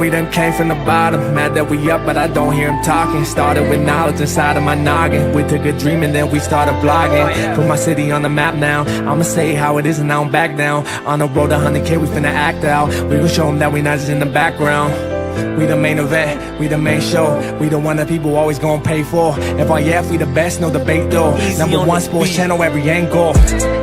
we done came from the bottom. Mad that we up, but I don't hear him talking. Started with knowledge inside of my noggin. We took a dream and then we started blogging. Put my city on the map now. I'ma say how it is and I don't back down. On the road to 100K, we finna act out. We gon' show them that we not just in the background. We the main event, we the main show. We the one that people always gonna pay for. FYF, we the best, no debate though. Number one sports channel, every angle.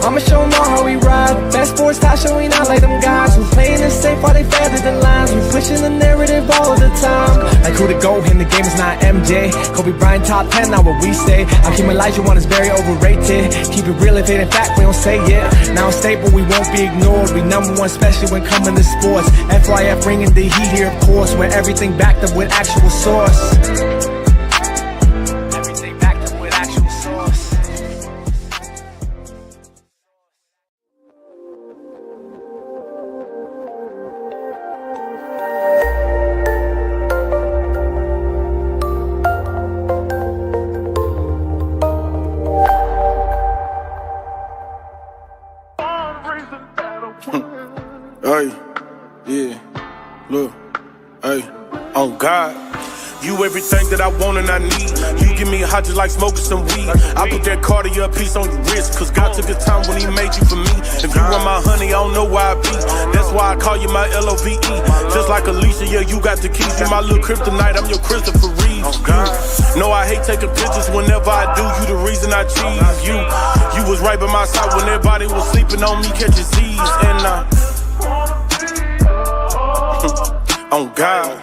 I'ma show them all how we ride. Best sports talk show, we not like them guys who playing it safe while they feathered the lines. We pushing the narrative all of the time. Like who to go in the game is not MJ. Kobe Bryant top 10, not what we say. I keep Elijah one is very overrated. Keep it real if it in fact we don't say it. Now stable, we won't be ignored. We number one, especially when coming to sports. FYF bringing the heat here, of course. Where everything backed up with actual source. Everything backed up with actual source. Hey, yeah, look. Hey, oh God, you everything that I want and I need. You give me hot just like smoking some weed. I put that Cartier piece on your wrist, cause God took his time when he made you for me. If you want my honey, I don't know why I be. That's why I call you my LOVE. Just like Alicia, yeah, you got the keys. You my little kryptonite, I'm your Christopher Reeve. No, I hate taking pictures whenever I do. You the reason I cheese. You was right by my side when everybody was sleeping on me, catching Z's. And on God.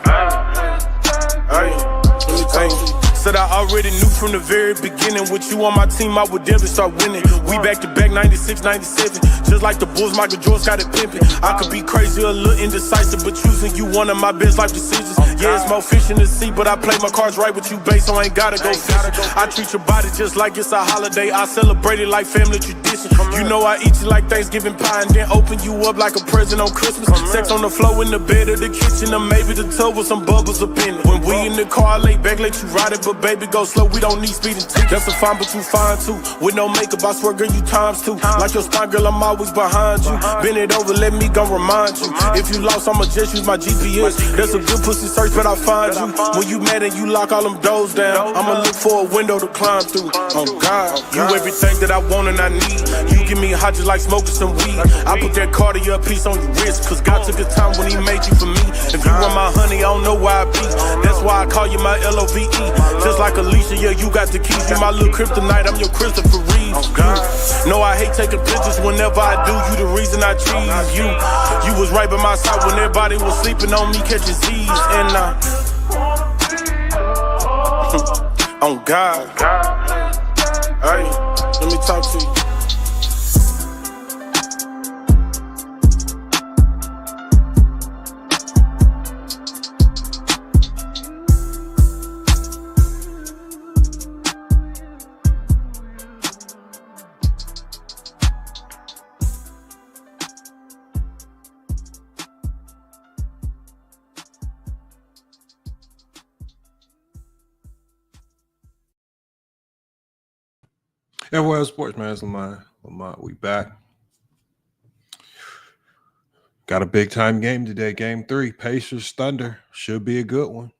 Hey, let me tell you. Said I already knew from the very beginning. With you on my team, I would definitely start winning. We back to back, 96, 97. Just like the Bulls, Michael Jordan got it pimping. I could be crazy, a little indecisive, but choosing you one of my best life decisions. Yeah, it's more fish in the sea, but I play my cards right with you, babe, so I ain't gotta go fishing. I treat your body just like it's a holiday. I celebrate it like family tradition. You know I eat you like Thanksgiving pie and then open you up like a present on Christmas. Sex on the floor in the bed or the kitchen, or maybe the tub with some bubbles up in it. When we in the car, I lay back, let you ride it, but baby, go slow, we don't need speeding tickets. That's a fine, but you fine too. With no makeup, I swear, girl, you times two. Like your spine, girl, I'm always behind you. Bend it over, let me go remind you. If you lost, I'ma just use my GPS. That's a good pussy search, but I find you. When you mad and you lock all them doors down, I'ma look for a window to climb through. Oh God, you everything that I want and I need. You give me hot just like smoking some weed. I put that Cartier piece on your wrist, cause God took his time when he made you for me. If you want my honey, I don't know why I be. That's why I call you my LOVE. Just like Alicia, yeah, you got the keys. You my little kryptonite, I'm your Christopher Reeve. No, I hate taking pictures whenever I do. You the reason I cheese. You was right by my side when everybody was sleeping on me, catching Z's. And on God. Hey, let me talk to you. Everywhere sports, man. It's Lamont. We back. Got a big time game today. Game 3. Pacers Thunder. Should be a good one.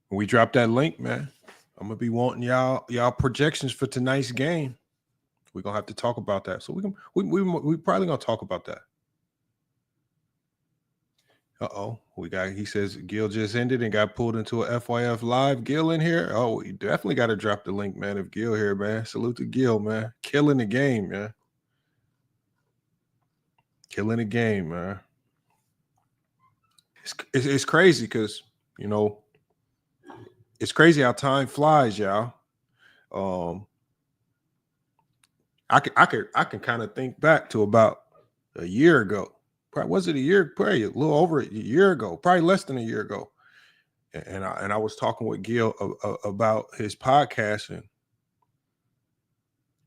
When we drop that link, man, I'm gonna be wanting y'all projections for tonight's game. We're gonna have to talk about that. So we probably gonna talk about that. He says Gil just ended and got pulled into a FYF live. Gil in here. Oh, you definitely got to drop the link, man. If Gil here, man. Salute to Gil, man. Killing the game, man. Killing the game, man. It's crazy because, you know, it's crazy how time flies, y'all. I can kind of think back to about a year ago. Probably was it a year? Probably a little over a year ago. Probably less than a year ago. And I was talking with Gil about his podcast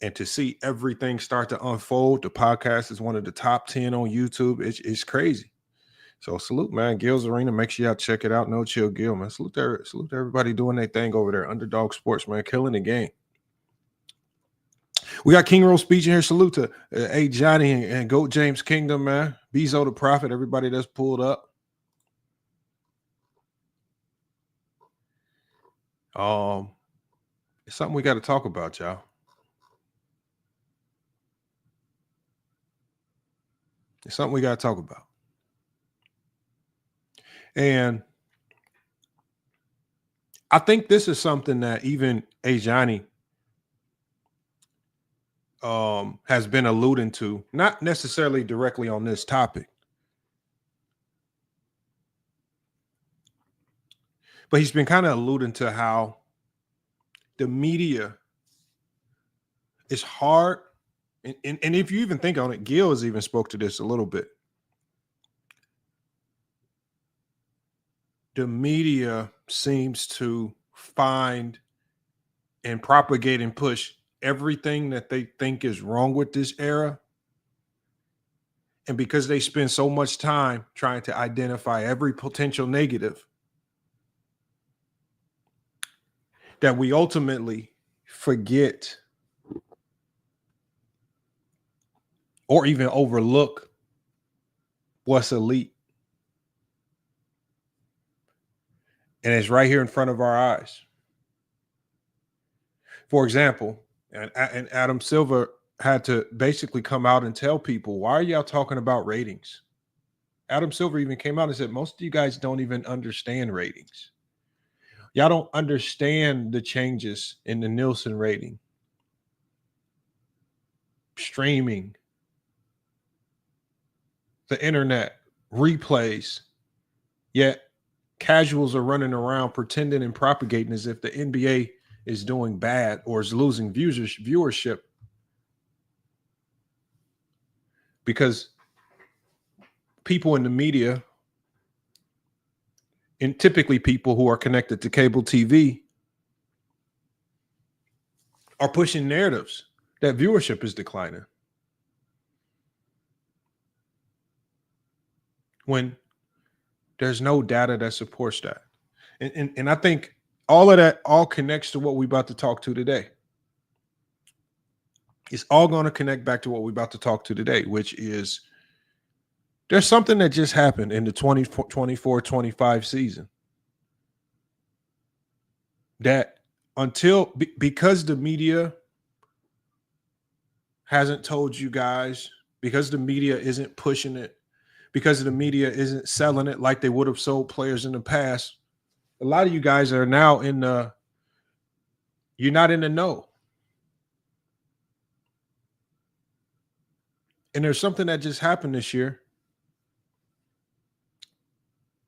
and to see everything start to unfold. The podcast is one of the top 10 on YouTube. It's crazy. So salute, man. Gil's Arena. Make sure y'all check it out. No Chill Gil, man. Salute to everybody doing their thing over there. Underdog Sports, man. Killing the game. We got King Rose speech in here. Salute to A Johnny and Goat James Kingdom, man. Bezo the Prophet, everybody that's pulled up. It's something we got to talk about, y'all. It's something we got to talk about. And I think this is something that even Ajani has been alluding to, not necessarily directly on this topic, but he's been kind of alluding to how the media is hard. And if you even think on it, Gil has even spoke to this a little bit. The media seems to find and propagate and push everything that they think is wrong with this era. And because they spend so much time trying to identify every potential negative, that we ultimately forget or even overlook what's elite. And it's right here in front of our eyes. For example, and Adam Silver had to basically come out and tell people, why are y'all talking about ratings? Adam Silver even came out and said, most of you guys don't even understand ratings. Y'all don't understand the changes in the Nielsen rating, streaming, the internet, replays, yet casuals are running around pretending and propagating as if the NBA is doing bad or is losing viewership because people in the media, and typically people who are connected to cable TV, are pushing narratives that viewership is declining, when there's no data that supports that. And I think all of that all connects to what we're about to talk to today. It's all going to connect back to what we're about to talk to today, which is there's something that just happened in the 24-25 season that because the media hasn't told you guys, because the media isn't pushing it, because the media isn't selling it like they would have sold players in the past, a lot of you guys are now you're not in the know. And there's something that just happened this year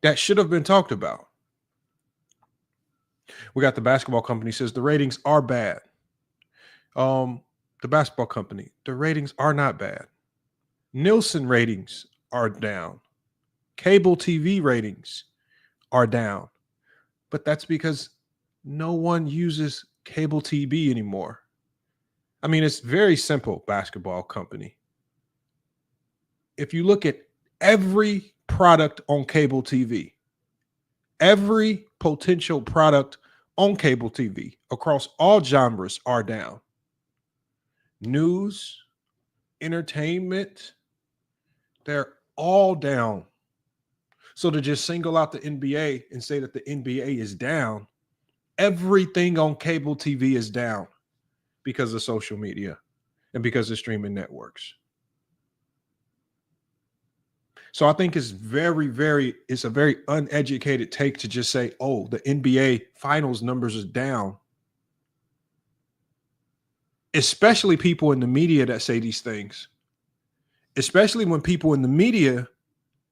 that should have been talked about. We got the basketball company says the ratings are bad. The basketball company, the ratings are not bad. Nielsen ratings are down. Cable TV ratings are down. But that's because no one uses cable TV anymore. I mean, it's very simple, basketball company. If you look at every product on cable TV, every potential product on cable TV across all genres are down. News, entertainment, they're all down. So to just single out the NBA and say that the NBA is down, everything on cable TV is down because of social media and because of streaming networks. So I think it's it's a very uneducated take to just say, oh, the NBA finals numbers are down. Especially people in the media that say these things. Especially when people in the media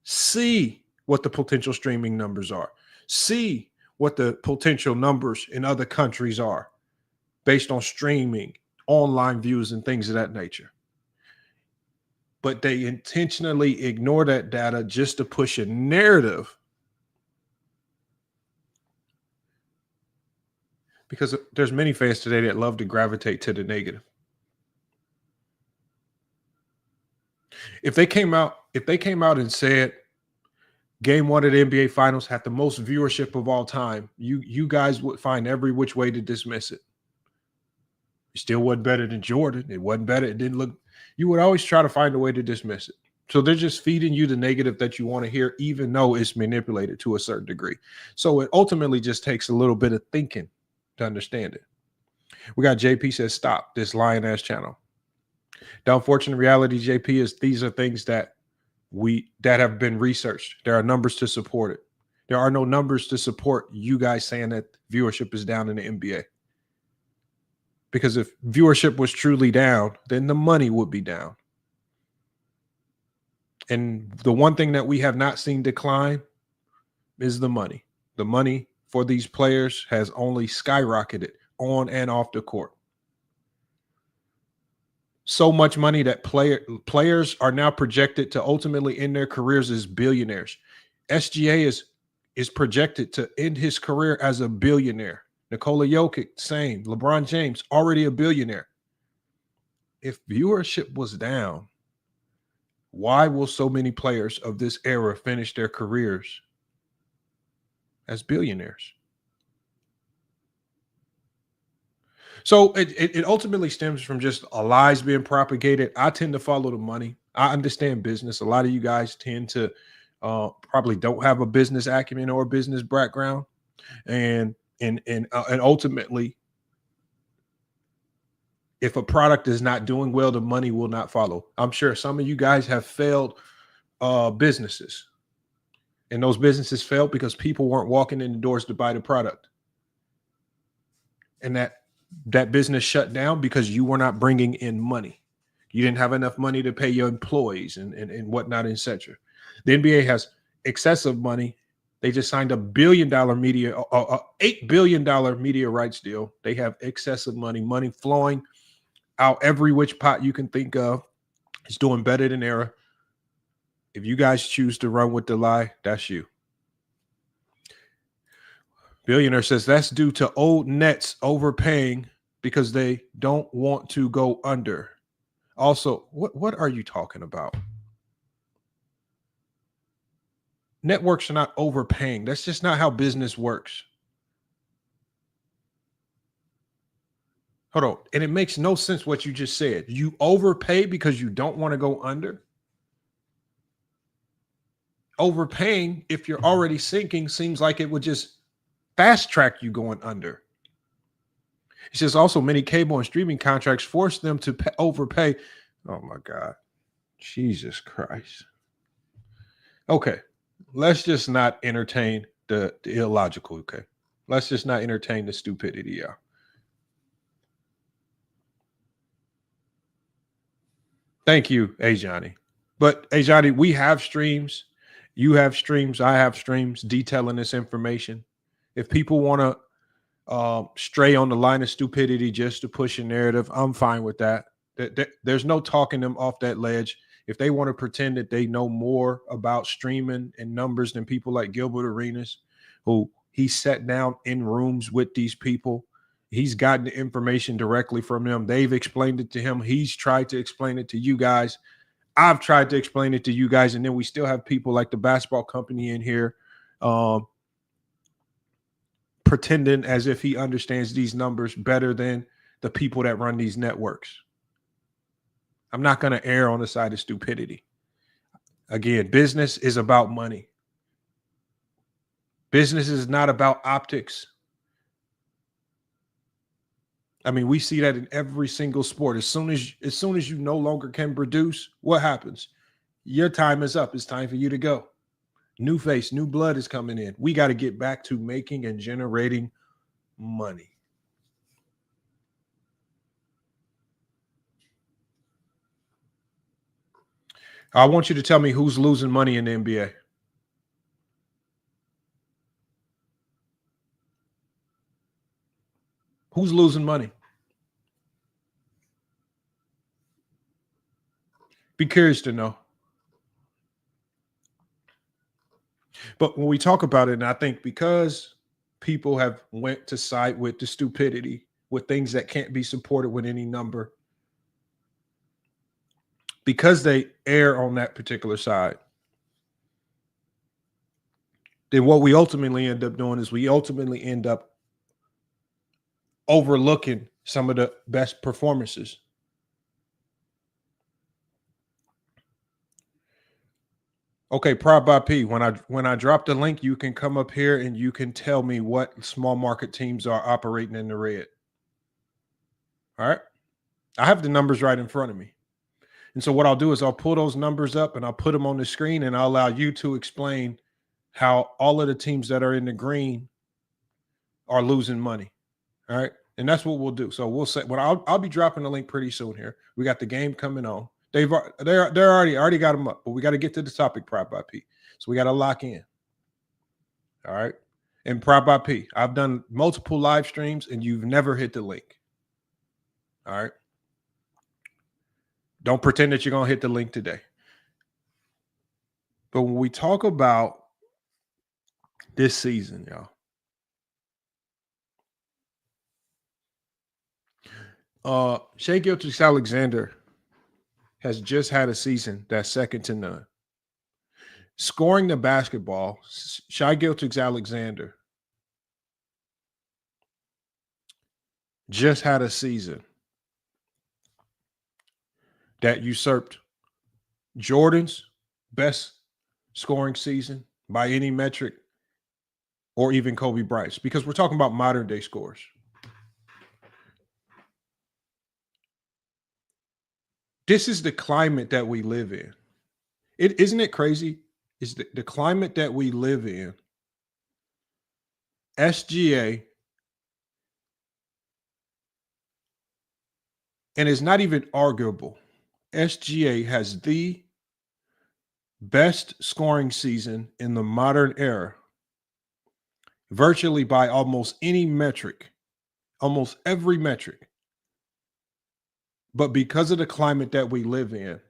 see what the potential streaming numbers are, see what the potential numbers in other countries are based on streaming, online views, and things of that nature. But they intentionally ignore that data just to push a narrative because there's many fans today that love to gravitate to the negative. If they came out and said Game 1 of the NBA Finals had the most viewership of all time, you guys would find every which way to dismiss it. It still wasn't better than Jordan. It wasn't better. It didn't look. You would always try to find a way to dismiss it. So they're just feeding you the negative that you want to hear, even though it's manipulated to a certain degree. So it ultimately just takes a little bit of thinking to understand it. We got JP says, stop this lying ass channel. The unfortunate reality, JP, is these are things that have been researched. There are numbers to support it. There are no numbers to support you guys saying that viewership is down in the NBA. Because if viewership was truly down, then the money would be down. And the one thing that we have not seen decline is the money. The money for these players has only skyrocketed on and off the court. So much money that players are now projected to ultimately end their careers as billionaires. SGA is projected to end his career as a billionaire. Nikola Jokic, same. LeBron James, already a billionaire. If viewership was down, why will so many players of this era finish their careers as billionaires? So it ultimately stems from just lies being propagated. I tend to follow the money. I understand business. A lot of you guys tend to probably don't have a business acumen or a business background, and ultimately, if a product is not doing well, the money will not follow. I'm sure some of you guys have failed businesses, and those businesses failed because people weren't walking in the doors to buy the product, and that business shut down because you were not bringing in money. You didn't have enough money to pay your employees and whatnot, etc. The NBA has excessive money. They just signed $1 billion media, $8 billion media rights deal. They have excessive money flowing out every which pot you can think of. It's doing better than era. If you guys choose to run with the lie, that's you. Billionaire says that's due to old Nets overpaying because they don't want to go under. Also, what are you talking about? Networks are not overpaying. That's just not how business works. Hold on. And it makes no sense what you just said. You overpay because you don't want to go under? Overpaying, if you're already sinking, seems like it would just fast track you going under. He says also many cable and streaming contracts force them to overpay. Oh my God. Jesus Christ. Okay. Let's just not entertain the illogical. Okay. Let's just not entertain the stupidity. Yeah. Thank you, Ajani. But Ajani, we have streams. You have streams. I have streams detailing this information. If people want to stray on the line of stupidity just to push a narrative, I'm fine with that. There's no talking them off that ledge. If they want to pretend that they know more about streaming and numbers than people like Gilbert Arenas, who he sat down in rooms with these people, he's gotten the information directly from them. They've explained it to him. He's tried to explain it to you guys. I've tried to explain it to you guys. And then we still have people like the basketball company in here pretending as if he understands these numbers better than the people that run these networks. I'm not going to err on the side of stupidity. Again, business is about money. Business is not about optics. I mean, we see that in every single sport. As soon as you no longer can produce, what happens? Your time is up. It's time for you to go. New face, new blood is coming in. We got to get back to making and generating money. I want you to tell me who's losing money in the NBA. Who's losing money? Be curious to know. But when we talk about it, and I think because people have went to side with the stupidity, with things that can't be supported with any number, because they err on that particular side, then what we ultimately end up doing is we ultimately end up overlooking some of the best performances. Okay, Prop by P. When I drop the link, you can come up here and you can tell me what small market teams are operating in the red. All right. I have the numbers right in front of me. And so what I'll do is I'll pull those numbers up and I'll put them on the screen and I'll allow you to explain how all of the teams that are in the green are losing money. All right. And that's what we'll do. So we'll say, well, I'll be dropping the link pretty soon here. We got the game coming on. They're already got them up, but we got to get to the topic, Prop by P. So we got to lock in. All right. And Prop by P, I've done multiple live streams and you've never hit the link. All right. Don't pretend that you're going to hit the link today. But when we talk about this season, y'all, Shai Gilgeous-Alexander has just had a season that's second to none. Scoring the basketball, Shai Gilgeous-Alexander just had a season that usurped Jordan's best scoring season by any metric, or even Kobe Bryant's, because we're talking about modern day scores. This is the climate that we live in. Isn't it crazy? Is the climate that we live in. SGA, and it's not even arguable, SGA has the best scoring season in the modern era, virtually by almost any metric, almost every metric. But because of the climate that we live in,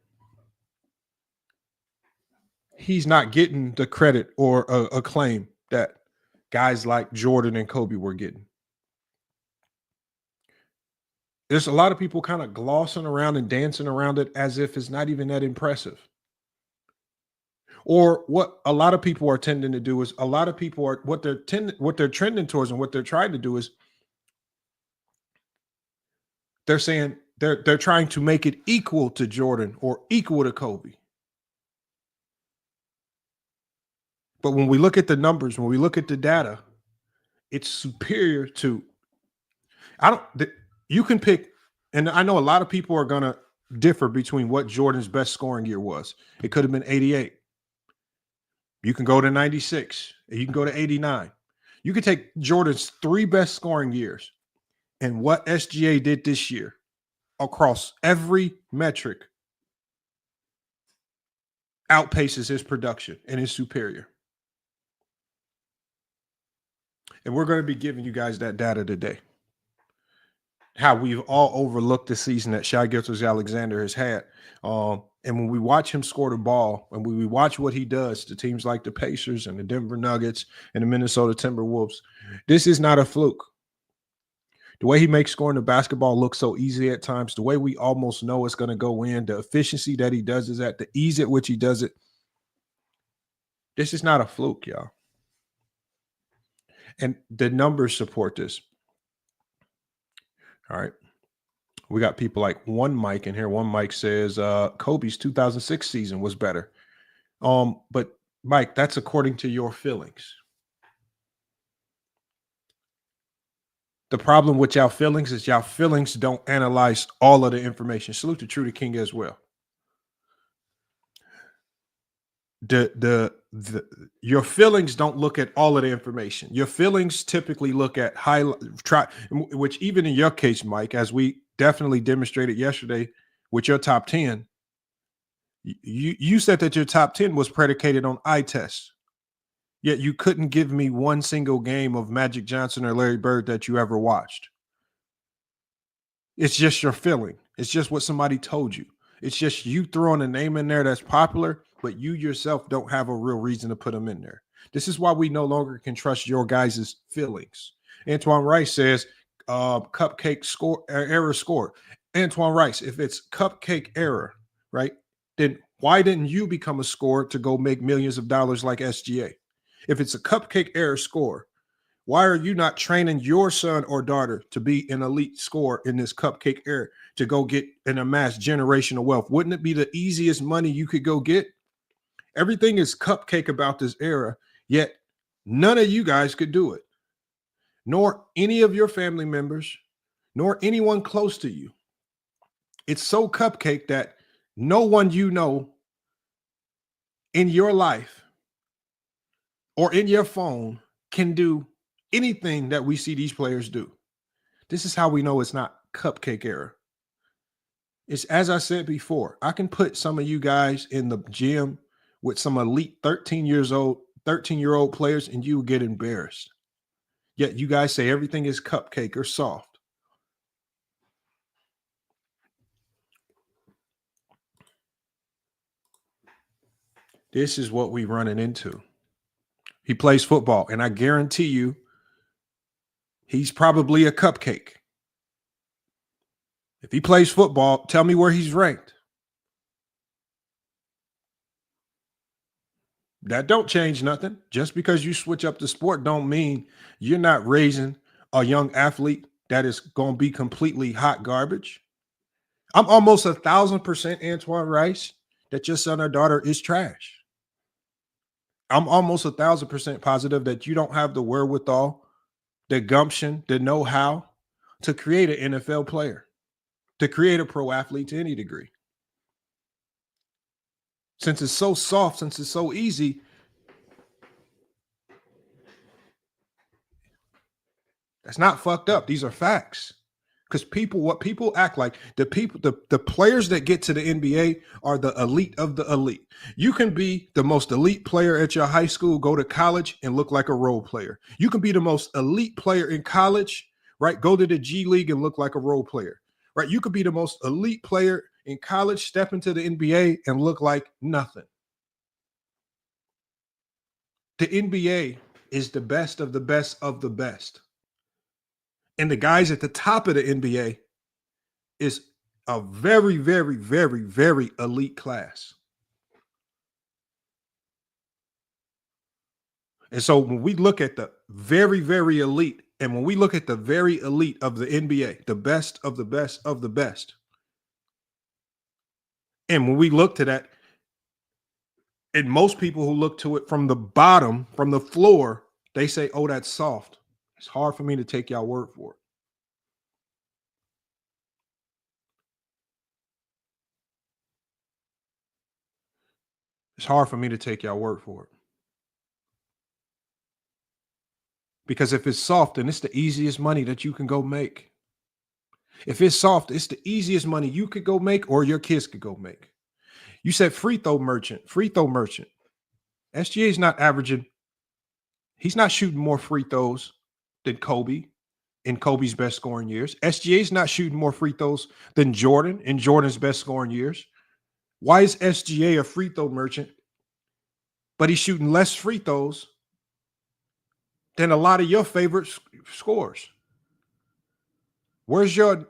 he's not getting the credit or acclaim that guys like Jordan and Kobe were getting. There's a lot of people kind of glossing around and dancing around it as if it's not even that impressive. Or what a lot of people are tending to do is what they're trending towards and what they're trying to do is they're saying they're trying to make it equal to Jordan or equal to Kobe. But when we look at the numbers, when we look at the data, it's superior to. You can pick, and I know a lot of people are going to differ between what Jordan's best scoring year was. It could have been 88. You can go to 96. You can go to 89. You can take Jordan's 3 best scoring years and what SGA did this year across every metric outpaces his production and is superior. And we're going to be giving you guys that data today. How we've all overlooked the season that Shai Gilgeous-Alexander has had. And when we watch him score the ball, and when we watch what he does to teams like the Pacers and the Denver Nuggets and the Minnesota Timberwolves, this is not a fluke. The way he makes scoring the basketball look so easy at times, the way we almost know it's going to go in, the efficiency that he does is at, the ease at which he does it. This is not a fluke, y'all. And the numbers support this. All right. We got people like One Mike in here. One Mike says Kobe's 2006 season was better. But Mike, that's according to your feelings. The problem with y'all feelings is y'all feelings don't analyze all of the information. Salute to True the King as well. Your feelings don't look at all of the information. Your feelings typically look at which even in your case, Mike, as we definitely demonstrated yesterday with your top 10, you said that your top 10 was predicated on eye tests. Yet you couldn't give me one single game of Magic Johnson or Larry Bird that you ever watched. It's just your feeling. It's just what somebody told you. It's just you throwing a name in there that's popular, but you yourself don't have a real reason to put them in there. This is why we no longer can trust your guys' feelings. Antoine Rice says, cupcake score error scored. Antoine Rice, if it's cupcake error, right, then why didn't you become a scorer to go make millions of dollars like SGA? If it's a cupcake error score, why are you not training your son or daughter to be an elite scorer in this cupcake era to go get and amass generational wealth? Wouldn't it be the easiest money you could go get? Everything is cupcake about this era, yet none of you guys could do it, nor any of your family members, nor anyone close to you. It's so cupcake that no one you know in your life or in your phone can do anything that we see these players do. This is how we know it's not cupcake era. It's, as I said before, I can put some of you guys in the gym with some elite 13-year-old players and you will get embarrassed. Yet you guys say everything is cupcake or soft. This is what we're running into. He plays football, and I guarantee you he's probably a cupcake. If he plays football, tell me where he's ranked. That don't change nothing. Just because you switch up the sport don't mean you're not raising a young athlete that is going to be completely hot garbage. I'm almost 1,000% Antoine Rice that your son or daughter is trash. I'm almost 1,000% positive that you don't have the wherewithal, the gumption, the know-how to create an NFL player, to create a pro athlete to any degree. Since it's so soft, since it's so easy, that's not fucked up. These are facts. Because what people act like, the players that get to the NBA are the elite of the elite. You can be the most elite player at your high school, go to college and look like a role player. You can be the most elite player in college, right? Go to the G League and look like a role player, right? You could be the most elite player in college, step into the NBA and look like nothing. The NBA is the best of the best of the best. And the guys at the top of the NBA is a very, very, very, very elite class. And so when we look at the very, very elite, and when we look at the very elite of the NBA, the best of the best of the best, and when we look to that, and most people who look to it from the bottom, from the floor, they say, oh, that's soft. It's hard for me to take y'all word for it. It's hard for me to take y'all word for it. Because if it's soft, then it's the easiest money that you can go make. If it's soft, it's the easiest money you could go make or your kids could go make. You said free throw merchant. SGA is not averaging. He's not shooting more free throws than Kobe in Kobe's best scoring years. SGA is not shooting more free throws than Jordan in Jordan's best scoring years. Why is SGA a free throw merchant, but he's shooting less free throws than a lot of your favorite scorers? Where's your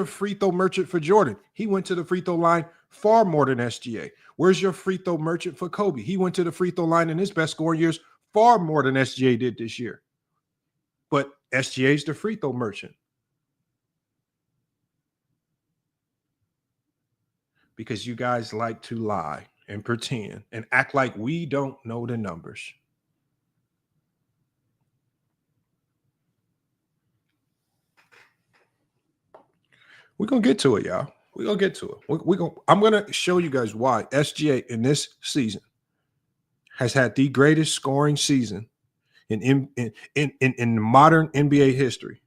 free throw merchant for Jordan? He went to the free throw line far more than SGA. Where's your free throw merchant for Kobe? He went to the free throw line in his best scoring years far more than SGA did this year. But SGA's the free throw merchant. Because you guys like to lie and pretend and act like we don't know the numbers. We're going to get to it, y'all. We're going to get to it. I'm going to show you guys why SGA in this season has had the greatest scoring season in modern NBA history.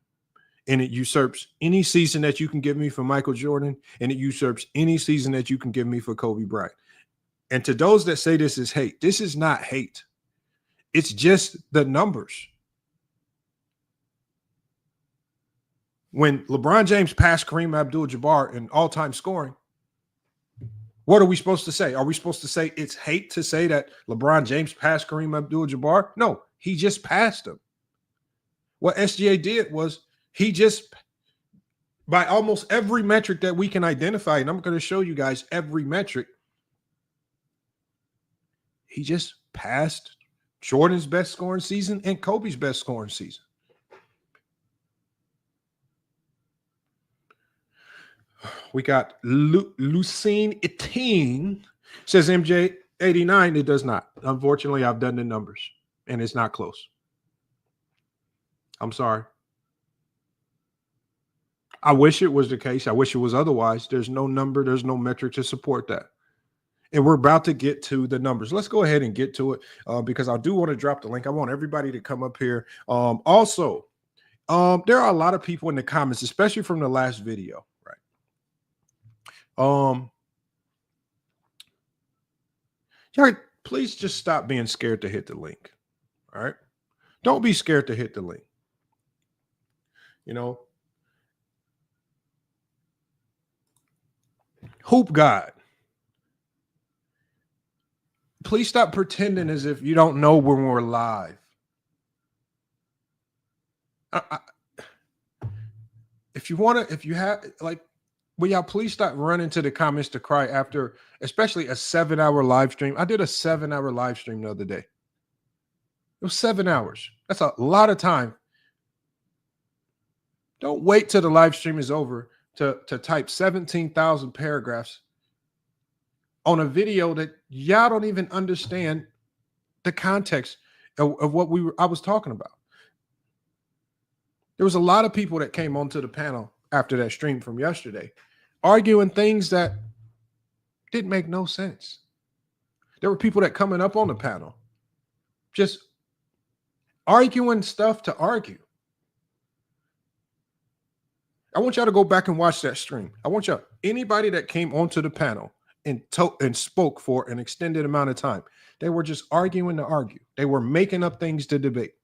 And it usurps any season that you can give me for Michael Jordan, and it usurps any season that you can give me for Kobe Bryant. And to those that say this is hate, this is not hate. It's just the numbers. When LeBron James passed Kareem Abdul-Jabbar in all-time scoring, what are we supposed to say? Are we supposed to say it's hate to say that LeBron James passed Kareem Abdul-Jabbar? No, he just passed him. What SGA did was he just, by almost every metric that we can identify, and I'm going to show you guys every metric, he just passed Jordan's best scoring season and Kobe's best scoring season. We got Lucine Etin says, MJ, 89, it does not. Unfortunately, I've done the numbers, and it's not close. I'm sorry. I wish it was the case. I wish it was otherwise. There's no number. There's no metric to support that. And we're about to get to the numbers. Let's go ahead and get to it because I do want to drop the link. I want everybody to come up here. Also, there are a lot of people in the comments, especially from the last video, right? Y'all, please just stop being scared to hit the link. All right. Don't be scared to hit the link. You know, Hoop God. Please stop pretending as if you don't know when we're live. If you want to, if you have, like, will y'all please stop running to the comments to cry after, especially a 7-hour live stream. I did a 7-hour live stream the other day. It was 7 hours. That's a lot of time. Don't wait till the live stream is over to type 17,000 paragraphs on a video that y'all don't even understand the context of what I was talking about. There was a lot of people that came onto the panel after that stream from yesterday, arguing things that didn't make no sense. There were people that coming up on the panel, just arguing stuff to argue. I want y'all to go back and watch that stream. I want y'all, anybody that came onto the panel and spoke for an extended amount of time, they were just arguing to argue. They were making up things to debate.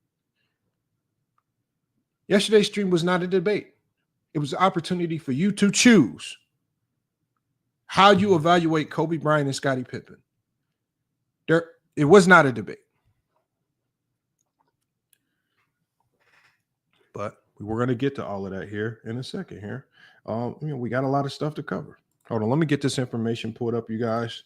Yesterday's stream was not a debate. It was an opportunity for you to choose how you evaluate Kobe Bryant and Scottie Pippen. It was not a debate. But we're going to get to all of that here in a second here. We got a lot of stuff to cover. Hold on, let me get this information pulled up, you guys,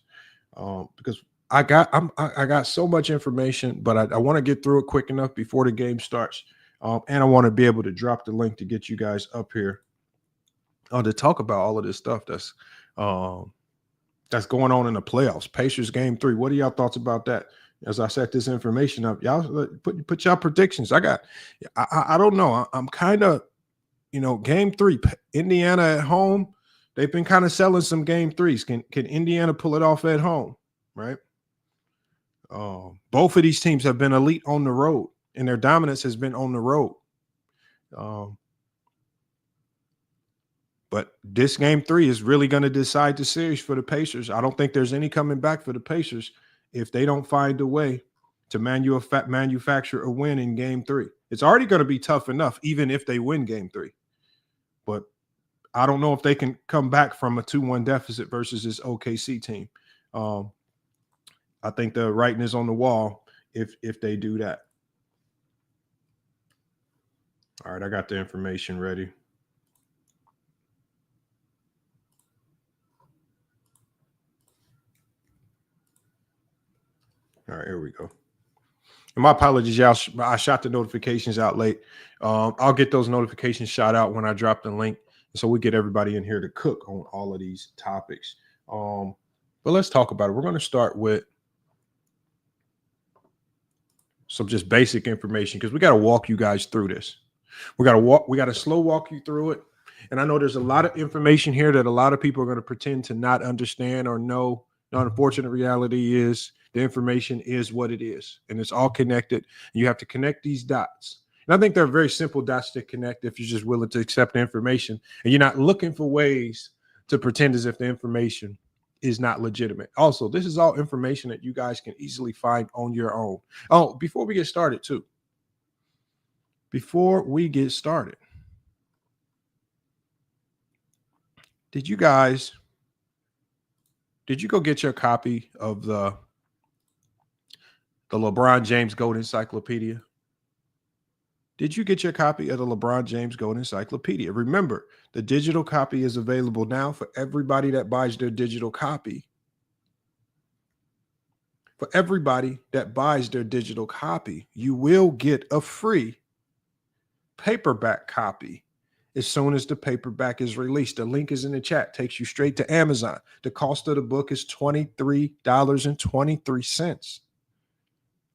because I got so much information, but I want to get through it quick enough before the game starts, and I want to be able to drop the link to get you guys up here to talk about all of this stuff that's going on in the playoffs. Pacers game 3. What are y'all thoughts about that? As I set this information up, y'all put y'all predictions. I don't know. I'm kind of, game 3, Indiana at home. They've been kind of selling some game 3s. Can Indiana pull it off at home? Right. Both of these teams have been elite on the road, and their dominance has been on the road. But this game 3 is really going to decide the series for the Pacers. I don't think there's any coming back for the Pacers if they don't find a way to manufacture a win in game 3. It's already going to be tough enough, even if they win game 3. But I don't know if they can come back from a 2-1 deficit versus this OKC team. I think the writing is on the wall if they do that. All right, I got the information ready. All right, here we go. And my apologies, y'all. I shot the notifications out late. I'll get those notifications shot out when I drop the link, so we get everybody in here to cook on all of these topics. But let's talk about it. We're going to start with some just basic information because we got to walk you guys through this. We got to slow walk you through it. And I know there's a lot of information here that a lot of people are going to pretend to not understand or know. The unfortunate reality is the information is what it is, and it's all connected. You have to connect these dots. And I think they're very simple dots to connect if you're just willing to accept the information and you're not looking for ways to pretend as if the information is not legitimate. Also, this is all information that you guys can easily find on your own. Oh, before we get started, did you go get your copy of the LeBron James Gold Encyclopedia? Did you get your copy of the LeBron James Gold Encyclopedia? Remember, the digital copy is available now for everybody that buys their digital copy. For everybody that buys their digital copy, you will get a free paperback copy as soon as the paperback is released. The link is in the chat, takes you straight to Amazon. The cost of the book is $23.23.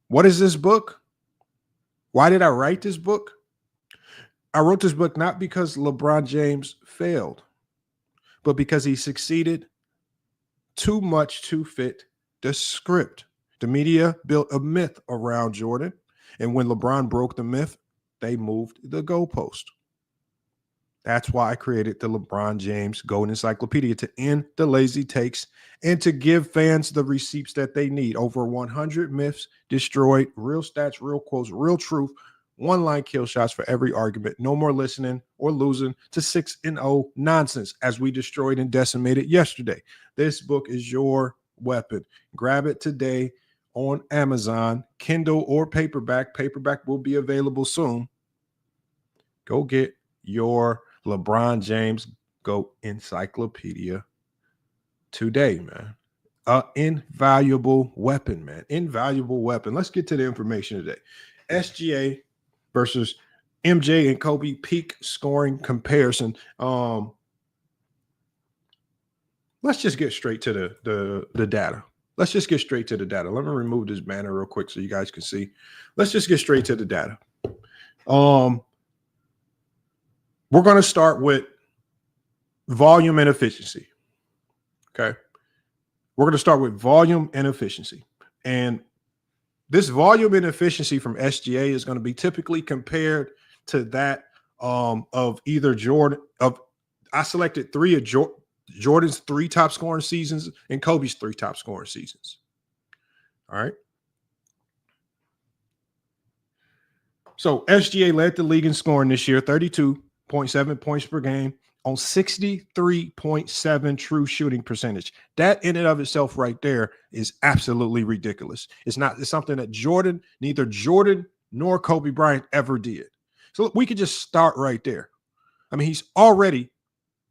What is this book? Why did I write this book? I wrote this book not because LeBron James failed, but because he succeeded too much to fit the script. The media built a myth around Jordan, and when LeBron broke the myth, they moved the goalpost. That's why I created the LeBron James Golden Encyclopedia, to end the lazy takes and to give fans the receipts that they need. Over 100 myths destroyed, real stats, real quotes, real truth, one-line kill shots for every argument. No more listening or losing to 6-0 nonsense as we destroyed and decimated yesterday. This book is your weapon. Grab it today on Amazon, Kindle or paperback. Paperback will be available soon. Go get your LeBron James GOAT Encyclopedia today, man. Invaluable weapon, man. Invaluable weapon. Let's get to the information today. SGA versus MJ and Kobe peak scoring comparison. Let's just get straight to the data. Let's just get straight to the data. Let me remove this banner real quick so you guys can see. Let's just get straight to the data. We're going to start with volume and efficiency. Okay. We're going to start with volume and efficiency. And this volume and efficiency from SGA is going to be typically compared to that of either Jordan. I selected three of Jordan's 3 top scoring seasons and Kobe's 3 top scoring seasons. All right. So SGA led the league in scoring this year, 32.7 points per game on 63.7 true shooting percentage. That in and of itself right there is absolutely ridiculous. It's something that neither Jordan nor Kobe Bryant ever did. So we could just start right there. I mean, he's already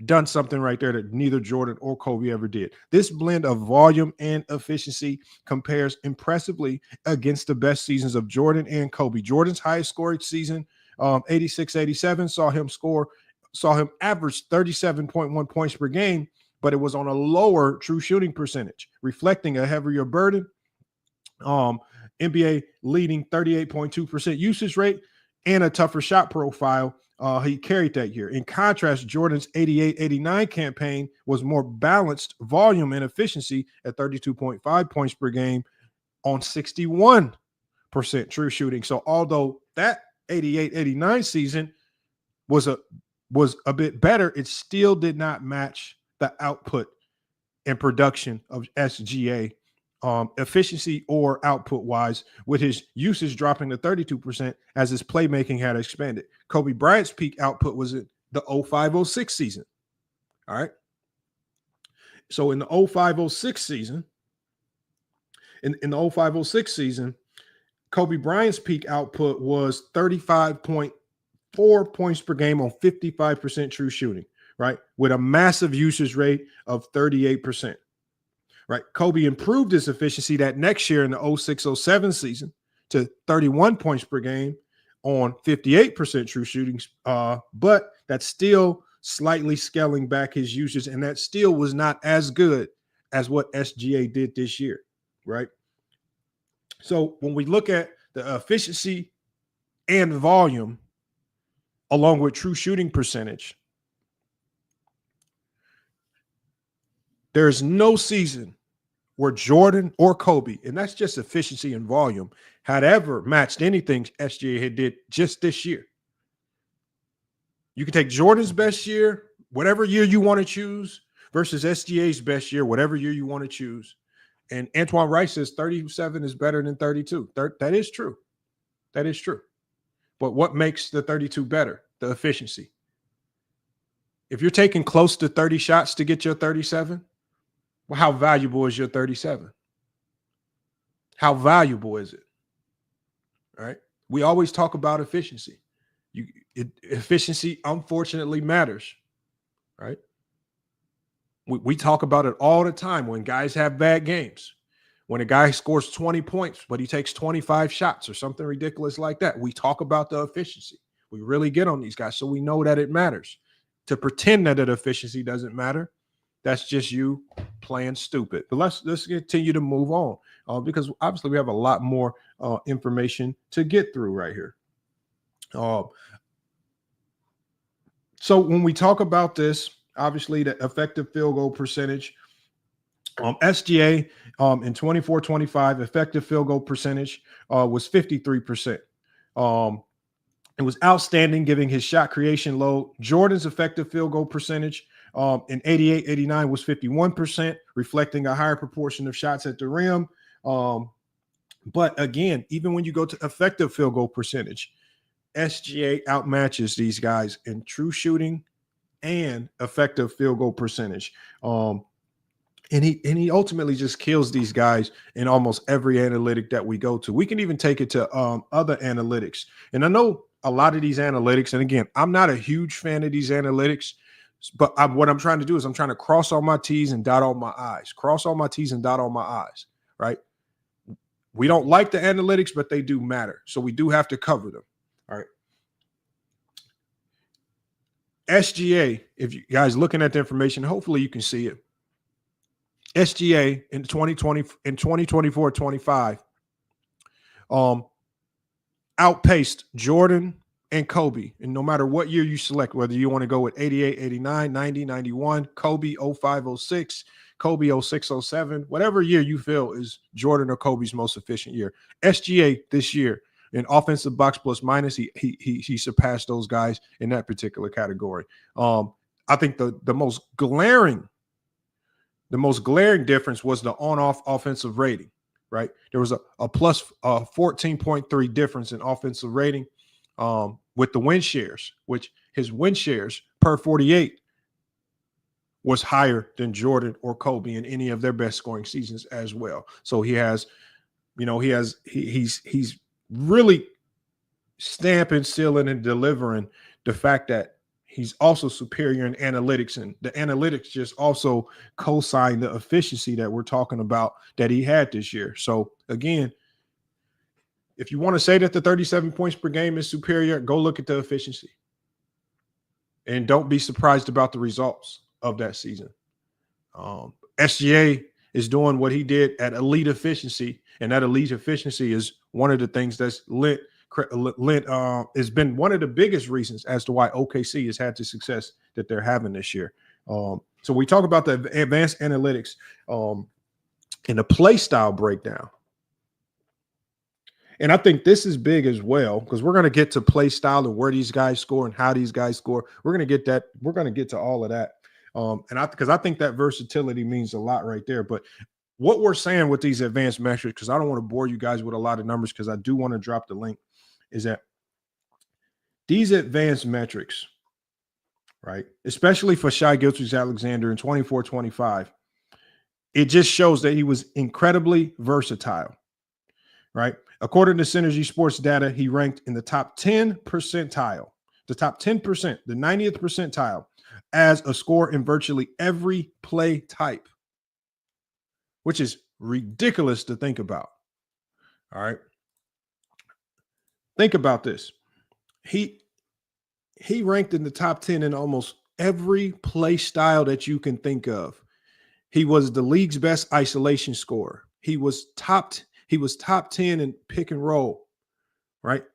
done something right there that neither Jordan or Kobe ever did. This blend of volume and efficiency compares impressively against the best seasons of Jordan and Kobe. Jordan's highest scoring season, 86-87, saw him average 37.1 points per game, but it was on a lower true shooting percentage, reflecting a heavier burden. NBA leading 38.2% usage rate and a tougher shot profile. He carried that year. In contrast, Jordan's 88-89 campaign was more balanced volume and efficiency at 32.5 points per game on 61% true shooting. So although that 88-89 season was a bit better, it still did not match the output and production of SGA efficiency or output wise, with his usage dropping to 32% as his playmaking had expanded. Kobe Bryant's peak output was in the 05-06 season. All right. So in the 05-06 season, in the 05-06 season, Kobe Bryant's peak output was 35.4 points per game on 55% true shooting, right? With a massive usage rate of 38%. Right. Kobe improved his efficiency that next year in the 06-07 season to 31 points per game on 58% true shooting. But that's still slightly scaling back his usage. And that still was not as good as what SGA did this year. Right. So when we look at the efficiency and volume along with true shooting percentage, there's no season where Jordan or Kobe, and that's just efficiency and volume, had ever matched anything SGA had did just this year. You can take Jordan's best year, whatever year you want to choose, versus SGA's best year, whatever year you want to choose. And Antoine Rice says 37 is better than 32. That is true. That is true. But what makes the 32 better? The efficiency. If you're taking close to 30 shots to get your 37, well, how valuable is your 37? How valuable is it? All right. We always talk about efficiency. Efficiency, unfortunately, matters. Right. We talk about it all the time when guys have bad games. When a guy scores 20 points, but he takes 25 shots or something ridiculous like that, we talk about the efficiency. We really get on these guys, so we know that it matters. to pretend that efficiency doesn't matter, that's just you playing stupid. But let's continue to move on because obviously we have a lot more information to get through right here. So when we talk about this, obviously the effective field goal percentage, SGA in 24-25 effective field goal percentage was 53%. It was outstanding, giving his shot creation load. Jordan's effective field goal percentage in 88-89 was 51%, reflecting a higher proportion of shots at the rim. But again, even when you go to effective field goal percentage, SGA outmatches these guys in true shooting and effective field goal percentage. And he ultimately just kills these guys in almost every analytic that we go to. We can even take it to other analytics. And I know a lot of these analytics, and again, I'm not a huge fan of these analytics, but what I'm trying to do is I'm trying to cross all my T's and dot all my I's. Cross all my T's and dot all my I's, right? We don't like the analytics, but they do matter. So we do have to cover them, all right? SGA, if you guys looking at the information, hopefully you can see it. SGA in 2024-25 outpaced Jordan and Kobe. And no matter what year you select, whether you want to go with 88, 89, 90, 91, Kobe 05, 06, Kobe 06, 07, whatever year you feel is Jordan or Kobe's most efficient year. SGA this year in offensive box plus minus, he surpassed those guys in that particular category. I think the most glaring difference was the on-off offensive rating, right? There was a plus 14.3 difference in offensive rating with the win shares, which his win shares per 48 was higher than Jordan or Kobe in any of their best scoring seasons as well. So he's really stamping, sealing, and delivering the fact that he's also superior in analytics, and the analytics just also co-sign the efficiency that we're talking about that he had this year. So again, if you want to say that the 37 points per game is superior, go look at the efficiency. And don't be surprised about the results of that season. SGA is doing what he did at elite efficiency, and that elite efficiency is one of the things that's has been one of the biggest reasons as to why OKC has had the success that they're having this year. So we talk about the advanced analytics and the play style breakdown. And I think this is big as well, because we're going to get to play style and where these guys score and how these guys score. We're going to get that. We're going to get to all of that. Because I think that versatility means a lot right there. But what we're saying with these advanced metrics, because I don't want to bore you guys with a lot of numbers, because I do want to drop the link, is that these advanced metrics, right, especially for Shai Gilgeous-Alexander in 24-25, it just shows that he was incredibly versatile, right? According to Synergy Sports data, he ranked in the top 10 percentile, the top 10%, the 90th percentile, as a scorer in virtually every play type, which is ridiculous to think about. All right. Think about this. He ranked in the top 10 in almost every play style that you can think of. He was the league's best isolation scorer. He was top 10 in pick and roll, right?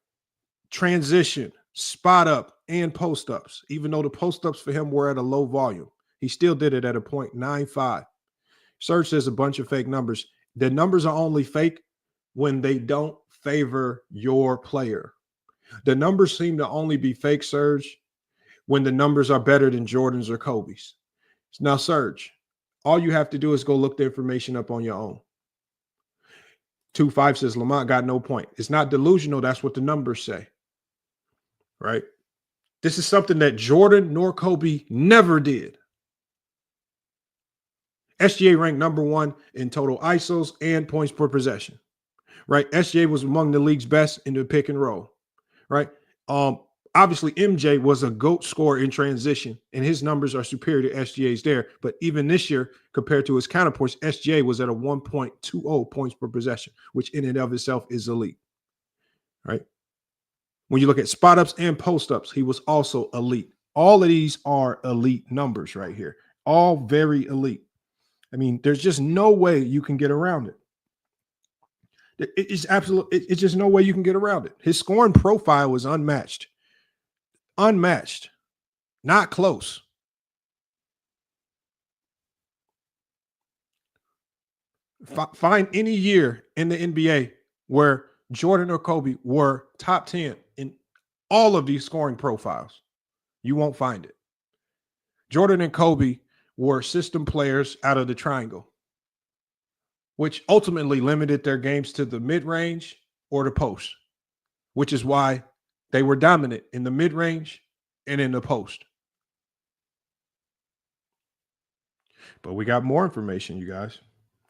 Transition, spot up, and post ups. Even though the post ups for him were at a low volume, he still did it at a 0.95. Serge says a bunch of fake numbers. The numbers are only fake when they don't favor your player. The numbers seem to only be fake, Serge, when the numbers are better than Jordan's or Kobe's. Now, Serge, all you have to do is go look the information up on your own. 2-5 says Lamont got no point. It's not delusional. That's what the numbers say, right? This is something that Jordan nor Kobe never did. SGA ranked number 1 in total ISOs and points per possession, right? SGA was among the league's best in the pick and roll, right? Obviously, MJ was a GOAT scorer in transition, and his numbers are superior to SGA's there. But even this year, compared to his counterparts, SGA was at a 1.20 points per possession, which in and of itself is elite, right? When you look at spot ups and post ups, he was also elite. All of these are elite numbers right here, all very elite. I mean, there's just no way you can get around it. It's absolutely, it's just no way you can get around it. His scoring profile was unmatched, not close. Find any year in the NBA where Jordan or Kobe were top 10 in all of these scoring profiles. You won't find it. Jordan and Kobe were system players out of the triangle, which ultimately limited their games to the mid-range or the post, which is why they were dominant in the mid-range and in the post. But we got more information, you guys.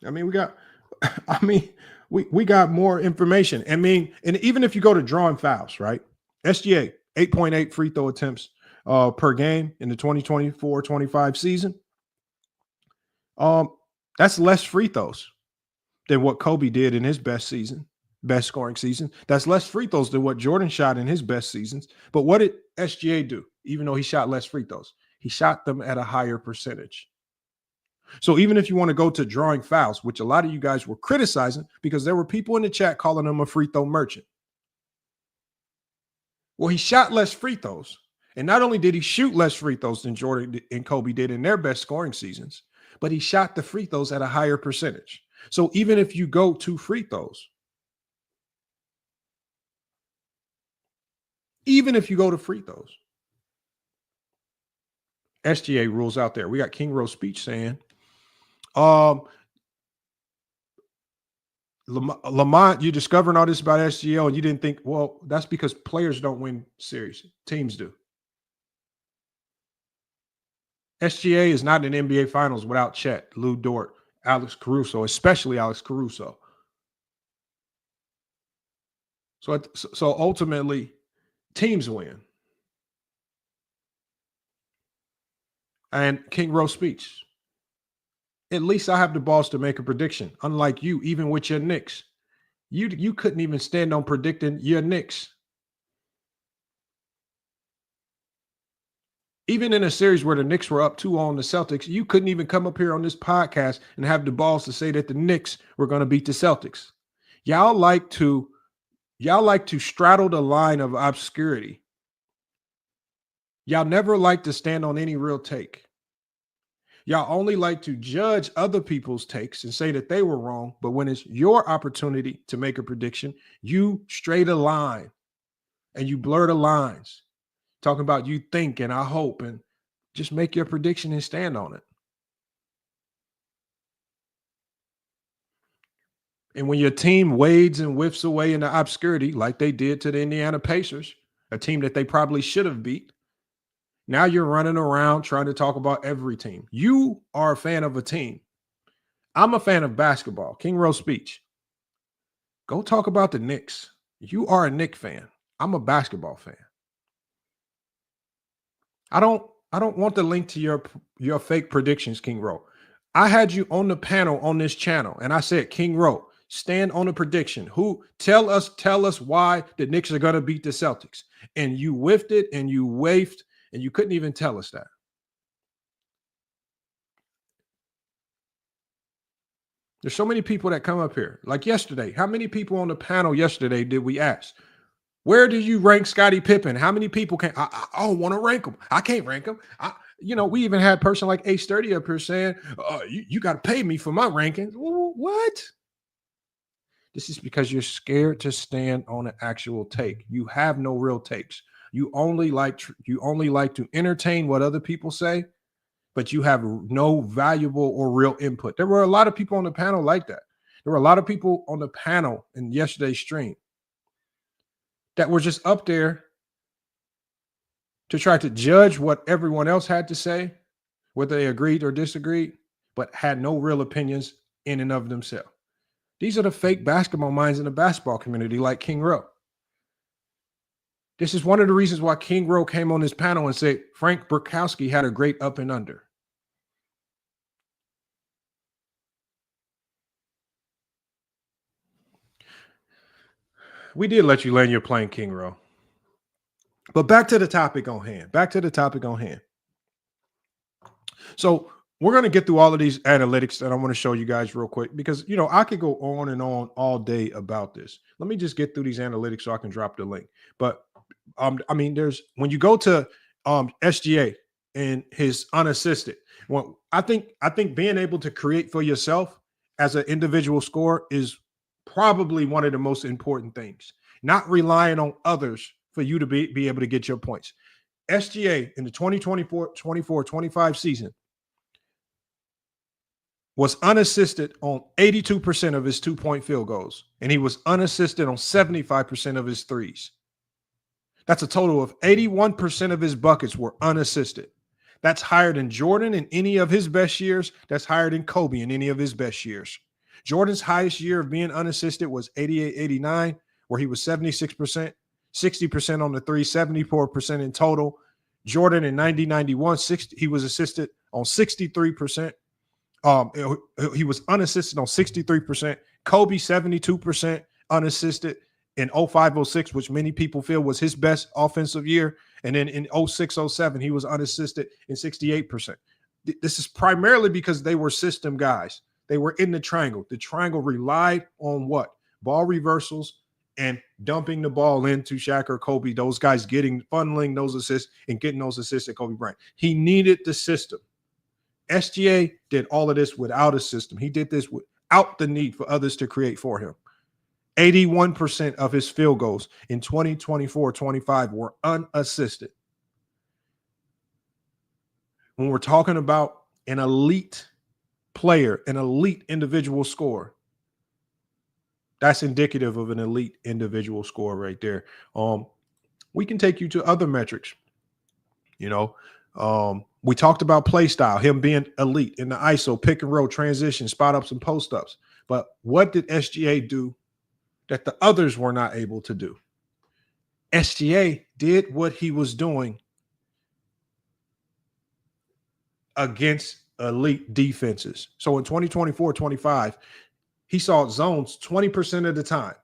We got more information. And even if you go to drawing fouls, right? SGA, 8.8 free throw attempts per game in the 2024-25 season. That's less free throws than what Kobe did in his best scoring season. That's less free throws than what Jordan shot in his best seasons. But what did SGA do? Even though he shot less free throws, he shot them at a higher percentage. So even if you want to go to drawing fouls, which a lot of you guys were criticizing because there were people in the chat calling him a free throw merchant. Well, he shot less free throws. And not only did he shoot less free throws than Jordan and Kobe did in their best scoring seasons, but he shot the free throws at a higher percentage. So even if you go to free throws, SGA rules out there. We got King Rose speech saying, Lamont, you discovering all this about SGA and you didn't think, well, that's because players don't win series. Teams do. SGA is not in NBA Finals without Chet, Lou Dort, Alex Caruso, especially Alex Caruso. So ultimately, teams win. And King Rose speech. At least I have the balls to make a prediction. Unlike you, even with your Knicks. You couldn't even stand on predicting your Knicks. Even in a series where the Knicks were up 2-0 on the Celtics, you couldn't even come up here on this podcast and have the balls to say that the Knicks were going to beat the Celtics. Y'all like to straddle the line of obscurity. Y'all never like to stand on any real take. Y'all only like to judge other people's takes and say that they were wrong. But when it's your opportunity to make a prediction, you stray the line and you blur the lines. Talking about you think and I hope and just make your prediction and stand on it. And when your team wades and whiffs away in the obscurity like they did to the Indiana Pacers, a team that they probably should have beat, now you're running around trying to talk about every team. You are a fan of a team. I'm a fan of basketball. King Rose speech. Go talk about the Knicks. You are a Knicks fan. I'm a basketball fan. I don't want the link to your fake predictions, King Rowe. I had you on the panel on this channel, and I said, King Rowe, stand on a prediction. Tell us why the Knicks are going to beat the Celtics. And you whiffed it and you wafted, and you couldn't even tell us that. There's so many people that come up here. Like yesterday, how many people on the panel yesterday did we ask? Where do you rank Scottie Pippen? How many people can I don't want to rank him? I can't rank him. We even had a person like Ace 30 up here saying, you got to pay me for my rankings. What? This is because you're scared to stand on an actual take. You have no real takes. You only like to entertain what other people say, but you have no valuable or real input. There were a lot of people on the panel like that. There were a lot of people on the panel in yesterday's stream that were just up there to try to judge what everyone else had to say, whether they agreed or disagreed, but had no real opinions in and of themselves. These are the fake basketball minds in the basketball community, like King Rowe. This is one of the reasons why King Rowe came on this panel and said Frank Burkowski had a great up and under. We did let you land your plane, King Rowe. But back to the topic on hand. So we're going to get through all of these analytics that I want to show you guys real quick because, I could go on and on all day about this. Let me just get through these analytics so I can drop the link. But when you go to SGA and his unassisted, I think being able to create for yourself as an individual scorer is probably one of the most important things. Not relying on others for you to be able to get your points. SGA in the 2024-25 season was unassisted on 82% of his 2-point field goals, and he was unassisted on 75% of his threes. That's a total of 81% of his buckets were unassisted. That's higher than Jordan in any of his best years. That's higher than Kobe in any of his best years. Jordan's highest year of being unassisted was 88-89, where he was 76%, 60% on the three, 74% in total. Jordan in 90-91, he was assisted on 63%. He was unassisted on 63%. Kobe 72% unassisted in 05-06, which many people feel was his best offensive year. And then in 06-07, he was unassisted in 68%. This is primarily because they were system guys. They were in the triangle. The triangle relied on what? Ball reversals and dumping the ball into Shaq or Kobe, those guys funneling those assists and getting those assists at Kobe Bryant. He needed the system. SGA did all of this without a system. He did this without the need for others to create for him. 81% of his field goals in 2024-25 were unassisted. When we're talking about an elite player, an elite individual scorer, that's indicative of an elite individual scorer right there. We can take you to other metrics. We talked about play style, him being elite in the ISO, pick and roll, transition, spot ups, and post ups. But what did SGA do that the others were not able to do? SGA did what he was doing against elite defenses. So in 2024-25, he saw zones 20% of the time.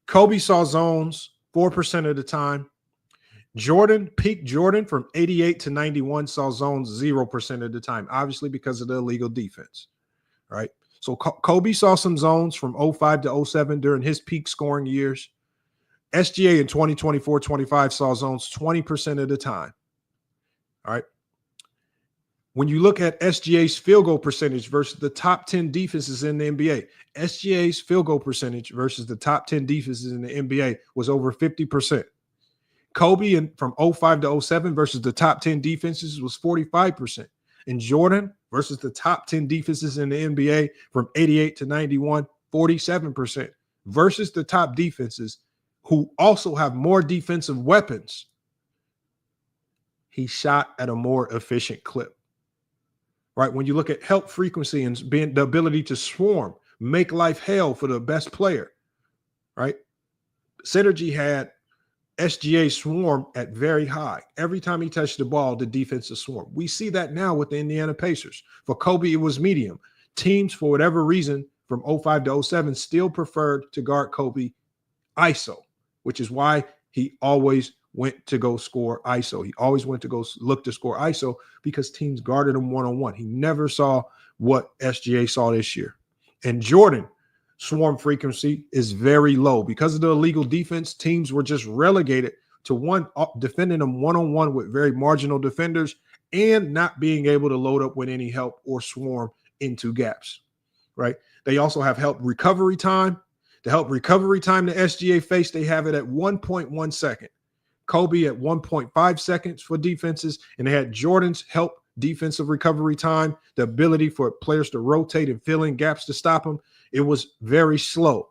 Kobe saw zones 4% of the time. Peak Jordan from 88 to 91 saw zones 0% of the time, obviously because of the illegal defense, right? So Kobe saw some zones from 05 to 07 during his peak scoring years. SGA in 2024-25 saw zones 20% of the time, all right? When you look at SGA's field goal percentage versus the top 10 defenses in the NBA, SGA's field goal percentage versus the top 10 defenses in the NBA was over 50%. Kobe from 05 to 07 versus the top 10 defenses was 45%. And Jordan versus the top 10 defenses in the NBA from 88 to 91, 47%. Versus the top defenses who also have more defensive weapons, he shot at a more efficient clip. Right? When you look at help frequency and being the ability to swarm, make life hell for the best player, right? Synergy had SGA swarm at very high. Every time he touched the ball, the defensive swarm. We see that now with the Indiana Pacers. For Kobe, it was medium. Teams, for whatever reason, from 05 to 07 still preferred to guard Kobe ISO, which is why he always went to go score ISO. He always went to go look to score ISO because teams guarded him one-on-one. He never saw what SGA saw this year. And Jordan, swarm frequency is very low. Because of the illegal defense, teams were just relegated to defending them one-on-one with very marginal defenders and not being able to load up with any help or swarm into gaps, right? They also have help recovery time. The help recovery time the SGA faced, they have it at 1.1 second. Kobe at 1.5 seconds for defenses, and they had Jordan's help defensive recovery time, the ability for players to rotate and fill in gaps to stop them. It was very slow.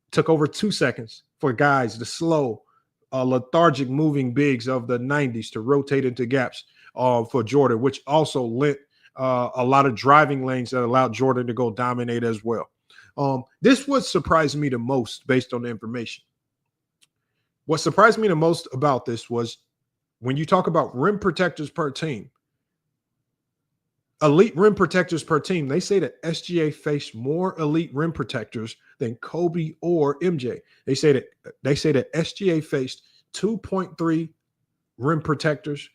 It took over 2 seconds for guys, the slow, lethargic moving bigs of the 90s to rotate into gaps for Jordan, which also lent a lot of driving lanes that allowed Jordan to go dominate as well. This would surprise me the most based on the information. What surprised me the most about this was when you talk about rim protectors per team, elite rim protectors per team, they say that SGA faced more elite rim protectors than Kobe or MJ. They say that SGA faced 2.3 rim protectors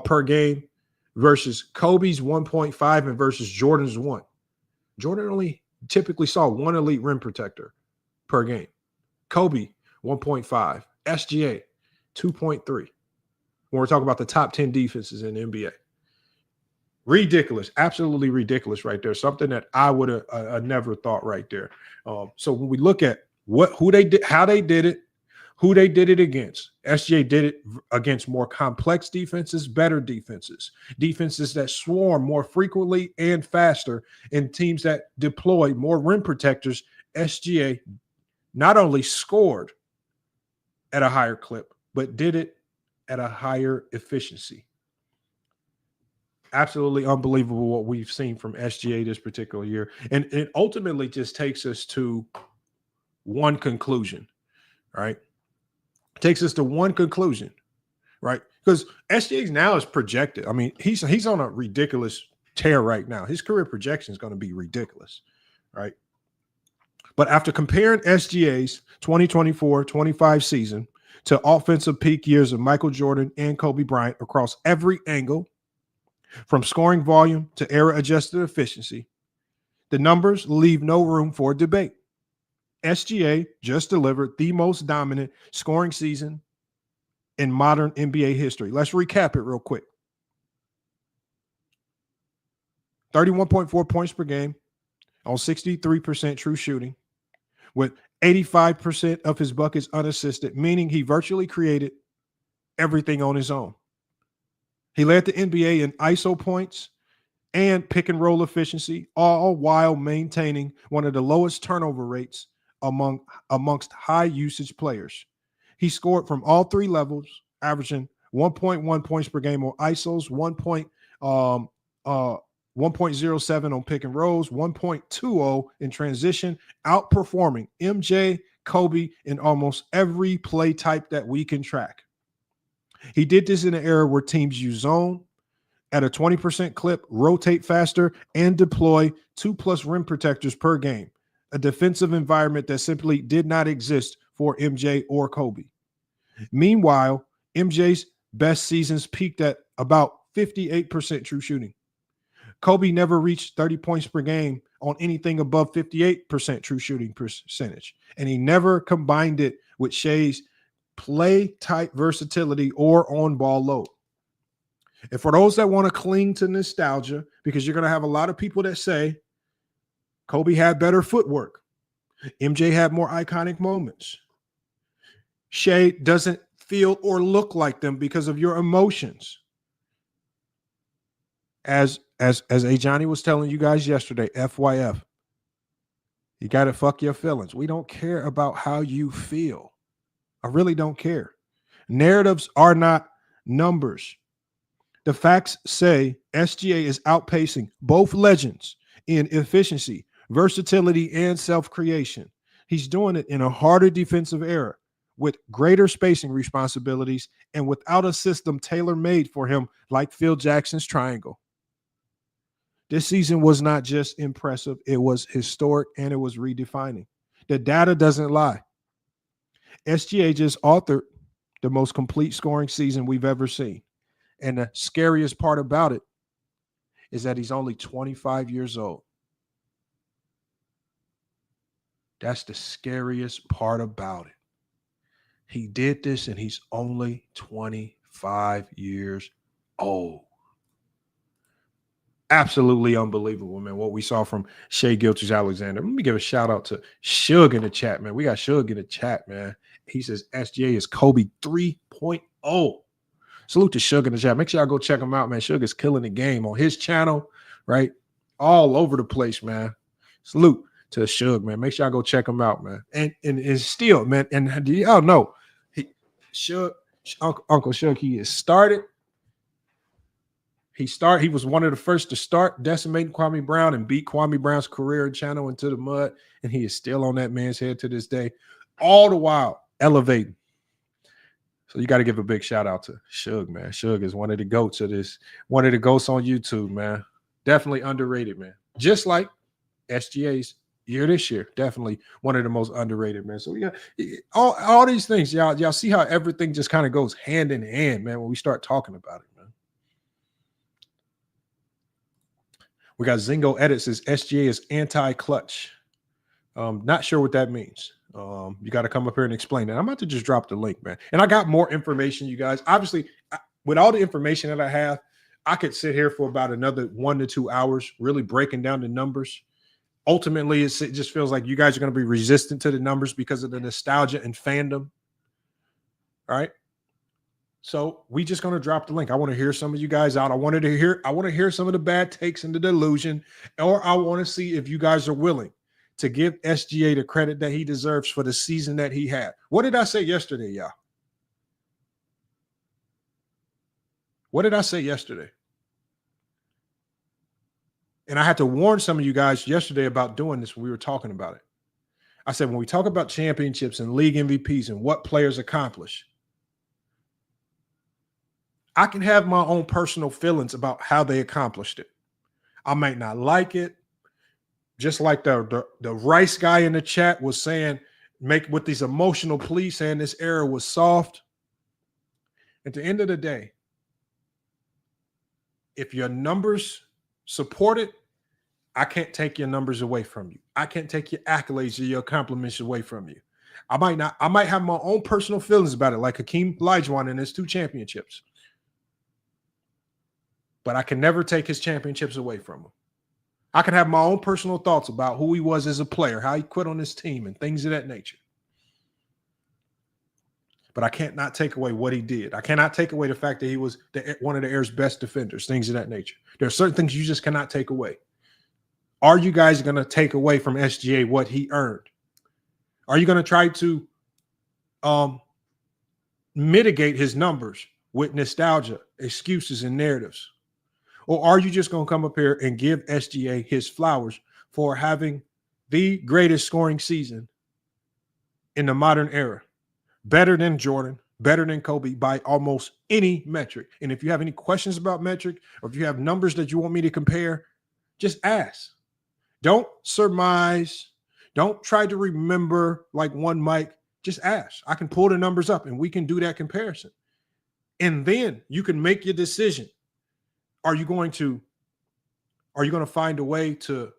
per game versus Kobe's 1.5 and versus Jordan's 1. Jordan only typically saw one elite rim protector per game. Kobe, 1.5. SGA, 2.3. When we're talking about the top 10 defenses in the NBA. Ridiculous. Absolutely ridiculous right there. Something that I would have never thought right there. So when we look at who they did, how they did it, who they did it against, SGA did it against more complex defenses, better defenses, defenses that swarm more frequently and faster, and teams that deploy more rim protectors. SGA not only scored at a higher clip, but did it at a higher efficiency. Absolutely unbelievable what we've seen from SGA this particular year. And it ultimately just takes us to one conclusion, right? It takes us to one conclusion, right? Because SGA now is projected. I mean, he's on a ridiculous tear right now. His career projection is going to be ridiculous, right? But after comparing SGA's 2024-25 season to offensive peak years of Michael Jordan and Kobe Bryant across every angle, from scoring volume to era-adjusted efficiency, the numbers leave no room for debate. SGA just delivered the most dominant scoring season in modern NBA history. Let's recap it real quick. 31.4 points per game on 63% true shooting, with 85% of his buckets unassisted, meaning he virtually created everything on his own. He led the NBA in ISO points and pick and roll efficiency, all while maintaining one of the lowest turnover rates amongst high usage players. He scored from all three levels, averaging 1.1 points per game on ISOs, 1.07 on pick and rolls, 1.20 in transition, outperforming MJ, Kobe in almost every play type that we can track. He did this in an era where teams use zone at a 20% clip, rotate faster, and deploy 2+ rim protectors per game, a defensive environment that simply did not exist for MJ or Kobe. Meanwhile, MJ's best seasons peaked at about 58% true shooting. Kobe never reached 30 points per game on anything above 58% true shooting percentage, and he never combined it with Shai's play type versatility or on-ball load. And for those that want to cling to nostalgia, because you're going to have a lot of people that say Kobe had better footwork, MJ had more iconic moments, Shai doesn't feel or look like them because of your emotions. As A Johnny was telling you guys yesterday, FYF, you got to fuck your feelings. We don't care about how you feel. I really don't care. Narratives are not numbers. The facts say SGA is outpacing both legends in efficiency, versatility, and self-creation. He's doing it in a harder defensive era with greater spacing responsibilities and without a system tailor-made for him like Phil Jackson's triangle. This season was not just impressive, it was historic and it was redefining. The data doesn't lie. SGA just authored the most complete scoring season we've ever seen. And the scariest part about it is that he's only 25 years old. That's the scariest part about it. He did this and he's only 25 years old. Absolutely unbelievable, man, what we saw from Shai Gilgeous-Alexander. Let me give a shout out to Shug in the chat, man. We got Shug in the chat, man. He says SGA is Kobe 3.0. Salute to Shug in the chat. Make sure y'all go check him out, man. Shug is killing the game on his channel, right? All over the place, man. Salute to Shug, man. Make sure y'all go check him out, man. And still, man, and do y'all know, Uncle Shug, he has started. He was one of the first to start decimating Kwame Brown and beat Kwame Brown's career and channel into the mud, and he is still on that man's head to this day, all the while elevating. So you got to give a big shout out to Shug, man. Shug is one of the goats of this, one of the goats on YouTube, man. Definitely underrated, man. Just like SGA's year this year. Definitely one of the most underrated, man. So we got all these things. Y'all see how everything just kind of goes hand in hand, man, when we start talking about it, man. We got Zingo Edit says SGA is anti-clutch. Not sure what that means. You got to come up here and explain that. I'm about to just drop the link, man. And I got more information, you guys. Obviously, with all the information that I have, I could sit here for about another 1 to 2 hours really breaking down the numbers. Ultimately, it just feels like you guys are going to be resistant to the numbers because of the nostalgia and fandom. All right. So we just going to drop the link. I want to hear some of you guys out. I want to hear some of the bad takes and the delusion, or I want to see if you guys are willing to give SGA the credit that he deserves for the season that he had. What did I say yesterday, y'all? What did I say yesterday? And I had to warn some of you guys yesterday about doing this when we were talking about it. I said, when we talk about championships and league MVPs and what players accomplish, I can have my own personal feelings about how they accomplished it. I might not like it. Just like the Rice guy in the chat was saying, make with these emotional pleas saying this era was soft. At the end of the day, if your numbers support it, I can't take your numbers away from you. I can't take your accolades or your compliments away from you. I might have my own personal feelings about it, like Hakeem Olajuwon and his 2 championships. But I can never take his championships away from him. I can have my own personal thoughts about who he was as a player, how he quit on his team, and things of that nature. But I can't not take away what he did. I cannot take away the fact that he was one of the era's best defenders, things of that nature. There are certain things you just cannot take away. Are you guys going to take away from SGA what he earned? Are you going to try to mitigate his numbers with nostalgia, excuses, and narratives? Or are you just going to come up here and give SGA his flowers for having the greatest scoring season in the modern era? Better than Jordan, better than Kobe by almost any metric. And if you have any questions about metric, or if you have numbers that you want me to compare, just ask. Don't surmise. Don't try to remember like one mic. Just ask. I can pull the numbers up and we can do that comparison. And then you can make your decision. Are you going to find a way to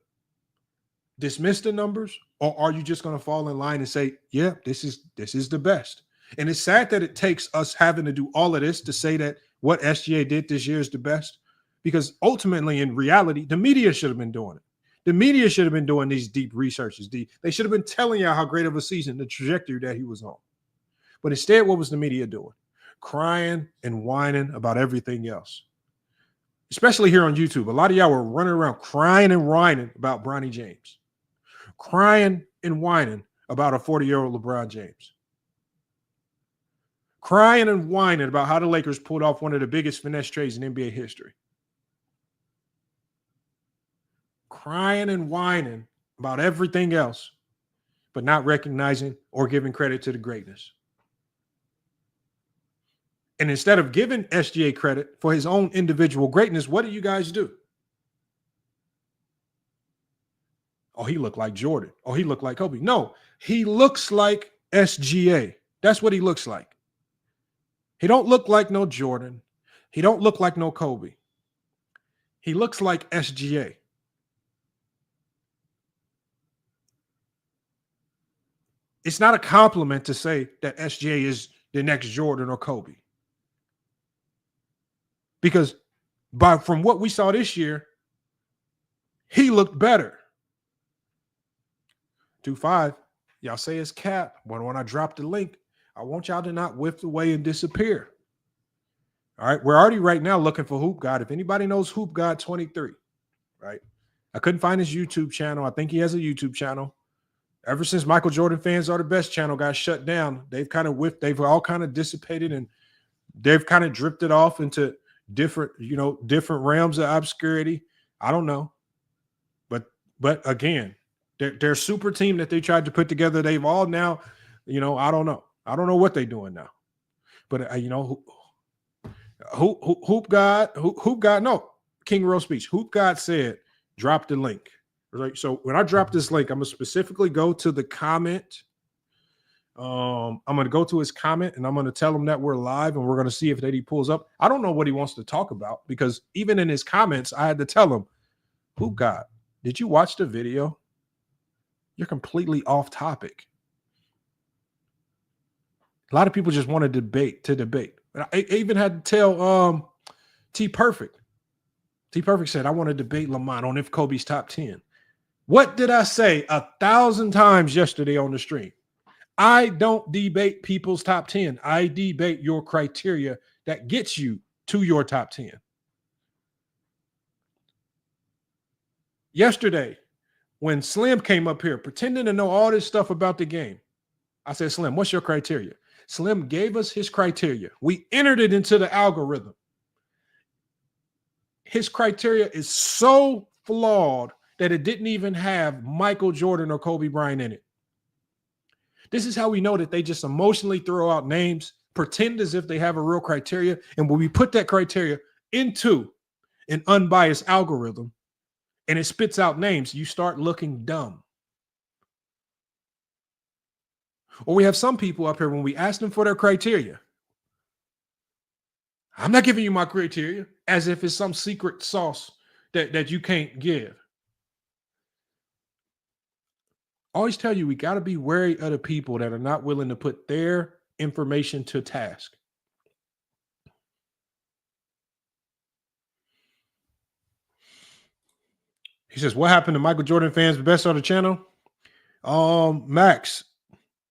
dismiss the numbers, or are you just going to fall in line and say, yeah, this is the best? And it's sad that it takes us having to do all of this to say that what SGA did this year is the best, because ultimately in reality, the media should have been doing it. The media should have been doing these deep researches. They should have been telling y'all how great of a season, the trajectory that he was on. But instead, what was the media doing? Crying and whining about everything else. Especially here on YouTube. A lot of y'all were running around crying and whining about Bronny James. Crying and whining about a 40-year-old LeBron James. Crying and whining about how the Lakers pulled off one of the biggest finesse trades in NBA history. Crying and whining about everything else, but not recognizing or giving credit to the greatness. And instead of giving SGA credit for his own individual greatness, what do you guys do? Oh, he looked like Jordan. Oh, he looked like Kobe. No, he looks like SGA. That's what he looks like. He don't look like no Jordan. He don't look like no Kobe. He looks like SGA. It's not a compliment to say that SGA is the next Jordan or Kobe. Because from what we saw this year, he looked better. 2-5, y'all say it's cap. But when I drop the link, I want y'all to not whiff away and disappear. All right, we're already right now looking for Hoop God. If anybody knows Hoop God 23, right? I couldn't find his YouTube channel. I think he has a YouTube channel. Ever since Michael Jordan Fans Are the Best channel got shut down, they've kind of whiffed. They've all kind of dissipated, and they've kind of drifted off into different realms of obscurity. I don't know. But again, their super team that they tried to put together, they've all now, I don't know. I don't know what they're doing now. But Hoop God, no, King Rose Speech. Hoop God said, drop the link. Right. So when I drop this link, I'm gonna specifically go to the comment. I'm gonna go to his comment and I'm gonna tell him that we're live and we're gonna see if that he pulls up. I don't know what he wants to talk about because even in his comments, I had to tell him, "Who God? Did you watch the video? You're completely off topic." A lot of people just want to debate. I even had to tell T Perfect. T Perfect said, "I want to debate Lamont on if Kobe's top 10." What did I say 1,000 times yesterday on the stream? I don't debate people's top 10. I debate your criteria that gets you to your top 10. Yesterday, when Slim came up here pretending to know all this stuff about the game, I said, "Slim, what's your criteria?" Slim gave us his criteria. We entered it into the algorithm. His criteria is so flawed that it didn't even have Michael Jordan or Kobe Bryant in it. This is how we know that they just emotionally throw out names, pretend as if they have a real criteria. And when we put that criteria into an unbiased algorithm and it spits out names, you start looking dumb. Or we have some people up here when we ask them for their criteria. I'm not giving you my criteria as if it's some secret sauce that you can't give. Always tell you, we got to be wary of the people that are not willing to put their information to task. He says, "What happened to Michael Jordan fans best on the channel?" Max,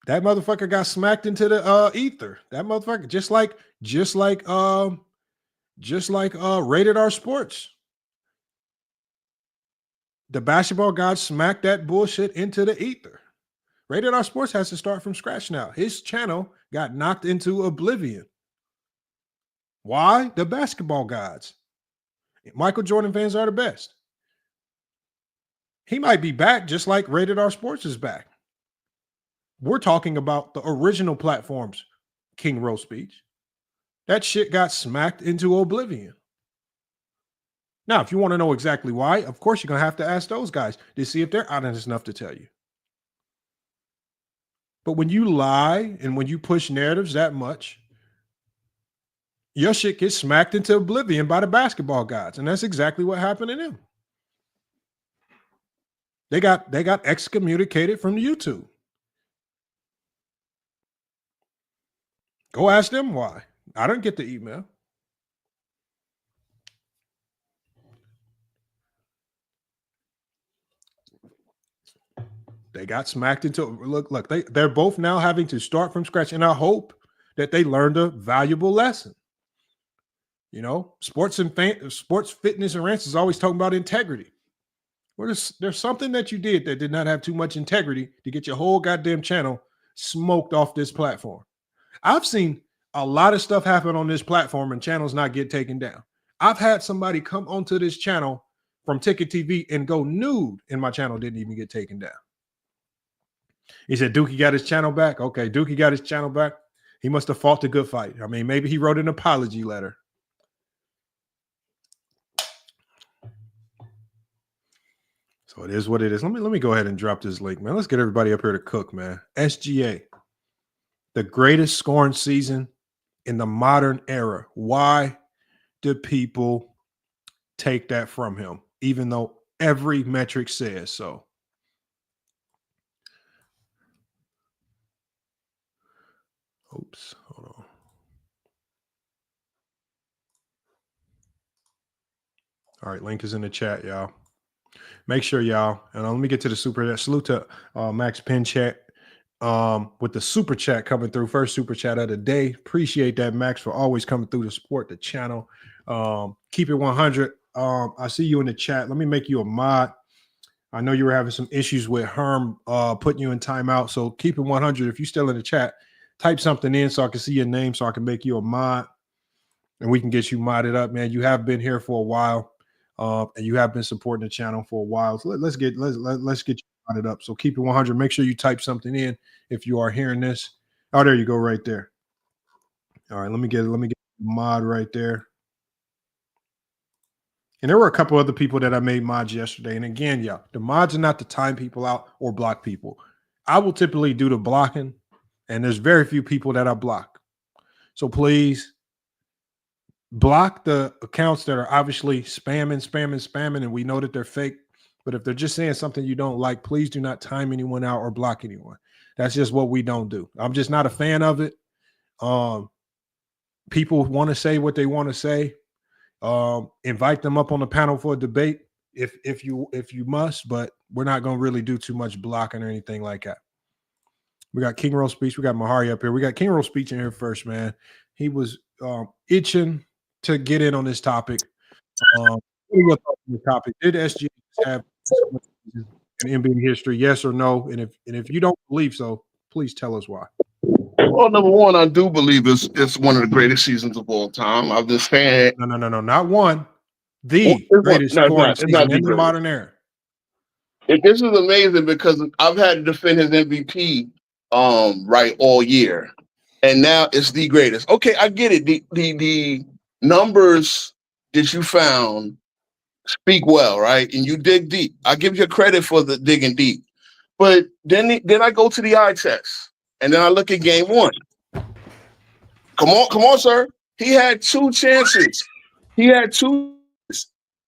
that motherfucker got smacked into the ether. That motherfucker, just like Rated R Sports. The basketball god smacked that bullshit into the ether. Rated R Sports has to start from scratch now. His channel got knocked into oblivion. Why? The basketball gods. Michael Jordan fans are the best. He might be back just like Rated R Sports is back. We're talking about the original platforms, King Roast Speech. That shit got smacked into oblivion. Now, if you want to know exactly why, of course, you're going to have to ask those guys to see if they're honest enough to tell you. But when you lie and when you push narratives that much, your shit gets smacked into oblivion by the basketball gods. And that's exactly what happened to them. They got excommunicated from YouTube. Go ask them why. I didn't get the email. They got smacked into look. They're both now having to start from scratch, and I hope that they learned a valuable lesson. You know, sports fitness and rants is always talking about integrity. Well, there's something that you did that did not have too much integrity to get your whole goddamn channel smoked off this platform. I've seen a lot of stuff happen on this platform and channels not get taken down. I've had somebody come onto this channel from Ticket TV and go nude, and my channel didn't even get taken down. He said Dookie got his channel back. Okay, Dookie got his channel back. He must have fought a good fight. I mean, maybe he wrote an apology letter. So it is what it is. Let me go ahead and drop this link, man. Let's get everybody up here to cook, man. SGA, the greatest scoring season in the modern era. Why do people take that from him, even though every metric says so? Oops, hold on. All right, link is in the chat, y'all. Make sure, y'all, and let me get to the super chat. Salute to Max Pinchat with the super chat coming through. First super chat of the day. Appreciate that, Max, for always coming through to support the channel. Keep it 100. I see you in the chat. Let me make you a mod. I know you were having some issues with Herm putting you in timeout, so keep it 100. If you're still in the chat, type something in so I can see your name so I can make you a mod and we can get you modded up, man. You have been here for a while. And you have been supporting the channel for a while. So let's get you modded up. So keep it 100. Make sure you type something in if you are hearing this. Oh, there you go, right there. All right, let me get a mod right there. And there were a couple other people that I made mods yesterday. And again, yeah, the mods are not to time people out or block people. I will typically do the blocking, and there's very few people that I block. So please block the accounts that are obviously spamming, and we know that they're fake. But if they're just saying something you don't like, please do not time anyone out or block anyone. That's just what we don't do. I'm just not a fan of it. People want to say what they want to say. Invite them up on the panel for a debate if you must, but we're not going to really do too much blocking or anything like that. We got King Roll Speech. We got Mahari up here. We got King Roll Speech in here first, man. He was itching to get in on this topic. What are your thoughts on the topic? Did SGA have in NBA history? Yes or no? And if you don't believe so, please tell us why. Well, number one, I do believe it's one of the greatest seasons of all time. I've been saying No, not one. The greatest scoring season in the modern era. This is amazing because I've had to defend his MVP right all year, and now it's the greatest. Okay, I get it. The numbers that you found speak well, right? And you dig deep. I give you credit for the digging deep. But then I go to the eye test, and then I look at game one. Come on, sir. He had 2 chances. He had 2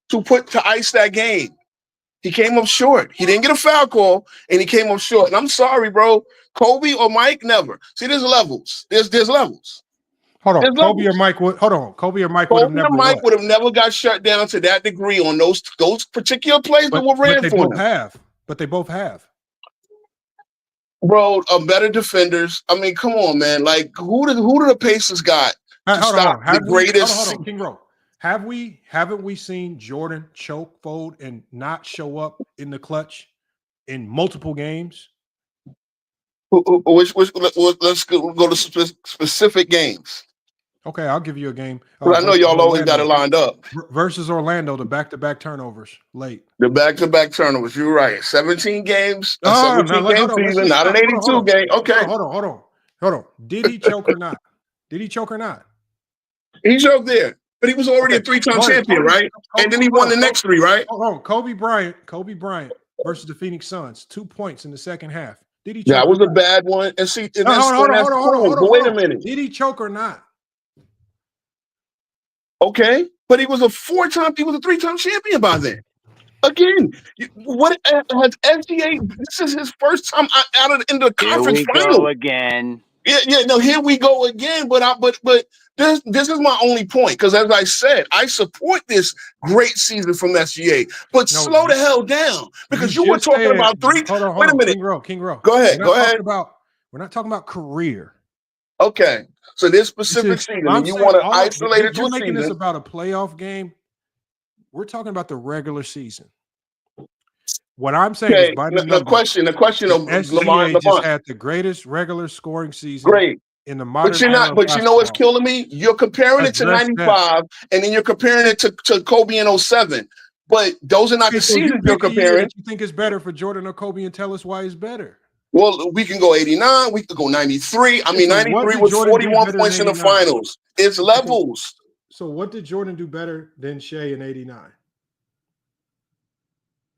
to ice that game. He came up short. He didn't get a foul call, and he came up short. And I'm sorry, bro. Kobe or Mike, never. See, there's levels. There's levels. Hold on. There's Kobe levels. or Mike would have never got shut down to that degree on those particular plays that were ran for them. But they both have. Bro, better defenders. I mean, come on, man. Like, who do the Pacers got to stop the greatest? King Roll. Haven't we seen Jordan choke, fold, and not show up in the clutch in multiple games? Let's go to specific games. Okay, I'll give you a game. I know y'all always got it lined up. Versus Orlando, the back-to-back turnovers late. The back-to-back turnovers. You're right. 17 games. 17-game season, not an 82 game. Okay. Hold on. Did he choke or not? He choked there. But he was already a 3-time champion, right? And then he won the next 3, right? Hold on. Kobe Bryant versus the Phoenix Suns. 2 points in the second half. Did he choke? That was a bad one. And see, hold on. Wait a minute. Did he choke or not? Okay, but he was a 3-time champion by then. Again, what has SGA? This is his first time out into the conference final. Here we go again. Yeah. No, here we go again. But this is my only point because, as I said, I support this great season from SGA. But slow the hell down because you were talking about 3. Hold on. Wait a minute, King Roll. Go ahead. We're not talking about career. Okay. So this specific season, you want to isolate it to a season. You're making this about a playoff game. We're talking about the regular season. What I'm saying is, by the question of SGA just had the greatest regular scoring season. Great. In the modern but you know what's killing me? You're comparing it to 95, and then you're comparing it to Kobe in 07. But those are not the seasons you're comparing. You think it's better for Jordan or Kobe, and tell us why it's better. Well, we can go 89. We could go 93. I mean, 93 was 41 points in the finals. It's levels. So what did Jordan do better than Shai in 89?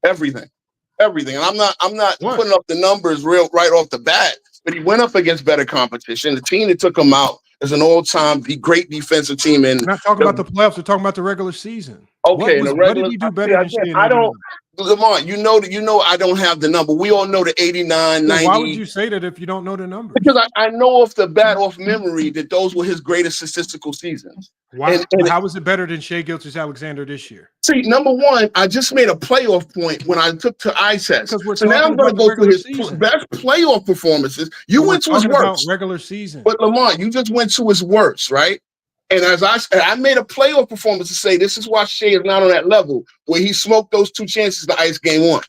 Everything. And I'm not putting up the numbers right off the bat, but he went up against better competition. The team that took him out is an all-time great defensive team. And we're not talking about the playoffs. We're talking about the regular season. Okay, what did he do better than Shai? I don't. Lamar, you know I don't have the number. We all know the 89, 90. Why would you say that if you don't know the numbers? Because I know off the bat, off memory, that those were his greatest statistical seasons. Why? How was it better than Shai Gilgeous-Alexander this year? See, number one, I just made a playoff point when I took to eye test. So now I'm going to go through his best playoff performances. You went to his worst. Regular season. But Lamar, you just went to his worst, right? And as I made a playoff performance to say this is why Shai is not on that level where he smoked those 2 chances to ice game 1.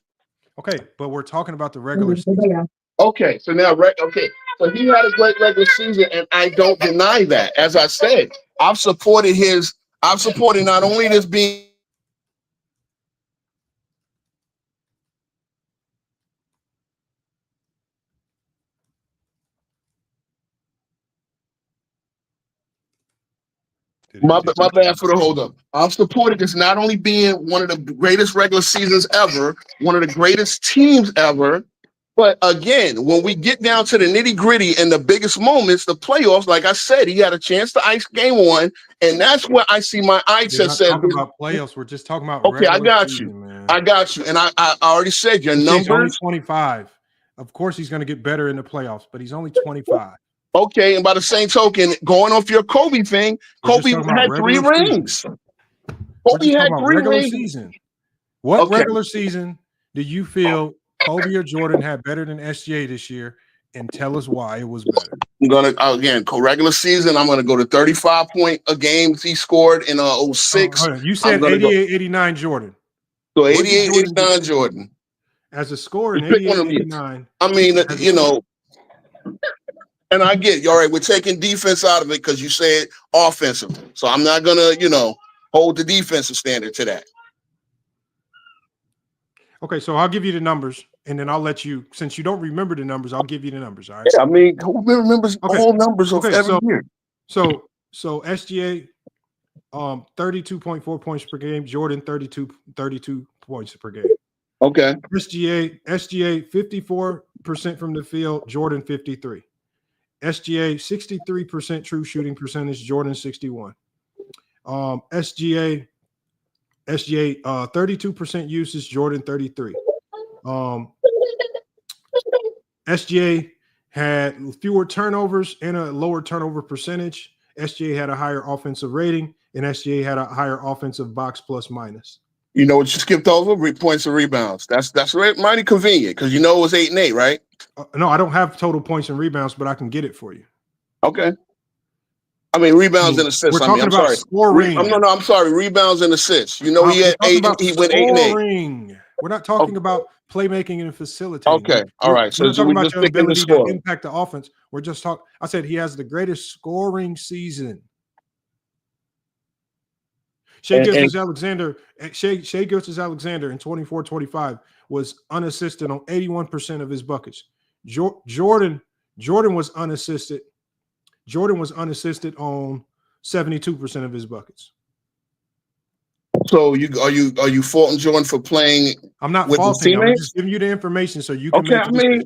Okay, but we're talking about the regular season. Okay, so now so he had a great regular season, and I don't deny that. As I said, I've supported not only this being. My bad for the hold up. I'm supporting this not only being one of the greatest regular seasons ever, one of the greatest teams ever, but again, when we get down to the nitty gritty and the biggest moments, the playoffs, like I said, he had a chance to ice game one, and that's where I see my eye We're test not says, talking about playoffs. We're just talking about okay, I regular got season, you. man. I got you. And I already said your He's only numbers. 25. Of course, he's going to get better in the playoffs, but he's only 25. Okay, and by the same token, going off your Kobe thing, We're just Kobe talking about had 3 regular season. rings. We're Kobe just had talking about 3 regular rings. season. What Okay. regular season do you feel Kobe or Jordan had better than SGA this year? And tell us why it was better. I'm gonna again regular season. I'm gonna go to 35 point a game he scored in 06. You said 88, 89 Jordan. So 88, 89 Jordan. As a scorer in Pick 88, one of them. 89. I mean, you know, and I get you. All right, we're taking defense out of it because you said offensive. So I'm not gonna, you know, hold the defensive standard to that. Okay, so I'll give you the numbers, and then I'll let you, since you don't remember the numbers, I'll give you the numbers. All right. Yeah, I mean, who remembers all numbers of every year? So SGA, 32.4 points per game. Jordan, 32 points per game. Okay. SGA 54% from the field. Jordan 53. SGA 63% true shooting percentage. Jordan 61. SGA 32% usage. Jordan 33. SGA had fewer turnovers and a lower turnover percentage. SGA had a higher offensive rating, and SGA had a higher offensive box plus minus. You know what you skipped over? Points and rebounds. That's mighty convenient because you know it was 8 and 8, right? No, I don't have total points and rebounds, but I can get it for you. Okay. I mean rebounds and assists. We're talking about scoring. I'm sorry. Rebounds and assists. You know he had 8. He went 8 and 8. We're not talking about playmaking and facilitating. Okay. All right. So we're talking about your ability to impact the offense. We're just talking. I said he has the greatest scoring season. Shai Gilgeous-Alexander in 24-25 was unassisted on 81% of his buckets. Jordan was unassisted. Jordan was unassisted on 72% of his buckets. So are you faulting Jordan for playing? I'm not faulting. I'm just giving you the information so you can. Okay, I mean,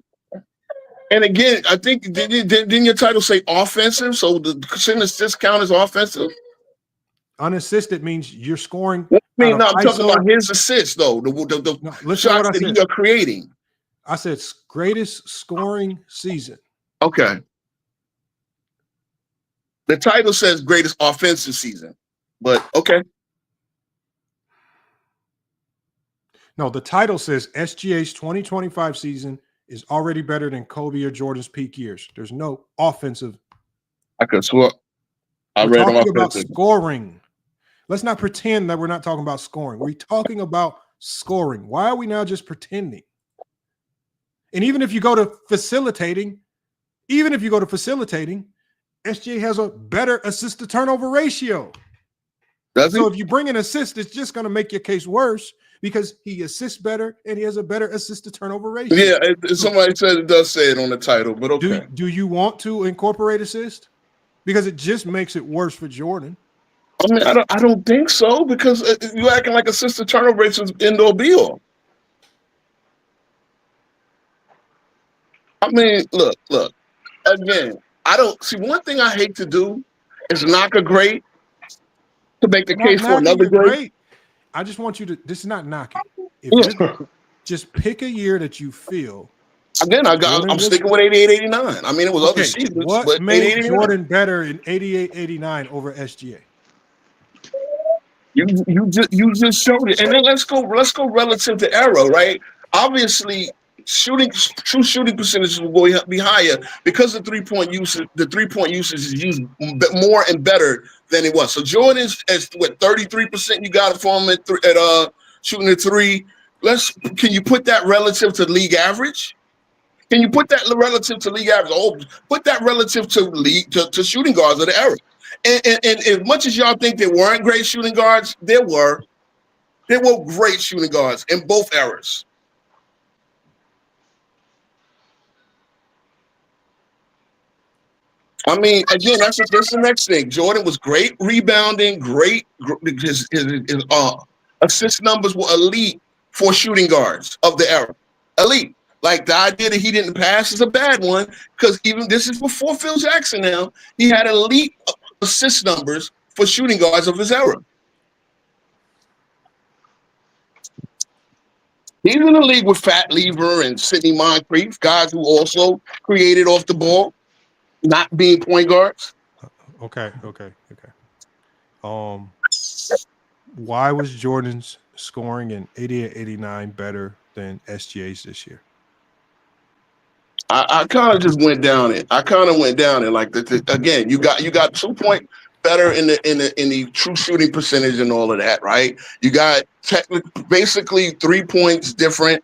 and again, I think didn't your title say offensive? So shouldn't this count as offensive? Unassisted means you're scoring. I mean, no, I'm talking about his assists though. The shots that you're creating. I said greatest scoring season. Okay. The title says greatest offensive season, but okay. No, the title says SGA's 2025 season is already better than Kobe or Jordan's peak years. There's no offensive. I could swear. We're talking about scoring. Let's not pretend that we're not talking about scoring. We're talking about scoring. Why are we now just pretending? And even if you go to facilitating, SGA has a better assist to turnover ratio. So if you bring an assist, it's just going to make your case worse because he assists better and he has a better assist to turnover ratio. Yeah, somebody said it does say it on the title, but okay. Do you want to incorporate assist? Because it just makes it worse for Jordan. I mean, I don't think so because you're acting like assist to turnover rates is end all be all. I mean, look. Again, I don't see one thing I hate to do is knock a great to make the case for another great. I just want you to. This is not knocking. Just pick a year that you feel. Again, I'm sticking with 88, 89. I mean, it was other seasons. What made Jordan better in 88, 89 over SGA? You just showed it, and then let's go relative to era, right? Obviously, true shooting percentages will be higher because the 3-point usage. The 3-point usage is used more and better than it was. So Jordan is what 33%. You got it for him at shooting a 3. Can you put that relative to league average? Can you put that relative to league average? Oh, put that relative to shooting guards of the era. And as much as y'all think there weren't great shooting guards, there were great shooting guards in both eras. I mean, again, that's the next thing. Jordan was great rebounding, his assist numbers were elite for shooting guards of the era. Elite. Like the idea that he didn't pass is a bad one because even this is before Phil Jackson now. He had elite assist numbers for shooting guards of his era. He's in the league with Fat Lever and Sidney Moncrief, guys who also created off the ball, not being point guards. Okay. Why was Jordan's scoring in 88-89 better than SGA's this year? I kind of just went down it. Like again, you got 2 point better in the true shooting percentage and all of that, right? You got basically 3 points different.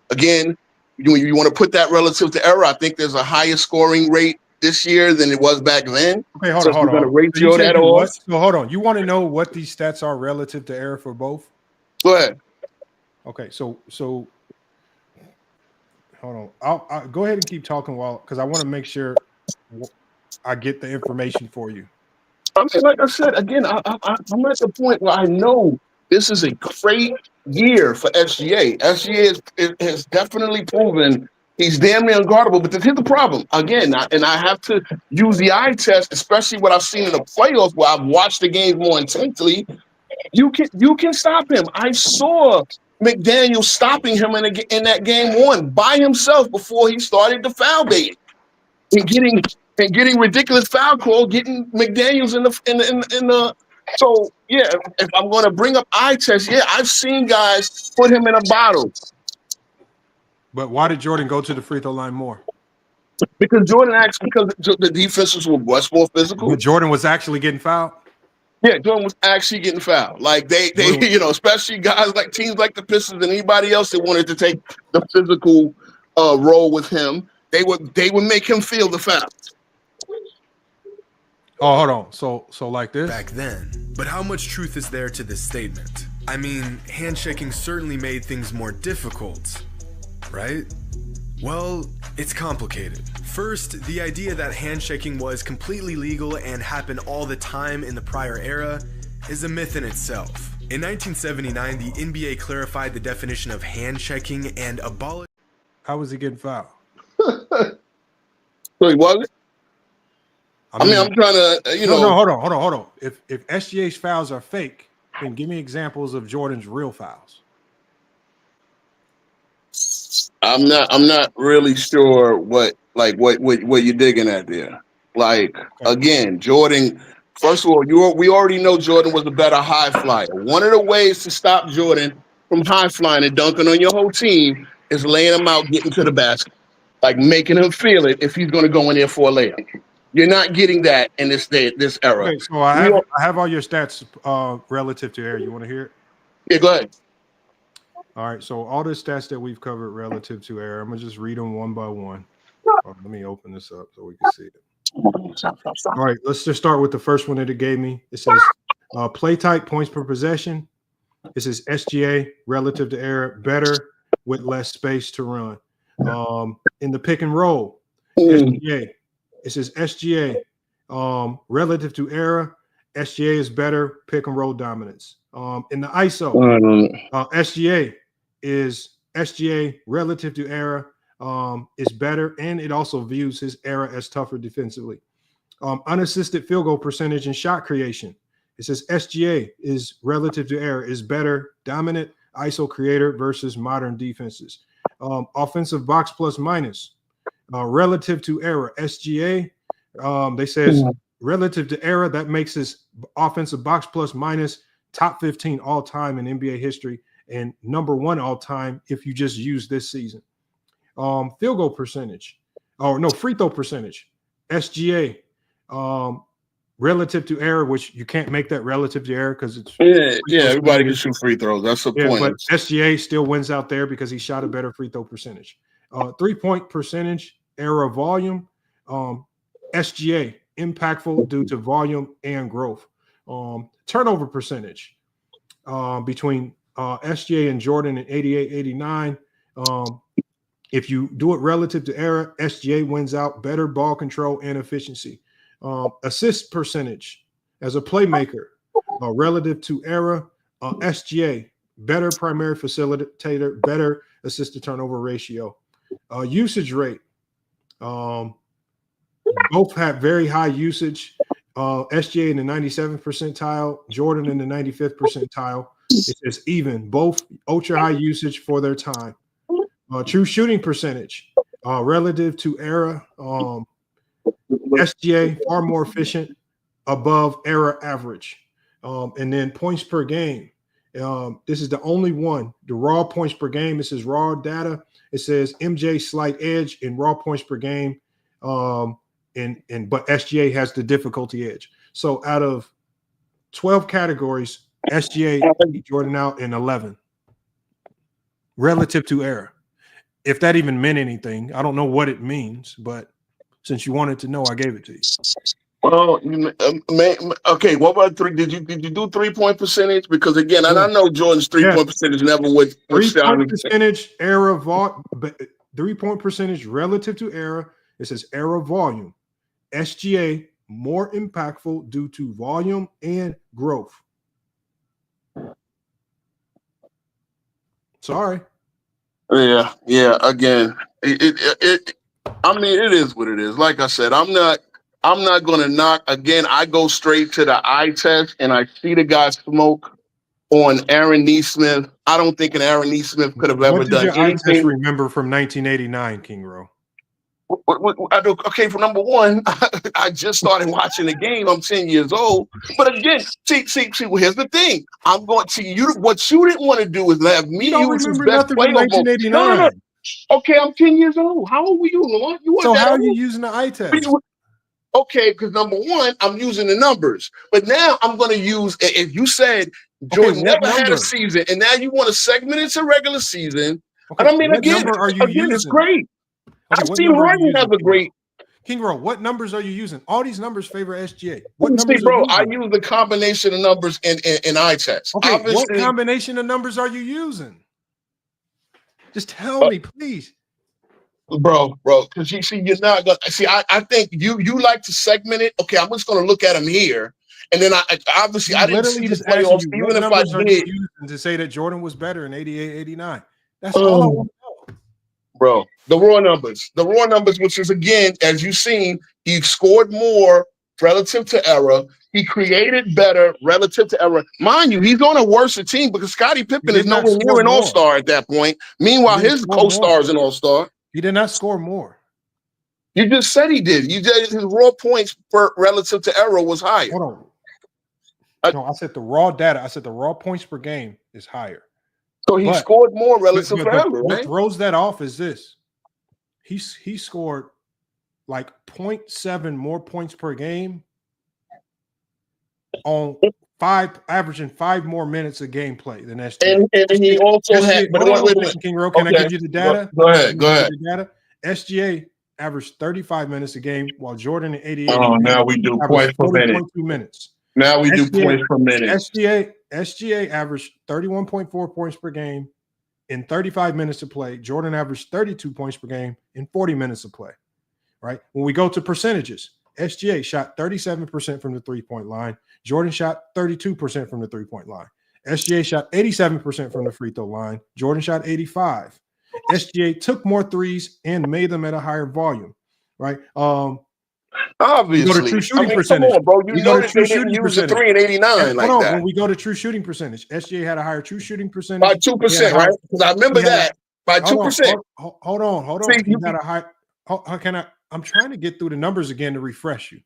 Again, you want to put that relative to era. I think there's a higher scoring rate this year than it was back then. Okay, hold on. We're going to ratio that off. So hold on. You want to know what these stats are relative to era for both? Go ahead. Okay, so hold on. I'll go ahead and keep talking because I want to make sure I get the information for you. I mean, like I said, again, I'm at the point where I know this is a great year for SGA. SGA has definitely proven he's damn near unguardable. But here's the problem. Again, I have to use the eye test, especially what I've seen in the playoffs where I've watched the game more intensely. You can stop him. I saw McDaniel stopping him in that game 1 by himself before he started the foul bait and getting ridiculous foul call, getting McDaniels in the. So yeah, if I'm going to bring up eye test, yeah, I've seen guys put him in a bottle. But why did Jordan go to the free throw line more? Because the defenses were much more physical. But Jordan was actually getting fouled. Yeah, Jordan was actually getting fouled. Like they especially guys like teams like the Pistons and anybody else that wanted to take the physical role with him, they would make him feel the fouls. Oh, hold on. So like this? Back then. But how much truth is there to this statement? I mean, handshaking certainly made things more difficult, right? Well, it's complicated. First, the idea that handshaking was completely legal and happened all the time in the prior era is a myth in itself. In 1979, the NBA clarified the definition of handshaking and abolished. How was he getting fouled? So he wasn't? I mean, I'm trying to, No, hold on. If SGA's fouls are fake, then give me examples of Jordan's real fouls. I'm not really sure what you're digging at there. Like, again, Jordan, first of all, we already know Jordan was a better high flyer. One of the ways to stop Jordan from high flying and dunking on your whole team is laying him out, getting to the basket, like making him feel it if he's going to go in there for a layup. You're not getting that in this era. Okay, so I have all your stats relative to era. You want to hear it? Yeah, go ahead. All right, so all the stats that we've covered relative to era, I'm going to just read them one by one. Let me open this up so we can see it. All right, let's just start with the first one that it gave me. It says play type, points per possession. It says SGA relative to era, better with less space to run. In the pick and roll, SGA. It says SGA relative to era, SGA is better pick and roll dominance. In the ISO, SGA relative to era is better, and it also views his era as tougher defensively. Unassisted field goal percentage and shot creation. It says SGA is relative to era is better dominant ISO creator versus modern defenses. Offensive box plus minus. Relative to era, SGA, they says relative to era, that makes his offensive box plus minus top 15 all time in NBA history and number 1 all time if you just use this season. Field goal percentage, free throw percentage, SGA, relative to era, which you can't make that relative to era because it's everybody can shoot free throws. That's the point. But SGA still wins out there because he shot a better free throw percentage. 3-point percentage, era volume, SGA impactful due to volume and growth. Turnover percentage between SGA and Jordan in 88-89. If you do it relative to era, SGA wins out, better ball control and efficiency. Assist percentage as a playmaker relative to era. SGA, better primary facilitator, better assist to turnover ratio. Usage rate. Both have very high usage. SGA in the 97th percentile, Jordan in the 95th percentile. It says even, both ultra high usage for their time. True shooting percentage relative to era. SGA far more efficient, above era average. And then points per game. This is the only one. The raw points per game. This is raw data. It says MJ slight edge in raw points per game. But SGA has the difficulty edge. So out of 12 categories, SGA beat Jordan out in 11 relative to era. If that even meant anything, I don't know what it means, but since you wanted to know, I gave it to you. Well, okay. What about three? Did you do 3-point percentage? Because again, and I know Jordan's 3-point percentage never would. 3-point percentage era 3-point percentage relative to era. It says era volume. SGA more impactful due to volume and growth. Sorry. Yeah. Again, I mean, it is what it is. Like I said, I'm not going to knock. Again, I go straight to the eye test, and I see the guy smoke on Aaron Neesmith. I don't think an Aaron Neesmith could have ever done your anything. Eye test remember from 1989, King Ro? Okay, for number one, I just started watching the game. I'm 10 years old. But again, see, well, here's the thing. I'm going to you. What you didn't want to do is have me use his best player. 1989. No. Okay, I'm 10 years old. How old were you, Lord? So how are you using the eye test? Okay, because number one, I'm using the numbers. But now I'm going to use, if you said Jordan never had a season, and now you want to segment it to regular season. Okay, and I mean, again, using? It's great. Okay, I've seen Harden have a great. King Ro, what numbers are you using? All these numbers favor SGA. What numbers? See, bro, I use the combination of numbers in eye test. Okay, what combination of numbers are you using? Just tell me, please. Bro, because you see, you're not gonna see. I think you like to segment it. Okay, I'm just gonna look at him here, and then I didn't see the playoffs. Even if I did, to say that Jordan was better in 88, 89. That's all I want to know. Bro, the raw numbers, which is again, as you've seen, he scored more relative to era. He created better relative to era. Mind you, he's on a worse team because Scottie Pippen is nowhere near an all-star at that point. Meanwhile, his co-star is an all-star. He did not score more. You just said he did. You did. His raw points per relative to era was higher. Hold on. No, I said the raw data. I said the raw points per game is higher. So he scored more relative to era, right? What throws that off is this. He scored like 0.7 more points per game on averaging 5 more minutes of gameplay than SGA. And he also had. King Ro, can I give you the data? Go ahead. SGA averaged 35 minutes a game, while Jordan in 88. Oh, now we do points per minute. Minutes. Now we do points per minute. SGA averaged 31.4 points per game in 35 minutes of play. Jordan averaged 32 points per game in 40 minutes of play. Right? When we go to percentages, SGA shot 37% from the three-point line. Jordan shot 32% from the three-point line. SGA shot 87% from the free throw line. Jordan shot 85%. SGA took more threes and made them at a higher volume. Right? Obviously, we go to true shooting percentage. Come on, bro. You know that they didn't use a 3 and 89 like that. When we go to true shooting percentage, SGA had a higher true shooting percentage by 2%, right? Because I remember that by 2%. Hold on. See, he got a high. How can I? I'm trying to get through the numbers again to refresh you.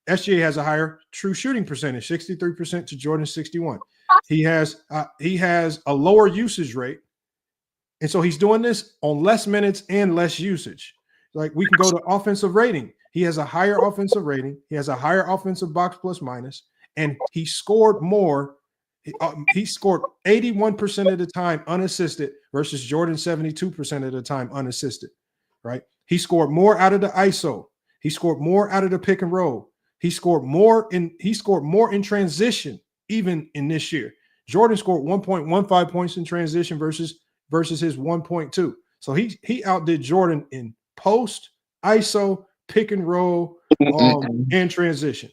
SGA has a higher true shooting percentage, 63% to Jordan's 61%. He has a lower usage rate, and so he's doing this on less minutes and less usage. Like we can go to offensive rating. He has a higher offensive rating. He has a higher offensive box plus minus, and he scored more. He scored 81% of the time unassisted versus Jordan 72% of the time unassisted. Right? He scored more out of the ISO. He scored more out of the pick and roll. He scored more in transition, even in this year. Jordan scored 1.15 points in transition versus his 1.2. So he outdid Jordan in post, ISO, pick and roll, and transition?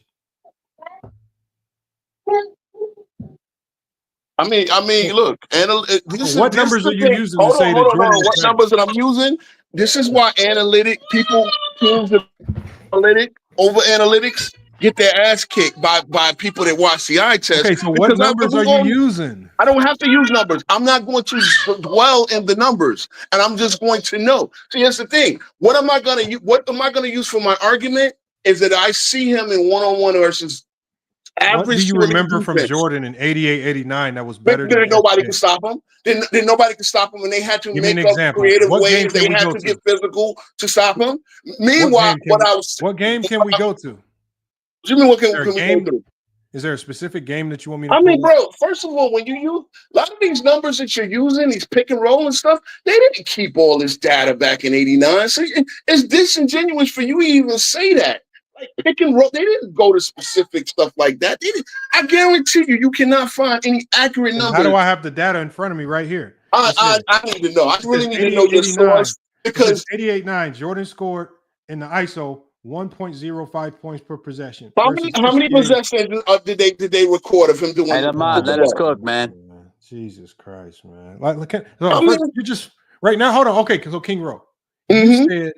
I mean, look, What numbers are you using to hold say on, that hold on, Jordan hold on. is What better? numbers that I'm using? This is why teams of analytic over analytics get their ass kicked by people that watch the eye test. Okay, so what numbers are you using? I don't have to use numbers. I'm not going to dwell in the numbers, and I'm just going to know. See, here's the thing. What am I going to use for my argument is that I see him in one-on-one versus average. What do you remember from Jordan in 88, 89 that was better Then than nobody can stop him. Then nobody can stop him, and they had to make up creative ways. They had to get physical to stop him. Meanwhile, what game can we go to? What do you mean? What can we go through? Is there a specific game that you want me to? I mean, bro. First of all, when you use a lot of these numbers that you're using, these pick and roll and stuff, they didn't keep all this data back in '89. So it's disingenuous for you to even say that. Like pick and roll, they didn't go to specific stuff like that. I guarantee you cannot find any accurate numbers. How do I have the data in front of me right here? I need to know. I really need to know your source because 88-9, Jordan scored in the ISO 1.05 points per possession. How many possessions did they record of him doing? Hey, Lamont, let us cook, man. Jesus Christ, man! You just right now. Hold on. Okay, so King Rowe, you said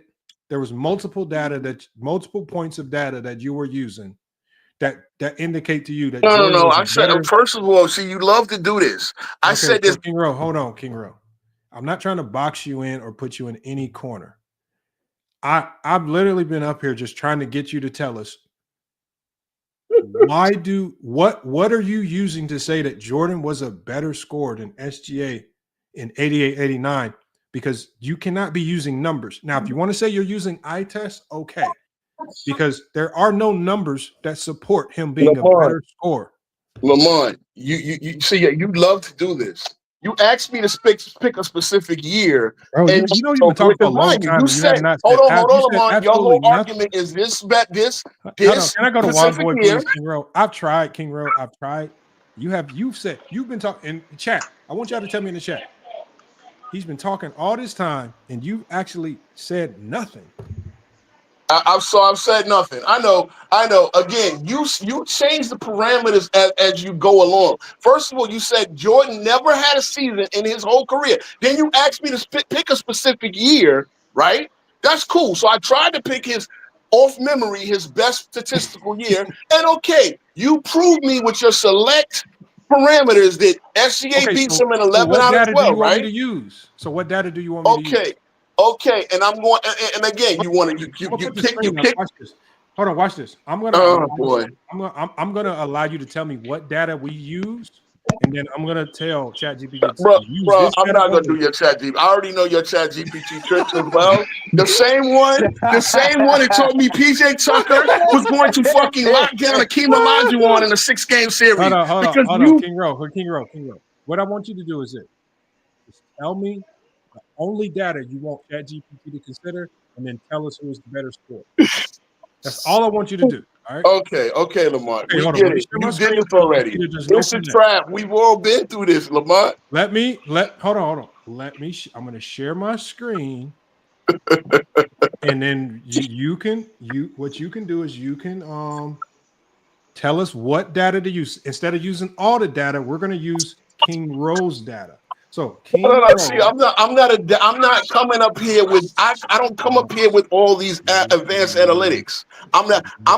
there was multiple points of data that you were using that indicate to you that no. I said first of all, see, you love to do this. I said this. King Rowe, hold on, King Rowe. I'm not trying to box you in or put you in any corner. I've literally been up here just trying to get you to tell us what are you using to say that Jordan was a better scorer than SGA in 88, 89? Because you cannot be using numbers. Now, if you want to say you're using eye test, okay. Because there are no numbers that support him being a better scorer. Lamont, you see, you love to do this. You asked me to pick a specific year. Bro, and you've been talking for a long time. You said, hold on, Lamont. Your whole argument is this. Can I go to Wild Boy, please, King Rowe? I've tried, King Rowe. I've tried. You've been talking in the chat. I want y'all to tell me in the chat. He's been talking all this time, and you actually said nothing. I've said nothing. I know. Again, you change the parameters as you go along. First of all, you said Jordan never had a season in his whole career. Then you asked me to pick a specific year, right? That's cool. So I tried to pick his off memory, his best statistical year. And okay, you proved me with your select parameters that SGA beats him in 11 out of 12, right? So what data do you want me to use? Okay, and I'm going. And again, you want to you pick. Watch this. Hold on, watch this. I'm gonna allow you to tell me what data we use, and then I'm gonna tell ChatGPT. Bro, I'm not gonna do your ChatGPT. I already know your ChatGPT tricks as well. The same one that told me PJ Tucker was going to fucking lock down Akeem Olajuwon in a 6-game series. Hold on, King Rowe. What I want you to do is this: just tell me the only data you want ChatGPT to consider, and then tell us who is the better scorer. That's all I want you to do. All right? Okay, Lamont. We get it. You did this already. It's a trap. We've all been through this, Lamont. Hold on. I'm going to share my screen, and then what you can do is you can tell us what data to use. Instead of using all the data, we're going to use King Rowe's data. So see, I'm not coming up here with I don't come up here with all these advanced analytics. I'm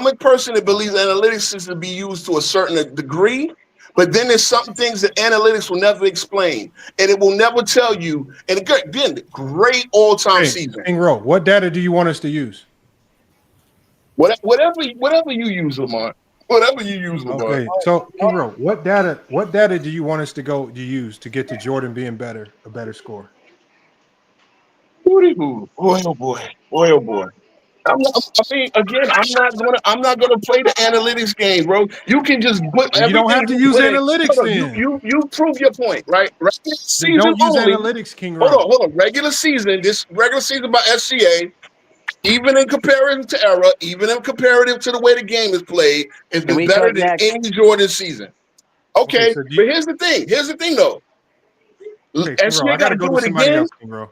a person that believes analytics is to be used to a certain degree, but then there's some things that analytics will never explain, and it will never tell you. And again, great all-time season. King Rowe, what data do you want us to use? Whatever you use, Lamont. Whatever you use, Lamont. Okay, so King Rowe, what data do you want us to use to get to Jordan being a better scorer? Boy, oh boy. I'm not gonna play the analytics game, bro. You can just put. You don't have to use analytics. Then you prove your point, right? Regular season don't use only. Analytics, King Rowe. Hold on. Regular season by SGA. Even in comparison to era, even in comparative to the way the game is played, it's been better than any Jordan season. Okay, but here's the thing, though. Okay, SGA got to do it again. Else, King Rowe.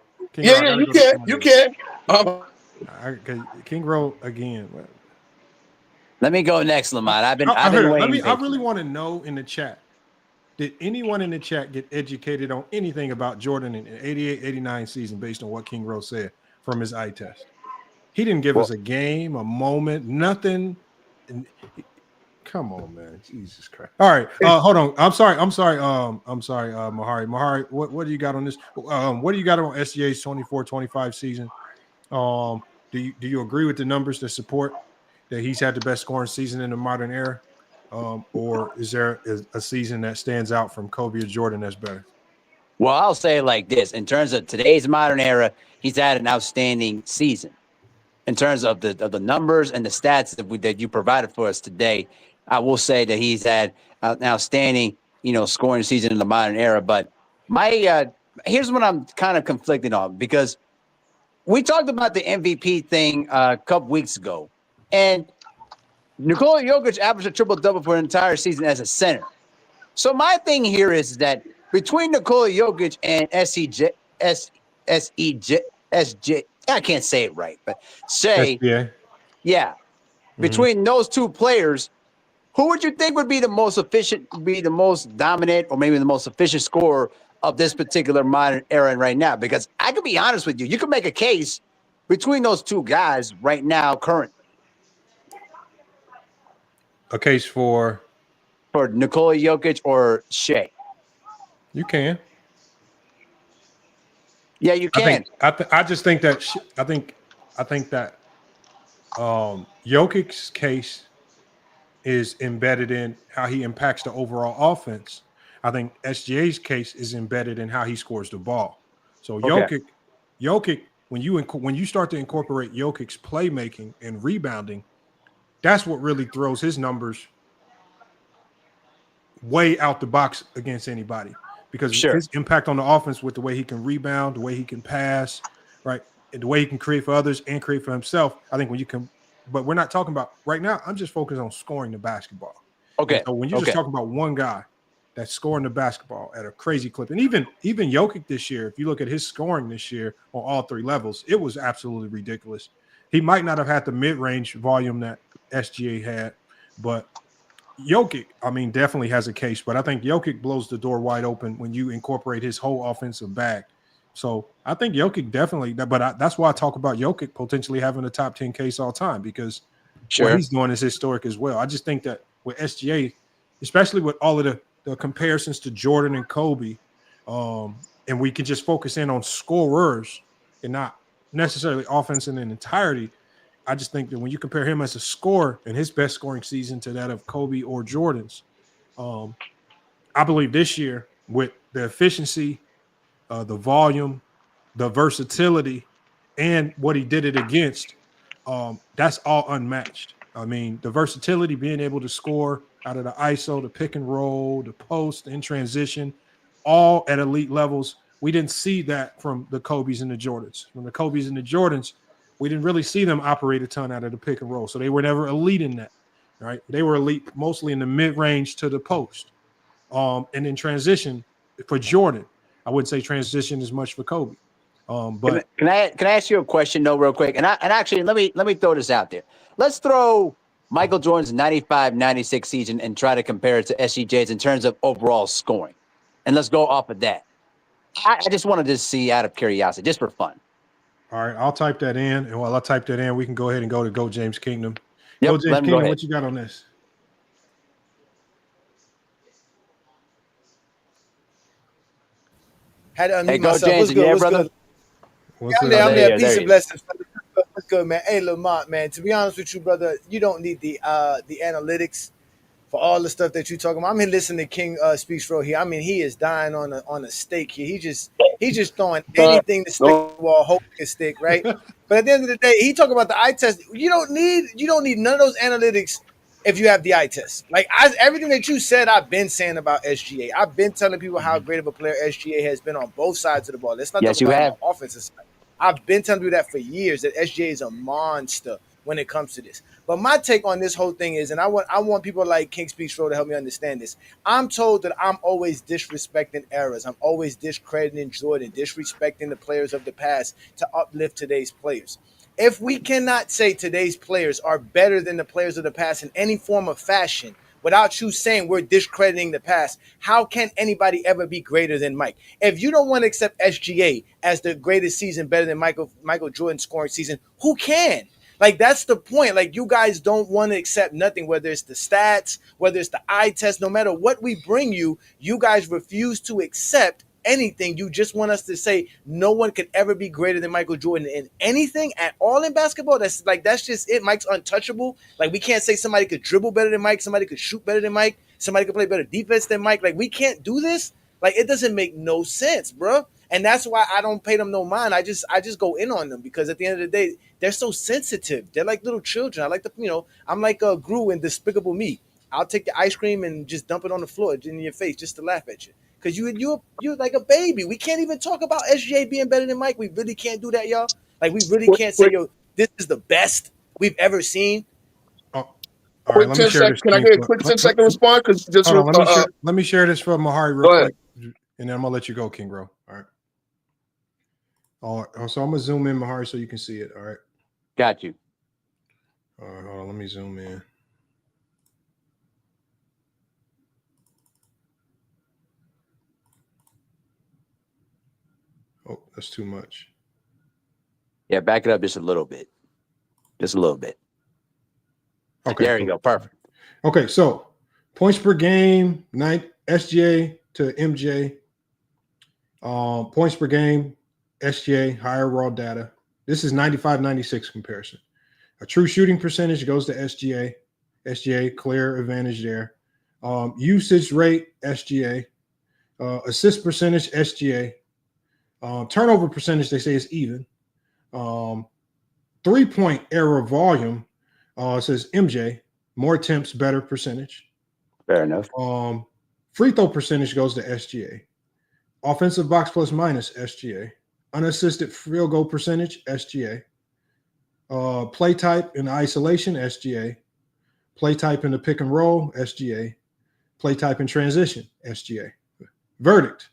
You can. King Roll again. Let me go next, Lamont. I've been I waiting. really want to know in the chat. Did anyone in the chat get educated on anything about Jordan in the 88-89 season based on what King Rose said from his eye test? He didn't give us a game, a moment, nothing. Come on, man. Jesus Christ. All right. Hold on. I'm sorry, Mahari. Mahari, what do you got on this? What do you got on SGA's 24-25 season? Do you agree with the numbers that support that he's had the best scoring season in the modern era? Or is there a season that stands out from Kobe or Jordan that's better? Well, I'll say it like this. In terms of today's modern era, he's had an outstanding season. In terms of the numbers and the stats that you provided for us today, I will say that he's had an outstanding, scoring season in the modern era. But here's what I'm kind of conflicted on, because we talked about the MVP thing a couple weeks ago, and Nikola Jokic averaged a triple-double for an entire season as a center. So my thing here is that between Nikola Jokic and SGA, I can't say it right, but SGA. Yeah. Between those two players, who would you think would be the most efficient, be the most dominant, or maybe the most efficient scorer of this particular modern era right now? Because I could be honest with you, you could make a case between those two guys right now, currently. A case for Nikola Jokic or Shai. You can. Yeah, you can. I just think that Jokic's case is embedded in how he impacts the overall offense. I think SGA's case is embedded in how he scores the ball. So Jokic, when you start to incorporate Jokic's playmaking and rebounding, that's what really throws his numbers way out the box against anybody, because his impact on the offense with the way he can rebound, the way he can pass, right, and the way he can create for others and create for himself. I think when you can, but we're not talking about right now. I'm just focused on scoring the basketball. Okay. And so when you're just talking about one guy that's scoring the basketball at a crazy clip, and even Jokic this year, if you look at his scoring this year on all three levels, it was absolutely ridiculous. He might not have had the mid-range volume that SGA had, but Jokic, I mean, definitely has a case. But I think Jokic blows the door wide open when you incorporate his whole offensive bag. So I think Jokic definitely, but that's why I talk about Jokic potentially having a top 10 case all time, because what he's doing is historic as well. I just think that with SGA, especially with all of the comparisons to Jordan and Kobe, and we can just focus in on scorers and not necessarily offense in an entirety. I just think that when you compare him as a scorer and his best scoring season to that of Kobe or Jordan's, I believe this year with the efficiency, the volume, the versatility, and what he did it against, that's all unmatched. I mean, the versatility, being able to score out of the ISO, the pick and roll, the post, in transition, all at elite levels. We didn't see that from the Kobes and the Jordans. From the Kobes and the Jordans, we didn't really see them operate a ton out of the pick and roll. So they were never elite in that, right? They were elite mostly in the mid-range to the post. And in transition for Jordan, I wouldn't say transition as much for Kobe. But can I ask you a question though, real quick? And actually let me throw this out there. Let's throw Michael Jordan's 95-96 season and try to compare it to SGA's in terms of overall scoring. And let's go off of that. I just wanted to see out of curiosity, just for fun. All right, I'll type that in. And while I type that in, we can go ahead and go to Go James Kingdom. Yep, Go James Kingdom, what you got on this? Had to unmute Hey, Go myself. James, What's good? What's brother? good? What's I'm up? there. I'm there. Yeah, Peace there and you blessings. What's good, man? Hey, Lamont, man. To be honest with you, brother, you don't need the analytics for all the stuff that you're talking about. I'm here listening to King speaks for here. I mean, he is dying on a stake here. He just throwing anything to stick to the wall, hope it can stick, right? But at the end of the day, he talk about the eye test. You don't need none of those analytics if you have the eye test. Like everything that you said, I've been saying about SGA. I've been telling people how great of a player SGA has been on both sides of the ball. Let's not talk about the offensive side. I've been telling you that for years, that SGA is a monster when it comes to this. But my take on this whole thing is, and I want people like King Speaks Pro to help me understand this. I'm told that I'm always disrespecting eras. I'm always discrediting Jordan, disrespecting the players of the past to uplift today's players. if we cannot say today's players are better than the players of the past in any form of fashion, without you saying we're discrediting the past, how can anybody ever be greater than Mike? If you don't want to accept SGA as the greatest season, better than Michael Jordan's scoring season, who can? Like, that's the point. Like, you guys don't want to accept nothing, whether it's the stats, whether it's the eye test, no matter what we bring you, you guys refuse to accept anything. You just want us to say no one could ever be greater than Michael Jordan in anything at all in basketball. That's just it. Mike's untouchable. Like, we can't say somebody could dribble better than Mike, somebody could shoot better than Mike, somebody could play better defense than Mike. Like, we can't do this. Like, it doesn't make no sense, bro. And that's why I don't pay them no mind. I just go in on them, because at the end of the day, they're so sensitive. They're like little children. I like the, I'm like Gru in Despicable Me. I'll take the ice cream and just dump it on the floor in your face just to laugh at you. Because you're like a baby. We can't even talk about SGA being better than Mike. We really can't do that, y'all. Like, we really can't say, yo, this is the best we've ever seen. Oh, all right, let me share this. Can I get a quick 10-second response? Because just hold on, let me share this for Mahari real quick, and then I'm gonna let you go, King Bro. All right. So I'm gonna zoom in, Mahari, so you can see it. All right. Got you. All right, hold on. Let me zoom in. Oh, that's too much. Yeah, back it up just a little bit. Just a little bit. Okay. There you go. Perfect. Okay, so points per game, SGA to MJ. Points per game, SGA, higher raw data. This is 95-96 comparison. A true shooting percentage goes to SGA. SGA, clear advantage there. Usage rate, SGA. Assist percentage, SGA. Turnover percentage, they say, is even. 3-point error volume, says MJ. More attempts, better percentage. Fair enough. Free throw percentage goes to SGA. Offensive box plus minus, SGA. Unassisted field goal percentage, SGA. Play type in isolation, SGA. Play type in the pick and roll, SGA. Play type in transition, SGA. Verdict.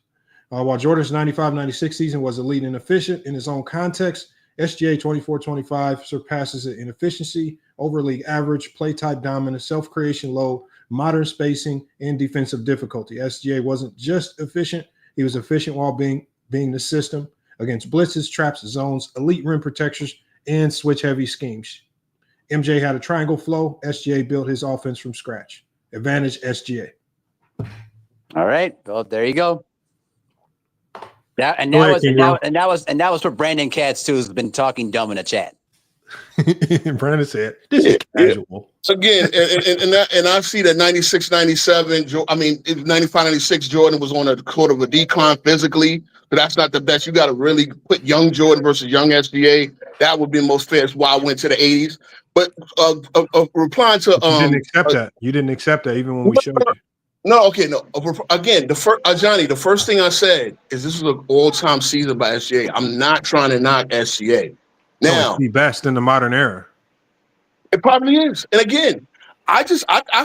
While Jordan's 95-96 season was elite and efficient in his own context, SGA 24-25 surpasses it in efficiency, over league average, play type dominance, self-creation low, modern spacing, and defensive difficulty. SGA wasn't just efficient. He was efficient while being the system against blitzes, traps, zones, elite rim protectors, and switch-heavy schemes. MJ had a triangle flow. SGA built his offense from scratch. Advantage SGA. All right. Well, there you go. That was for Brandon Katz too, who's been talking dumb in the chat. Brandon said, "This is casual." Again, and I see that 96-97. I mean, 95-96. Jordan was on a sort of a decline physically, but that's not the best. You got to really put young Jordan versus young SGA. That would be most fair. That's why I went to the 80s. But replying to you didn't accept that. You didn't accept that even when we showed you. No, okay, no. Again, Johnny, the first thing I said is this is an all-time season by SGA. I'm not trying to knock SGA. Now, it's the best in the modern era. It probably is. And again, I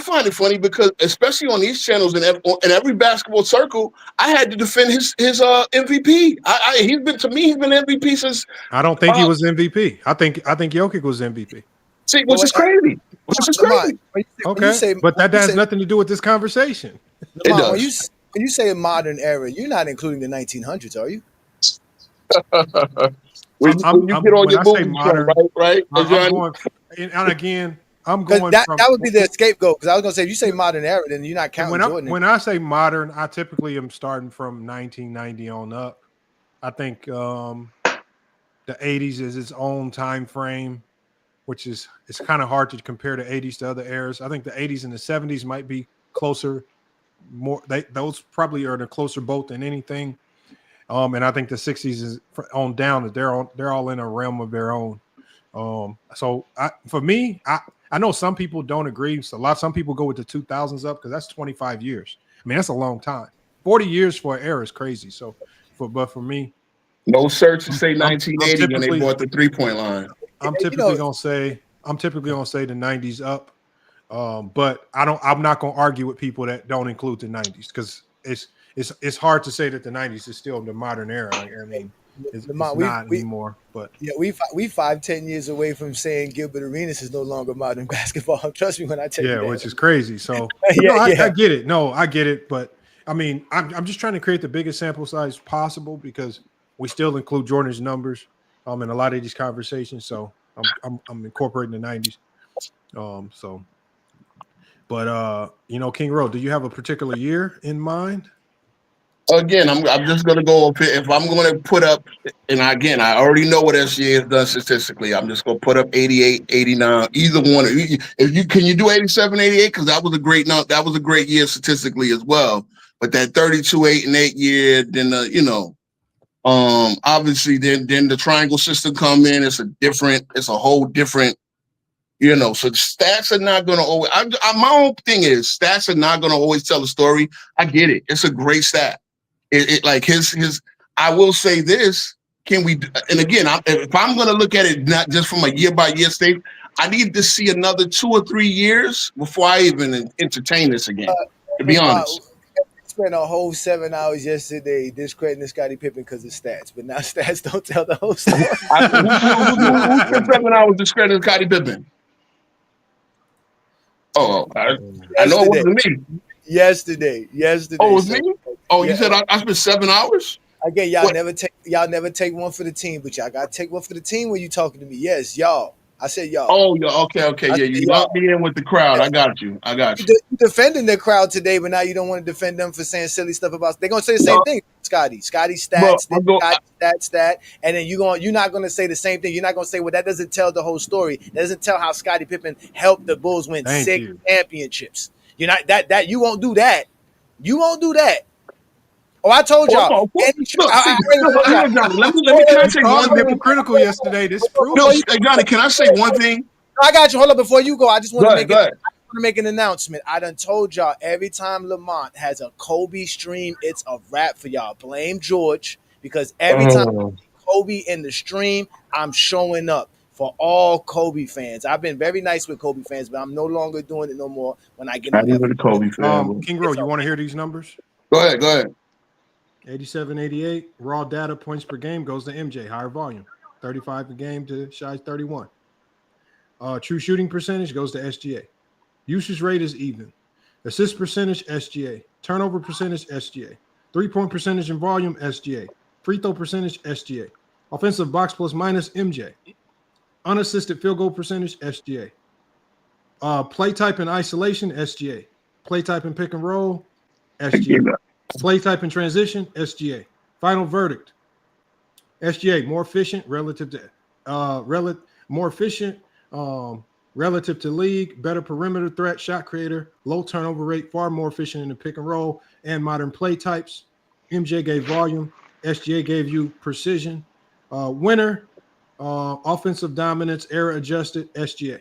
find it funny because especially on these channels and in every basketball circle, I had to defend his MVP. He's been MVP since. I don't think he was MVP. I think Jokic was MVP. See, which is crazy. Okay, but that has nothing to do with this conversation. It does. When you say a modern era, you're not including the 1900s, are you? When you get on your booty, modern, right? I'm going, and again, I'm going. That would be the scapegoat, because I was going to say, if you say modern era, then you're not counting Jordan. When I say modern, I typically am starting from 1990 on up. I think the 80s is its own time frame, which is it's kind of hard to compare the 80s to other eras. I think the 80s and the 70s might be closer. Those probably are in a closer boat than anything. And I think the 60s is on down that they're all in a realm of their own. So for me, I know some people don't agree. So some people go with the 2000s up because that's 25 years. I mean, that's a long time. 40 years for an era is crazy. So, but for me, no search to say 1980 when they bought the 3-point line. I'm typically gonna say the 90s up. But I'm not gonna argue with people that don't include the 90s because it's hard to say that the 90s is still the modern era. I mean, It's Lamont, not anymore. But yeah, we 5-10 years away from saying Gilbert Arenas is no longer modern basketball. Trust me when I tell you yeah, that. which is crazy. So Yeah, no, I yeah. get it. No, I get it. But I mean, I'm just trying to create the biggest sample size possible because we still include Jordan's numbers in a lot of these conversations. So I'm incorporating the 90s. But King Road, do you have a particular year in mind? Again, I'm just gonna go up here. If I'm gonna put up, and again, I already know what SGA has done statistically. I'm just gonna put up 88, 89, either one. If you can you do 87, 88? Because that was a great that was a great year statistically as well. But that 32, 8, and 8 year, then obviously then the triangle system come in. It's a whole different. So stats are not going to always. My own thing is stats are not going to always tell a story. I get it. It's a great stat. It like his. I will say this. Can we? And again, if I'm going to look at it not just from a year by year state, I need to see another 2 or 3 years before I even entertain this again. To be honest. Spent a whole 7 hours yesterday discrediting Scottie Pippen because of stats, but now stats don't tell the whole story. Who spent 7 hours discrediting Scottie Pippen? Oh, I know it wasn't me. Yesterday. Oh, it was me? Oh, yeah. You said I spent 7 hours? Again, y'all never take one for the team, but y'all gotta take one for the team when you talking to me. Yes, y'all. I said y'all. Oh, yeah, okay. Yeah, you lumped me in with the crowd. Yeah. I got you. You defending the crowd today, but now you don't want to defend them for saying silly stuff about. They're gonna say the same thing. Scotty stats, stat, and then you're not gonna say the same thing. You're not gonna say, well, that doesn't tell the whole story. That doesn't tell how Scottie Pippen helped the Bulls win 6 championships. You're not that you won't do that. You won't do that. Oh, I told y'all. Let me can I say one thing? Hypocritical yesterday. This proves. No, Johnny, can I say one thing? I got you. Hold up before you go. I just want to make an announcement. I done told y'all every time Lamont has a Kobe stream, it's a wrap for y'all. Blame George because every time Kobe in the stream, I'm showing up for all Kobe fans. I've been very nice with Kobe fans, but I'm no longer doing it no more when I get on the Kobe fan. King Rowe, you want to hear these numbers? Go ahead. 87, 88, raw data points per game goes to MJ, higher volume. 35 a game to Shai's 31. True shooting percentage goes to SGA. Usage rate is even. Assist percentage, SGA. Turnover percentage, SGA. 3-point percentage and volume, SGA. Free throw percentage, SGA. Offensive box plus minus, MJ. Unassisted field goal percentage, SGA. Play type in isolation, SGA. Play type in pick and roll, SGA. Play type in transition, SGA. Final verdict, SGA more efficient relative to relative to league, better perimeter threat, shot creator, low turnover rate, far more efficient in the pick and roll and modern play types. MJ gave volume, SGA gave you precision. Winner, offensive dominance, error adjusted, SGA.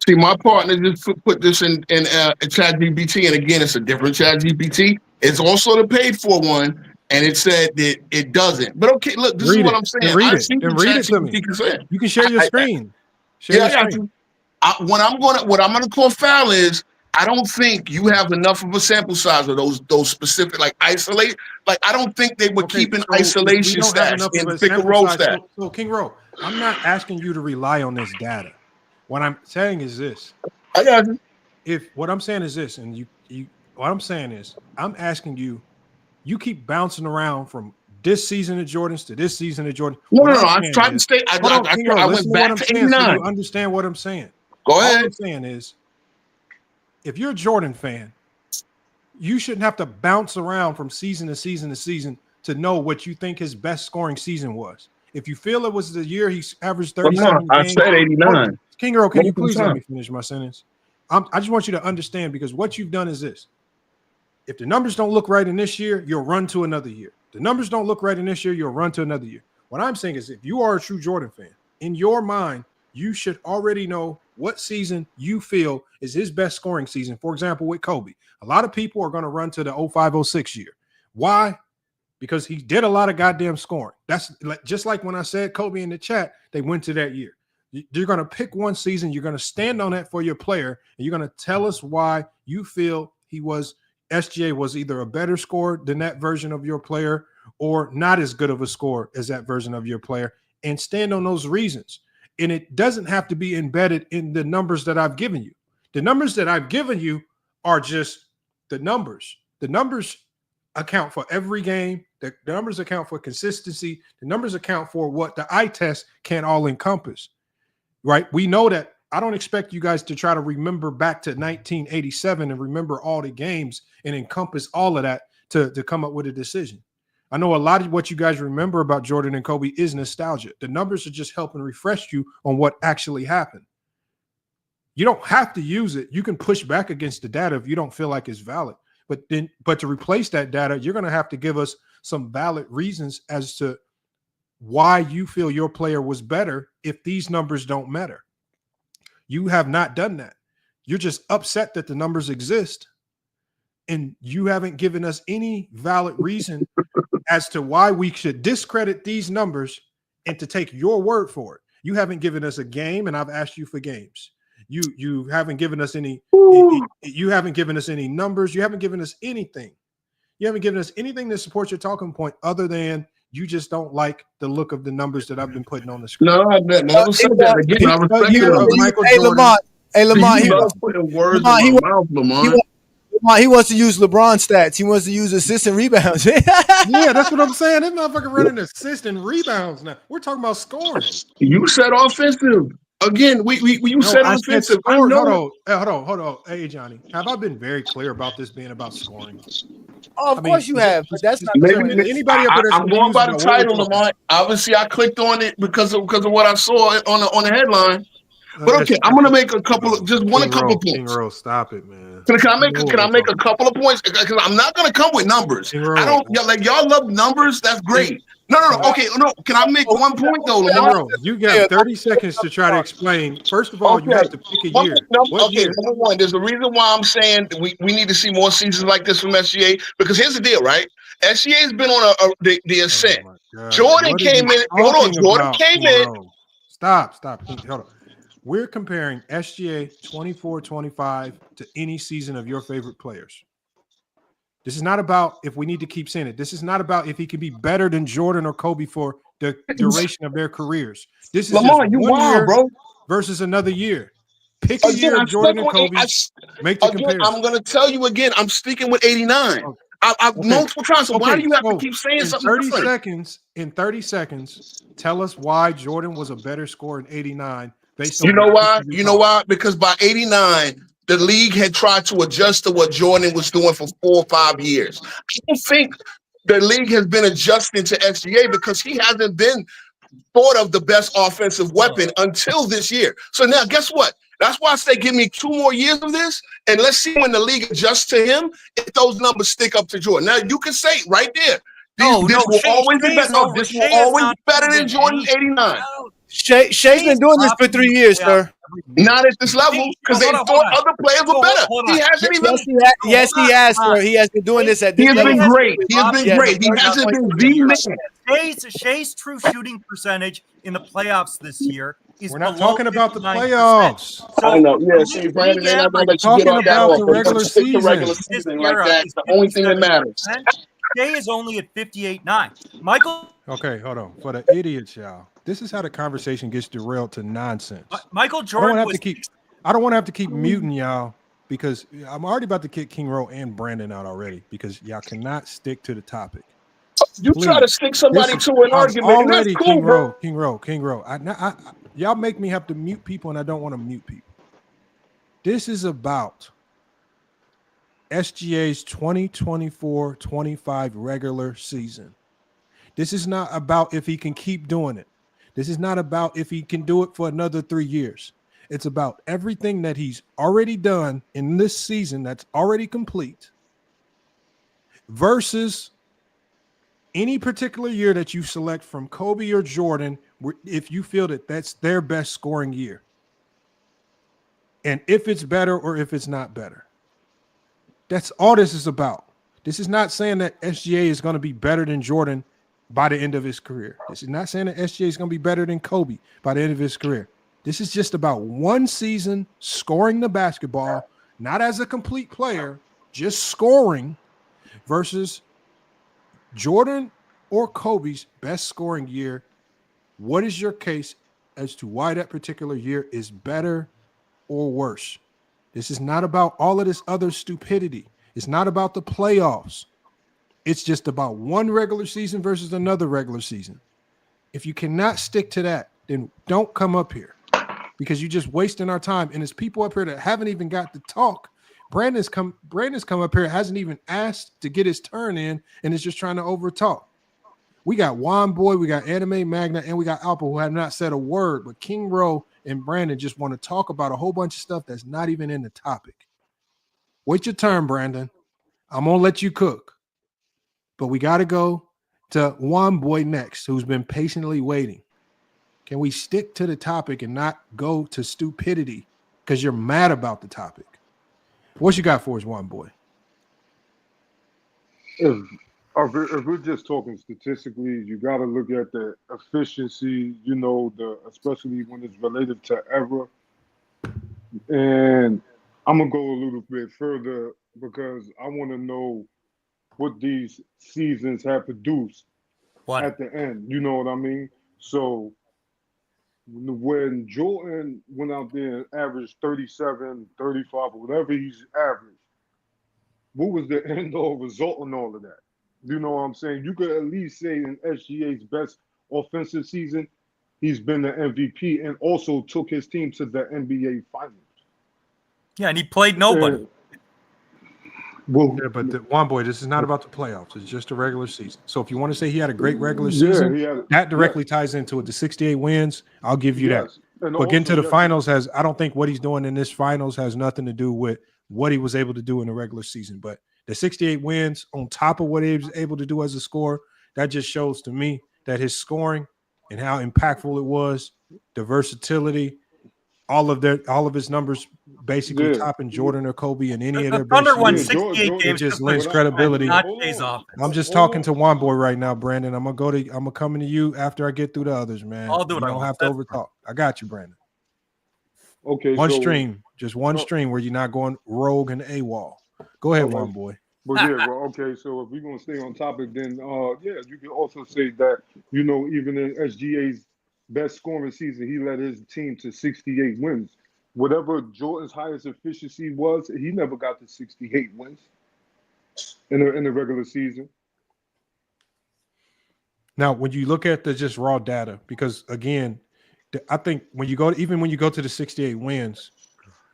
See, my partner just put this in ChatGPT, and again, it's a different ChatGPT. It's also the paid for one, and it said that it doesn't. But okay, look, this is what I'm saying. Read it to me. You can share your screen. I got you. What I'm gonna call foul is I don't think you have enough of a sample size of those specific isolate. I don't think they were keeping isolation stats in pick and roll stats. So King Rowe, I'm not asking you to rely on this data. What I'm saying is this. I got you. What I'm saying is this, and what I'm saying is, I'm asking you. You keep bouncing around from this season of Jordans to this season of Jordan. No. I'm trying to stay. I went back to 89. So you understand what I'm saying. Go ahead. All I'm saying is, if you're a Jordan fan, you shouldn't have to bounce around from season to season to season to know what you think his best scoring season was. If you feel it was the year he averaged 37 I said 89. King Earl, can you please let me finish my sentence? I just want you to understand, because what you've done is this. If the numbers don't look right in this year, you'll run to another year. The numbers don't look right in this year, you'll run to another year. What I'm saying is, if you are a true Jordan fan, in your mind, you should already know what season you feel is his best scoring season. For example, with Kobe, a lot of people are going to run to the 05-06 year. Why? Because he did a lot of goddamn scoring. That's just like when I said Kobe in the chat, they went to that year. You're going to pick one season. You're going to stand on that for your player, and you're going to tell us why you feel SGA was either a better scorer than that version of your player, or not as good of a scorer as that version of your player, and stand on those reasons. And it doesn't have to be embedded in the numbers that I've given you. The numbers that I've given you are just the numbers. The numbers account for every game. The numbers account for consistency. The numbers account for what the eye test can all encompass, right? We know that. I don't expect you guys to try to remember back to 1987 and remember all the games and encompass all of that to come up with a decision. I know a lot of what you guys remember about Jordan and Kobe is nostalgia. The numbers are just helping refresh you on what actually happened. You don't have to use it. You can push back against the data if you don't feel like it's valid. But to replace that data, you're going to have to give us some valid reasons as to why you feel your player was better if these numbers don't matter. You have not done that. You're just upset that the numbers exist, and you haven't given us any valid reason as to why we should discredit these numbers and to take your word for it. You haven't given us a game, and I've asked you for games. You haven't given us any. You haven't given us any numbers. You haven't given us anything. You haven't given us anything that supports your talking point other than you just don't like the look of the numbers that I've been putting on the screen. No, I never said that. Again, I respect year of Michael Jordan. Lamont, you love putting words in my mouth, Lamont. He wants to use LeBron stats. He wants to use assists and rebounds. Yeah, that's what I'm saying. This motherfucker running assists and rebounds now. We're talking about scoring. You said offensive. Again, you said offensive. I know. Hold on. Hey, Johnny, have I been very clear about this being about scoring? Oh, of course you have, but that's not anybody up there. I'm going by the title, Lamont. Obviously, I clicked on it because of what I saw on the headline. But okay, I'm gonna make a couple of points. King Rose, stop it, man. Can I make a couple of points? Because I'm not gonna come with numbers. I don't y'all love numbers. That's great. No. Okay, no. Can I make one point though, Lamont? You got 30 seconds to try to explain. First of all, you have to pick a year. Year? Number one, there's a reason why I'm saying we need to see more seasons like this from SGA. Because here's the deal, right? SGA has been on the ascent. Jordan came in. Hold on, Jordan came in. Stop. Hold on. We're comparing SGA 24-25 to any season of your favorite players. This is not about if we need to keep saying it. This is not about if he can be better than Jordan or Kobe for the duration of their careers. This is Lamar, just one year, bro, versus another year. Pick a year of Jordan and Kobe. Make the comparison. I'm going to tell you again. I'm sticking with 89. Okay. I've multiple times. So why do you have to keep saying something? 30 seconds. Tell us why Jordan was a better scorer in 89. You know why? Because by 89, the league had tried to adjust to what Jordan was doing for 4 or 5 years. I don't think the league has been adjusting to SGA because he hasn't been thought of the best offensive weapon until this year. So now, guess what? That's why I say give me 2 more years of this, and let's see when the league adjusts to him if those numbers stick up to Jordan. Now, you can say right there, this will always be better than Jordan's 89. Shai's been doing this for 3 years, sir. Not at this level because they thought other players were better. He hasn't even. Yes, he has, sir. He has been doing this at this level. He has been great. He hasn't been the man. Shai's true shooting percentage in the playoffs this year is. We're not talking about the playoffs. So I know. Yeah, see, Brandon, they're not going to let you get off that off. The regular season like that. It's the only thing that matters. Shai is only at 58.9. Michael. Okay, hold on. For the idiots, y'all. This is how the conversation gets derailed to nonsense. Michael Jordan. I don't want to have to keep muting y'all because I'm already about to kick King Rowe and Brandon out already because y'all cannot stick to the topic. You try to stick somebody to an argument. Already, that's cool, King Rowe. Y'all make me have to mute people, and I don't want to mute people. This is about SGA's 2024-25 regular season. This is not about if he can keep doing it. This is not about if he can do it for another 3 years. It's about everything that he's already done in this season that's already complete versus any particular year that you select from Kobe or Jordan, if you feel that that's their best scoring year. And if it's better or if it's not better. That's all this is about. This is not saying that SGA is going to be better than Jordan by the end of his career. This is not saying that SGA is going to be better than Kobe by the end of his career. This is just about one season scoring the basketball, not as a complete player, just scoring versus Jordan or Kobe's best scoring year, what is your case as to why that particular year is better or worse? This is not about all of this other stupidity. It's not about the playoffs. It's just about one regular season versus another regular season. If you cannot stick to that, then don't come up here because you're just wasting our time. And there's people up here that haven't even got to talk. Brandon's come up here, hasn't even asked to get his turn in, and is just trying to overtalk. We got Juan Boy, we got Anime Magna, and we got Alpha, who have not said a word, but King Rowe and Brandon just want to talk about a whole bunch of stuff that's not even in the topic. Wait your turn, Brandon. I'm going to let you cook. But we got to go to Juan Boy next, who's been patiently waiting. Can we stick to the topic and not go to stupidity because you're mad about the topic? What you got for us, Juan Boy? If we're just talking statistically, you got to look at the efficiency, especially when it's related to era. And I'm going to go a little bit further because I want to know what these seasons have produced at the end. You know what I mean? So when Jordan went out there and averaged 37, 35, or whatever he's averaged, what was the end all result on all of that? You know what I'm saying? You could at least say in SGA's best offensive season, he's been the MVP and also took his team to the NBA Finals. Yeah, and he played nobody. But Juan Boy, this is not about the playoffs. It's just a regular season. So if you want to say he had a great regular season, that directly ties into it. The 68 wins, I'll give you that. And but getting to the finals I don't think what he's doing in this finals has nothing to do with what he was able to do in the regular season. But the 68 wins on top of what he was able to do as a scorer, that just shows to me that his scoring and how impactful it was, the versatility, all of his numbers basically topping Jordan or Kobe in any of their best Thunder won years. 68 games. It just lends credibility. I'm just talking to Juan Boy right now, Brandon. I'm gonna come into you after I get through the others, man. I'll do it. You don't have to overtalk. I got you, Brandon. Okay. Just one stream where you're not going rogue and AWOL. Go ahead, Juan Boy. But okay. So if we're gonna stay on topic, then you can also say that even in SGA's best scoring season, he led his team to 68 wins. Whatever Jordan's highest efficiency was, he never got to 68 wins in the regular season. Now, when you look at the just raw data, because again, I think when you go to the 68 wins,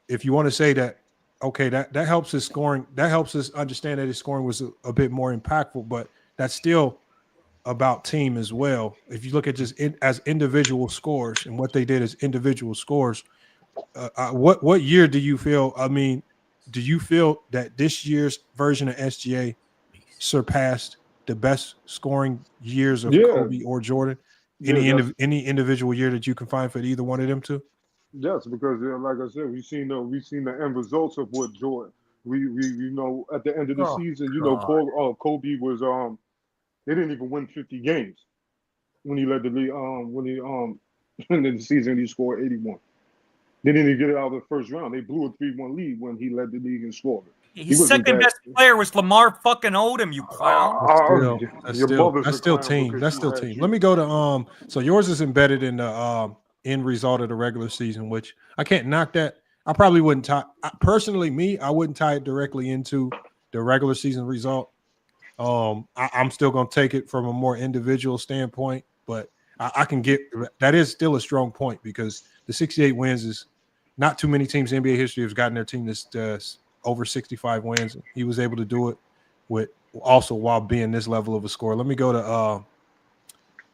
if you want to say that, okay, that helps his scoring, that helps us understand that his scoring was a bit more impactful, but that's still about team as well. If you look at just as individual scores and what they did as individual scores, what year do you feel? I mean, do you feel that this year's version of SGA surpassed the best scoring years of Kobe or Jordan? Any individual year that you can find for either one of them two? Yes, because like I said, we've seen the end results of what Jordan. We at the end of the season, Kobe was they didn't even win 50 games when he led the league. In the season he scored 81. They didn't even get it out of the first round. They blew a 3-1 lead when he led the league in scoring. His second best player was Lamar fucking Odom, you clown. That's still team. That's still team. Let me go to so yours is embedded in the end result of the regular season, which I can't knock that. I probably wouldn't tie personally, I wouldn't tie it directly into the regular season result. I'm still going to take it from a more individual standpoint, but I can get that is still a strong point because the 68 wins is not too many teams in NBA history have gotten their team this over 65 wins. He was able to do it with also while being this level of a scorer. Let me go to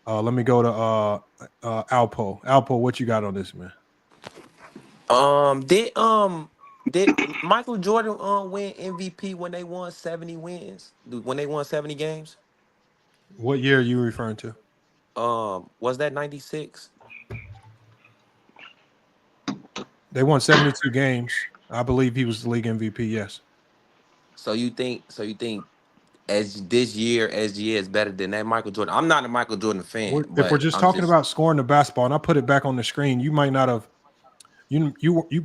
Alpo. Alpo, what you got on this, man? Did Michael Jordan win MVP when they won 70 wins? When they won 70 games? What year are you referring to? Was that 96? They won 72 games. I believe he was the league MVP, yes. So you think as this year SGA is better than that Michael Jordan? I'm not a Michael Jordan fan. If we're just talking about scoring the basketball, and I put it back on the screen, you might not have you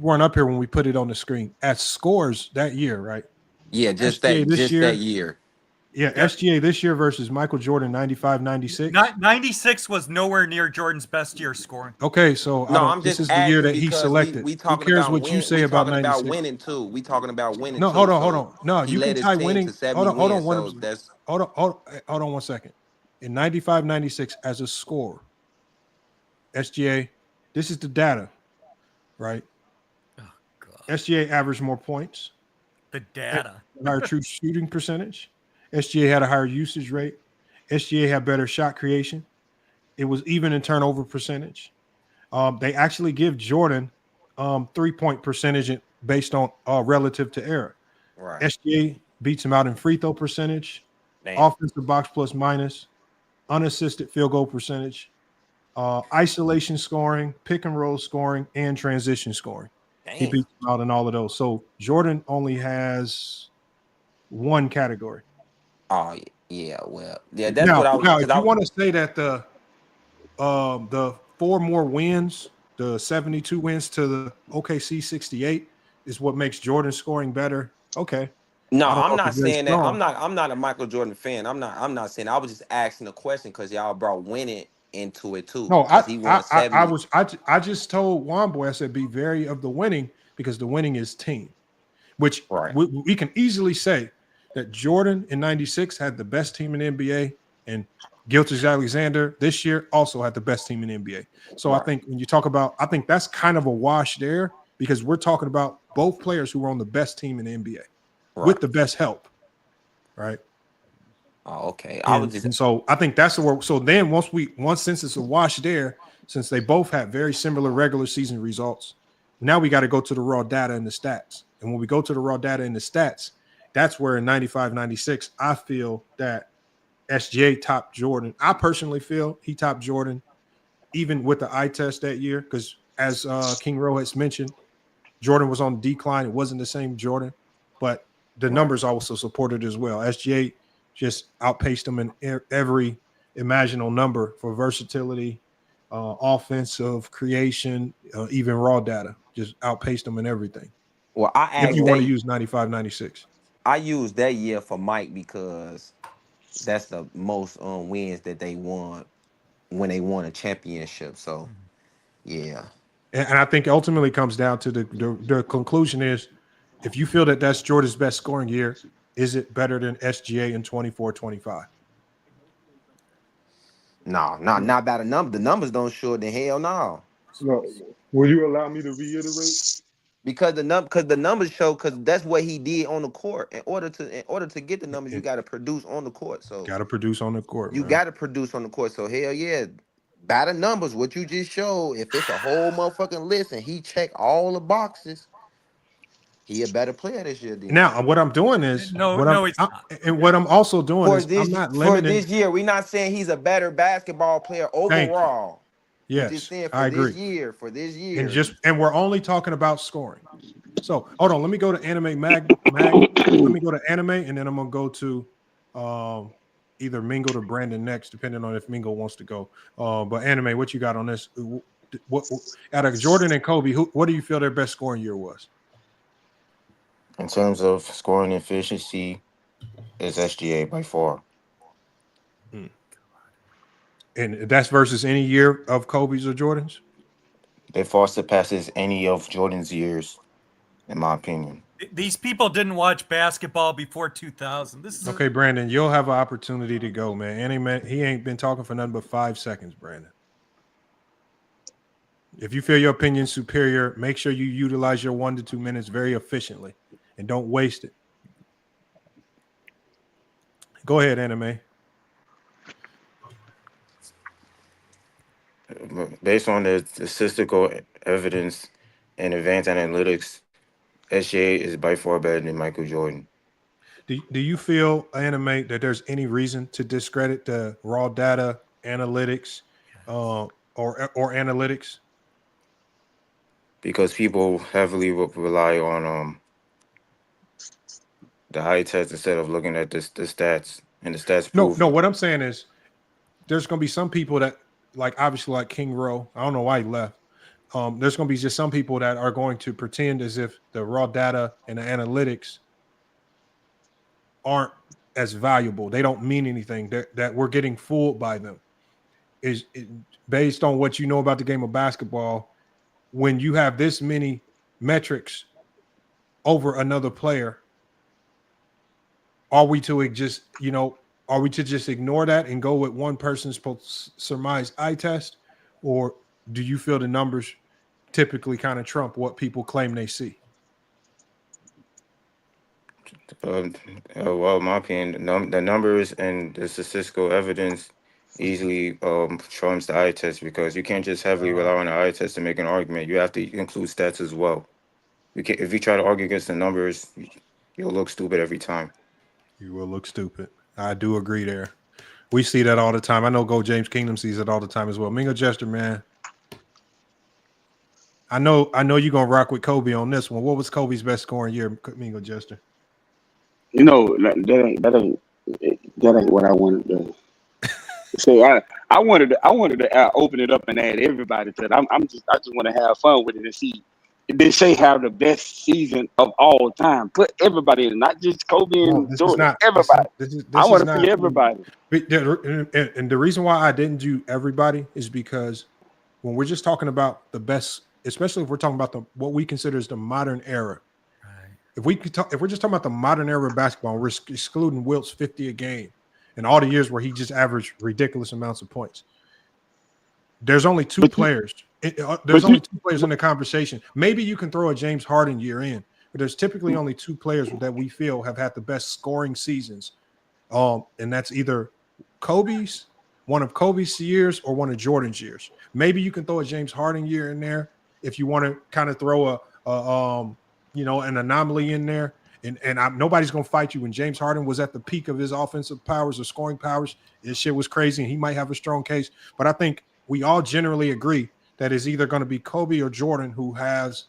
weren't up here when we put it on the screen. As scores that year, right? Yeah, just SGA that year. Yeah, SGA this year versus Michael Jordan 95, 96. 96 was nowhere near Jordan's best year scoring. Okay, so No, I'm this just is the year asking that he because we selected. we Who talking cares about what you win. say We about talking about 96? winning too. We talking about winning No, too. hold So on. No, he you can led his tie team winning. to 70 Hold on. wins. So that's Hold on 1 second. In 95, 96 as a scorer, SGA, this is the data, right? Oh, God. SGA averaged more points. The data. Higher true shooting percentage. SGA had a higher usage rate. SGA had better shot creation. It was even in turnover percentage. They actually give Jordan 3-point percentage based on relative to error. right. SGA beats him out in free throw percentage, Damn. offensive box plus minus, unassisted field goal percentage, isolation scoring, pick and roll scoring, and transition scoring. He Damn. beats him out in all of those. So Jordan only has one category. Oh yeah. Well, yeah. That's Now, what I was. now, Because if you want to say that the 4 more wins, the 72 wins to the OKC 68 is what makes Jordan scoring better. Okay. No, I don't I'm know if not it's very saying that. strong. I'm not a Michael Jordan fan. I'm not saying. I was just asking a question because y'all brought winning into it too. No, Because he won I just told Juan Boy, I said be very of the winning because the winning is team, which Right. we can easily say that Jordan in 96 had the best team in the NBA and Gilgeous-Alexander this year also had the best team in the NBA. So I Right. think when you talk about, I think that's kind of a wash there because we're talking about both players who were on the best team in the NBA Right. with the best help, right? Oh, okay. I was just And so I think that's the word. So then since it's a wash there, since they both had very similar regular season results, now we got to go to the raw data and the stats. And when we go to the raw data and the stats, that's where in 95, 96, I feel that SGA topped Jordan. I personally feel he topped Jordan, even with the eye test that year, because as King Rowe has mentioned, Jordan was on decline. It wasn't the same Jordan, but the numbers also supported as well. SGA just outpaced him in every imaginable number for versatility, offensive creation, even raw data. Just outpaced him in everything. well. I If asked you want to that. use 95, 96. I used that year for Mike because that's the most wins that they won when they won a championship. So yeah. And I think ultimately comes down to the conclusion is if you feel that that's Jordan's best scoring year, is it better than SGA in 24-25? No, not about a number. The numbers don't show it. Then hell no. No, will you allow me to reiterate? Because the numbers show because that's what he did on the court. In order to get the numbers, you got to produce on the court. So Got to produce on the court, you man. got to produce on the court. So hell yeah, by the numbers, what you just showed. If it's a whole motherfucking list and he check all the boxes, he a better player this year. Then Now, what I'm doing is No, it's not. what I'm also doing for is I'm this not for limiting. this year, we're not saying he's a better basketball player Thank you. overall. We just Yes, saying I for this agree. year, And we're only talking about scoring. So hold on, let me go to anime mag. Let me go to anime, and then I'm gonna go to either Mingo or Brandon next, depending on if Mingo wants to go. But anime, what you got on this? What out of Jordan and Kobe? What do you feel their best scoring year was? In terms of scoring efficiency, is SGA by far. And that's versus any year of Kobe's or Jordan's? They far surpasses any of Jordan's years, in my opinion. These people didn't watch basketball before 2000. This is Okay, Brandon, you'll have an opportunity to go, man. Anime, he ain't been talking for nothing but 5 seconds, Brandon. If you feel your opinion superior, make sure you utilize your 1 to 2 minutes very efficiently and don't waste it. Go ahead, anime. Based on the statistical evidence and advanced analytics, SGA is by far better than Michael Jordan. Do you feel, anime, that there's any reason to discredit the raw data analytics or analytics? Because people heavily rely on the eye test instead of looking at the stats, and the stats prove. No. What I'm saying is, there's going to be some people that, like obviously, like King Rowe. I don't know why he left. There's going to be just some people that are going to pretend as if the raw data and the analytics aren't as valuable. They don't mean anything. That we're getting fooled by them. Is based on what you know about the game of basketball. When you have this many metrics over another player, are we to just ignore that and go with one person's surmised eye test, or do you feel the numbers typically kind of trump what people claim they see? Well, in my opinion, the numbers and the statistical evidence easily trumps the eye test, because you can't just heavily rely on the eye test to make an argument. You have to include stats as well. If you try to argue against the numbers, you'll look stupid every time. You will look stupid. I do agree there. We see that all the time. I know Go James Kingdom sees it all the time as well. Mingo Jester, man. I know you're gonna rock with Kobe on this one. What was Kobe's best scoring year, Mingo Jester? You know, that ain't what I wanted to. So I wanted to open it up and add everybody to it. I just want to have fun with it and see. Did Shai have the best season of all time? Put everybody in, not just Kobe and Jordan. Everybody. I want to see everybody. And the reason why I didn't do everybody is because when we're just talking about the best, especially if we're talking about what we consider as the modern era. If we're just talking about the modern era of basketball, we're excluding Wilt's 50 a game and all the years where he just averaged ridiculous amounts of points. There's only two players. There's only two players in the conversation. Maybe you can throw a James Harden year in, but there's typically only two players that we feel have had the best scoring seasons. And that's either one of Kobe's years or one of Jordan's years. Maybe you can throw a James Harden year in there if you want to kind of throw an anomaly in there. And nobody's going to fight you. When James Harden was at the peak of his offensive powers or scoring powers, this shit was crazy, and he might have a strong case. But I think we all generally agree that it's either going to be Kobe or Jordan who has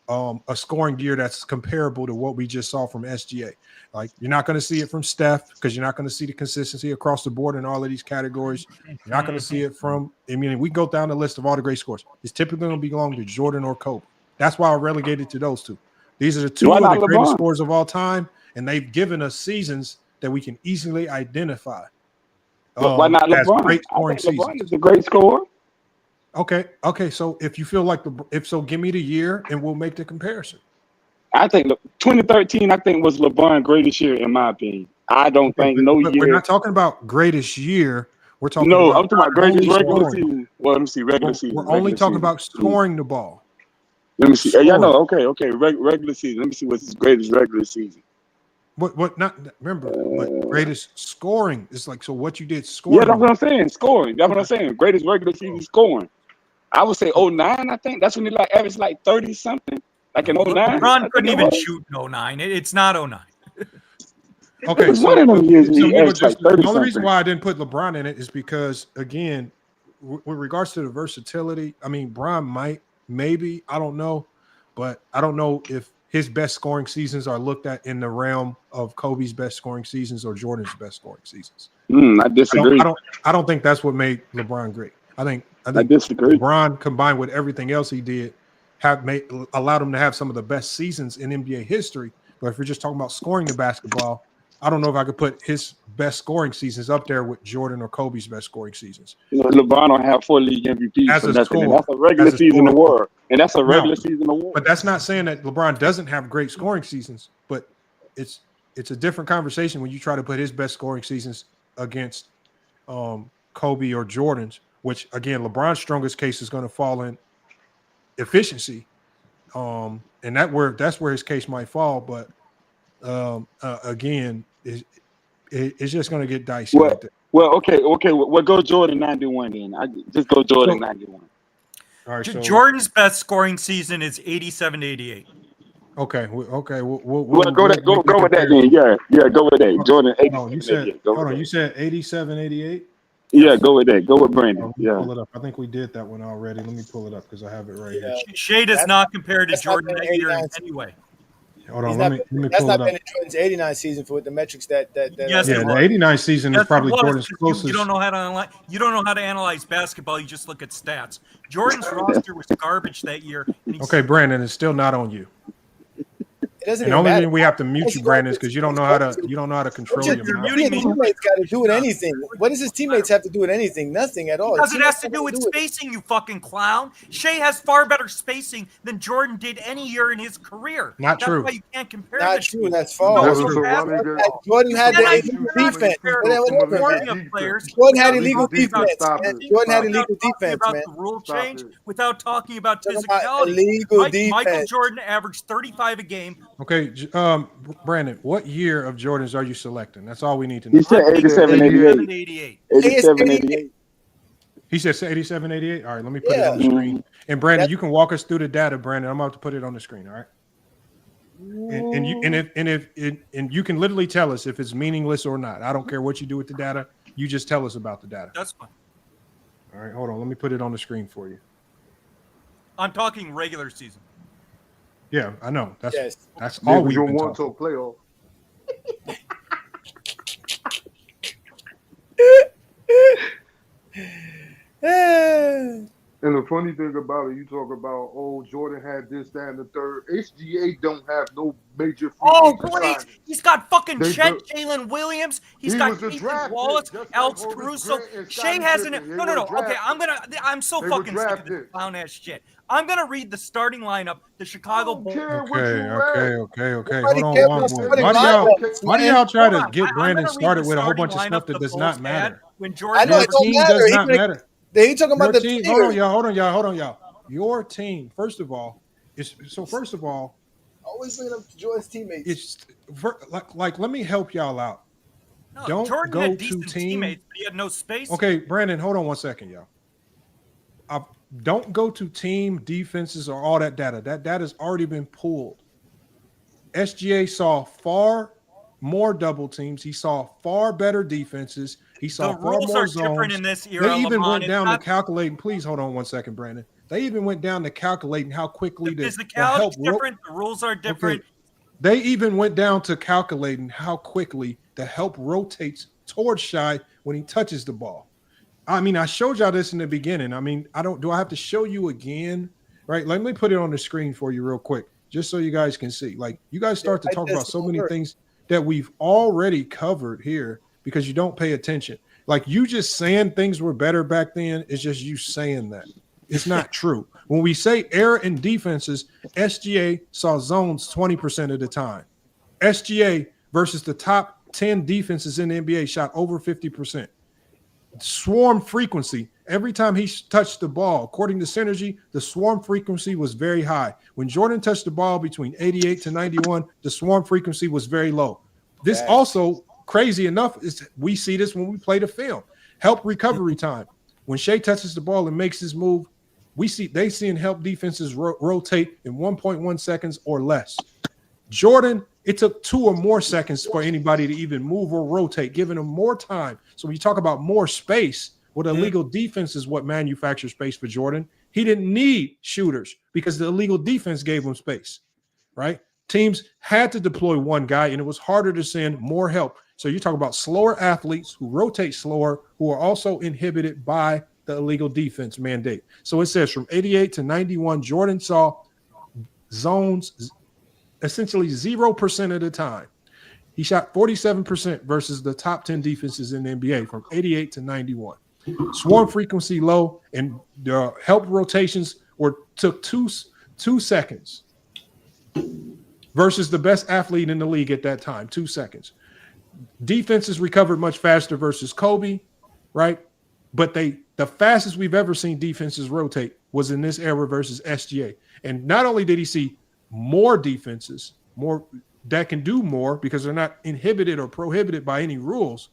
a scoring year that's comparable to what we just saw from SGA. Like, you're not going to see it from Steph because you're not going to see the consistency across the board in all of these categories. You're not going to see it from – we go down the list of all the great scores. It's typically going to belong to Jordan or Kobe. That's why I relegated to those two. These are the two of the greatest scorers of all time, and they've given us seasons that we can easily identify. Why not LeBron? Great scoring LeBron is a great scorer. Okay. So if you feel like give me the year and we'll make the comparison. I think 2013, was LeBron's greatest year in my opinion. I don't think year. We're not talking about greatest year. We're talking. I'm talking about greatest regular season. Well, let me see regular season. We're only talking about scoring the ball. Let me see. Yeah, no. Okay. Regular season. Let me see what's his greatest regular season. What? Not remember. But greatest scoring is like, so what you did scoring. Yeah, that's what I'm saying. Scoring. That's what I'm saying. Greatest regular season scoring. I would say 09. I think that's when he averaged 30 something. Like in 09. LeBron couldn't even shoot in 09. It's not 09. Okay, so one of them years the only reason why I didn't put LeBron in it is because, again, with regards to the versatility, Bron maybe, I don't know, but I don't know if his best scoring seasons are looked at in the realm of Kobe's best scoring seasons or Jordan's best scoring seseasons. I disagree. I don't think that's what made LeBron great. I think disagree. LeBron, combined with everything else he did, allowed him to have some of the best seasons in NBA history. But if you're just talking about scoring the basketball, I don't know if I could put his best scoring seasons up there with Jordan or Kobe's best scoring seasons. LeBron don't have 4 league MVPs. That's a regular season award. And that's a regular season award. But that's not saying that LeBron doesn't have great scoring seasons. But it's a different conversation when you try to put his best scoring seasons against Kobe or Jordan's, which, again, LeBron's strongest case is going to fall in efficiency. And that's where his case might fall. But again, it's just going to get dicey. Okay. Well, go Jordan 91 then. I just go Jordan 91. All right, Jordan's best scoring season is 87-88. Okay. We'll go with that then. Yeah, go with that. Jordan 87. You said 87-88. Yeah, go with that. Go with Brandon. Pull it up. I think we did that one already. Let me pull it up because I have it right here. Shai does not compare to Jordan that year in any way. Hold on, let me pull it up. That's not been in Jordan's 89 season for the metrics that yes, the 89 season is probably Jordan's closest. You don't know how to analyze basketball. You just look at stats. Jordan's roster was garbage that year. Okay, Brandon, it's still not on you. doesn't And the even only matter. reason we have to mute you, Brandon, is because you don't know how to control your His mouth. teammates got to do with anything. What does his teammates have to do with anything? Nothing at all. Because it has Teammates to do have with do it. spacing, you fucking clown. Shai has far better spacing than Jordan did any year in his career. Not That's true. why you can't compare Not the true. two. That's You false. don't That's go true. past Jordan You had the cannot- illegal you cannot defense. compare Whatever, formula man. players Jordan had without illegal talking about defense, man. spacing, Jordan had without illegal talking defense, about man. the rule change, without talking about Talking about physicality. illegal Michael defense. Jordan averaged 35 a game. Okay, Brandon, what year of Jordans are you selecting? That's all we need to know. He said 87, 88. 88. 87, 88. He said 87, 88. All right, let me put it on the Yeah. screen. And Brandon, you can walk us through the data, Brandon. I'm about to put it on the screen. All right. And you can literally tell us if it's meaningless or not. I don't care what you do with the data. You just tell us about the data. That's fine. All right, hold on. Let me put it on the screen for you. I'm talking regular season. Yeah, I know. That's Yeah, all 'cause we've you been want talking. to playoff. And the funny thing about it, you talk about, oh, Jordan had this, that, and the third. SGA don't have no major free Oh, agent please. signings. He's got fucking They Chet, built- Jalen Williams. He He's got was a Ethan draft Wallace, pick, just Alex like Horace Caruso. Grant and Shai Scottie hasn't. Pippen. They No. were Okay, draft I'm so They were fucking sick draft of this picks. clown ass shit. I'm gonna read the starting lineup. The Chicago Bulls. Okay. Nobody Hold on. cares Why about starting do lineups, why do man. y'all try Hold to on. get I'm Brandon gonna read started the with a whole starting bunch of stuff lineup that the does Bulls not had matter? when I Jordan know it Your don't team matter. does not matter. He talking about Your the team. players. Hold on, y'all. Your team. First of all, Always bringing up Jordan's teammates. it's like let me help y'all out. No, Don't Jordan go had to decent team. teammates, but he had no space. Okay, Brandon, hold on one second, y'all. Don't go to team defenses or all that data. That data's already been pulled. SGA saw far more double teams. He saw far better defenses. He saw The far rules more are different zones. in this era, They even Lamont. went It's down to not- calculating. Please hold on one second, Brandon. They even went down to calculating how quickly The the physicality help is different. The rules are different. Okay. They even went down to calculating how quickly the help rotates towards Shai when he touches the ball. I mean, I showed y'all this in the beginning. I mean, do I have to show you again? Right? Let me put it on the screen for you real quick, just so you guys can see. Like, you guys start to talk about so many things that we've already covered here because you don't pay attention. Like, you just saying things were better back then is just you saying that. It's not true. When we say error in defenses, SGA saw zones 20% of the time. SGA versus the top 10 defenses in the NBA shot over 50%. Swarm frequency, every time he touched the ball, according to Synergy, the swarm frequency was very high. When Jordan touched the ball between 88 to 91, the swarm frequency was very low. This also, crazy enough, is we see this when we play the film. Help recovery time. When Shai touches the ball and makes his move, they seeing help defenses rotate in 1.1 seconds or less. Jordan, it took 2 or more seconds for anybody to even move or rotate, giving them more time. So when you talk about more space, well, illegal defense is what manufactures space for Jordan. He didn't need shooters because the illegal defense gave him space, right? Teams had to deploy one guy, and it was harder to send more help. So you talk about slower athletes who rotate slower, who are also inhibited by the illegal defense mandate. So it says from 88 to 91, Jordan saw zones essentially 0% of the time. He shot 47% versus the top 10 defenses in the NBA from 88 to 91. Swarm frequency low, and the help rotations took two seconds versus the best athlete in the league at that time, 2 seconds. Defenses recovered much faster versus Kobe, right? But the fastest we've ever seen defenses rotate was in this era versus SGA. And not only did he see more defenses, more that can do more because they're not inhibited or prohibited by any rules.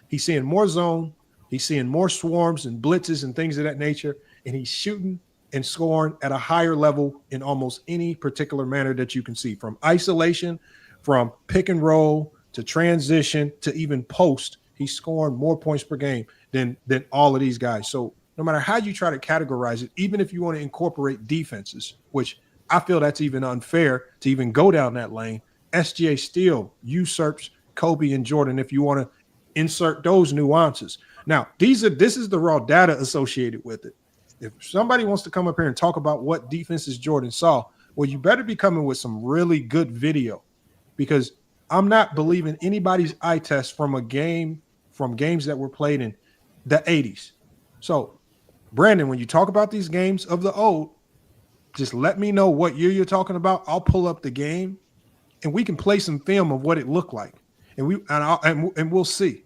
He's seeing more zone, he's seeing more swarms and blitzes and things of that nature, and he's shooting and scoring at a higher level in almost any particular manner that you can see, from isolation, from pick and roll to transition to even post. He's scoring more points per game than all of these guys. So no matter how you try to categorize it, even if you want to incorporate defenses, which I feel that's even unfair to even go down that lane, SGA still usurps Kobe and Jordan if you want to insert those nuances. Now, this is the raw data associated with it. If somebody wants to come up here and talk about what defenses Jordan saw, Well, you better be coming with some really good video, because I'm not believing anybody's eye test from games that were played in the 80s. So, Brandon, when you talk about these games of the old, just let me know what year you're talking about. I'll pull up the game and we can play some film of what it looked like. And we'll see.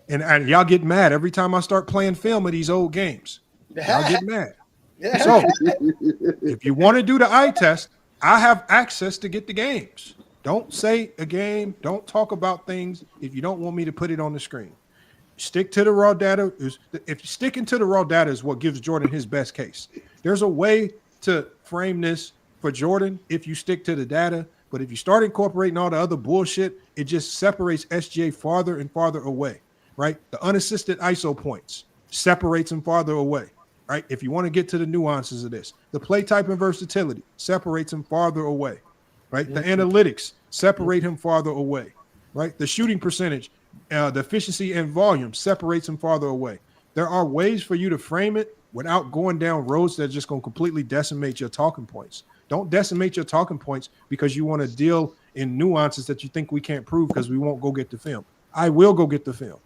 And y'all get mad every time I start playing film of these old games. Y'all get mad. So if you want to do the eye test, I have access to get the games. Don't say a game. Don't talk about things if you don't want me to put it on the screen. Stick to the raw data. If sticking to the raw data is what gives Jordan his best case. There's a way to frame this for Jordan if you stick to the data. But if you start incorporating all the other bullshit, it just separates SGA farther and farther away, right? The unassisted ISO points separates him farther away, right? If you want to get to the nuances of this, the play type and versatility separates him farther away, right? The analytics separate him farther away, right? The shooting percentage, the efficiency and volume separates him farther away. There are ways for you to frame it without going down roads that are just going to completely decimate your talking points. Don't decimate your talking points because you want to deal in nuances that you think we can't prove because we won't go get the film. I will go get the film,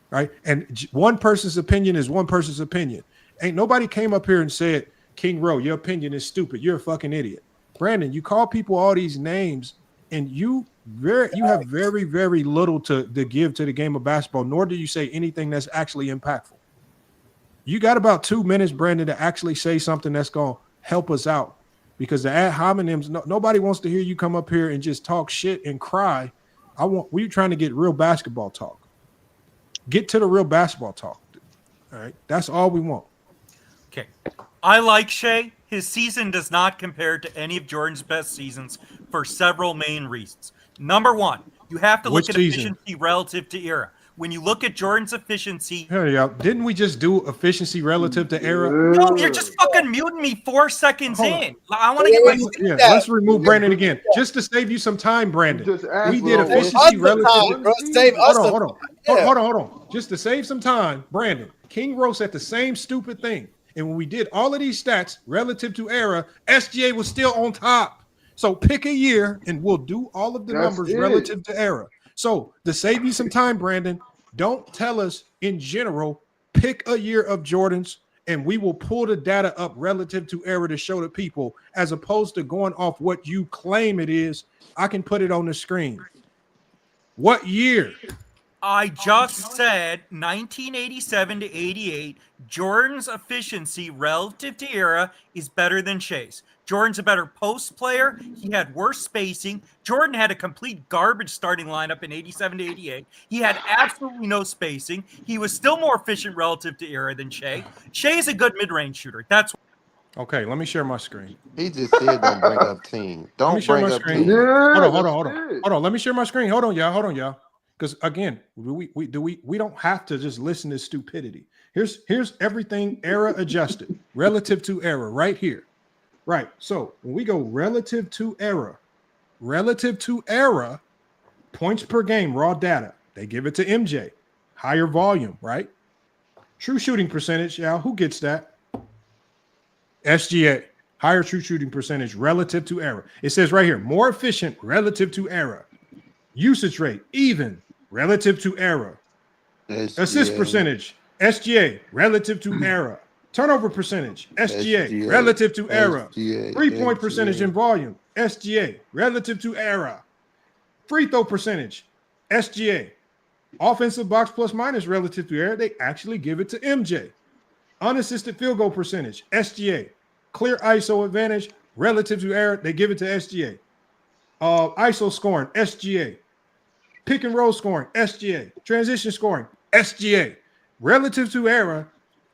right? And one person's opinion is one person's opinion. Ain't nobody came up here and said, King Rowe, your opinion is stupid. You're a fucking idiot. Brandon, you call people all these names and you have very, very little to give to the game of basketball, nor do you say anything that's actually impactful. You got about 2 minutes, Brandon, to actually say something that's going to help us out, because the ad hominems, nobody wants to hear you come up here and just talk shit and cry. We're trying to get real basketball talk. Get to the real basketball talk. All right. That's all we want. Okay. I like Shai. His season does not compare to any of Jordan's best seasons for several main reasons. Number one, you have to look at efficiency relative to era. When you look at Jordan's efficiency... Here you go. Didn't we just do efficiency relative to era? No, you're just fucking muting me 4 seconds in. I want to get my... Yeah, let's remove Brandon again. Just to save you some time, Brandon. We did efficiency relative... Hold on. Just to save some time, Brandon, King Rowe said the same stupid thing. And when we did all of these stats relative to era, SGA was still on top. So pick a year and we'll do all of the numbers relative to era. So to save you some time, Brandon, don't tell us in general, pick a year of Jordan's and we will pull the data up relative to era to show the people, as opposed to going off what you claim it is. I can put it on the screen. What year? I just said 1987 to 88, Jordan's efficiency relative to era is better than Shai's. Jordan's a better post player. He had worse spacing. Jordan had a complete garbage starting lineup in 87 to 88. He had absolutely no spacing. He was still more efficient relative to era than Shai. Shai is a good mid-range shooter. That's okay. Let me share my screen. He just said don't bring up team. Don't bring up team. Hold on. Let me share my screen. Hold on, y'all. Because again, we don't have to just listen to stupidity. Here's everything era adjusted relative to era right here. Right. So when we go relative to era, points per game, raw data, they give it to MJ. Higher volume, right? True shooting percentage, y'all. Who gets that? SGA. Higher true shooting percentage relative to era. It says right here, more efficient relative to era. Usage rate, even relative to era. SGA. Assist percentage, SGA, relative to era. Turnover percentage, SGA, relative to era. 3-point percentage in volume, SGA, relative to era. Free throw percentage, SGA. Offensive box plus minus relative to era, they actually give it to MJ. Unassisted field goal percentage, SGA. Clear ISO advantage relative to era, they give it to SGA. ISO scoring, SGA. Pick and roll scoring, SGA. Transition scoring, SGA. Relative to era,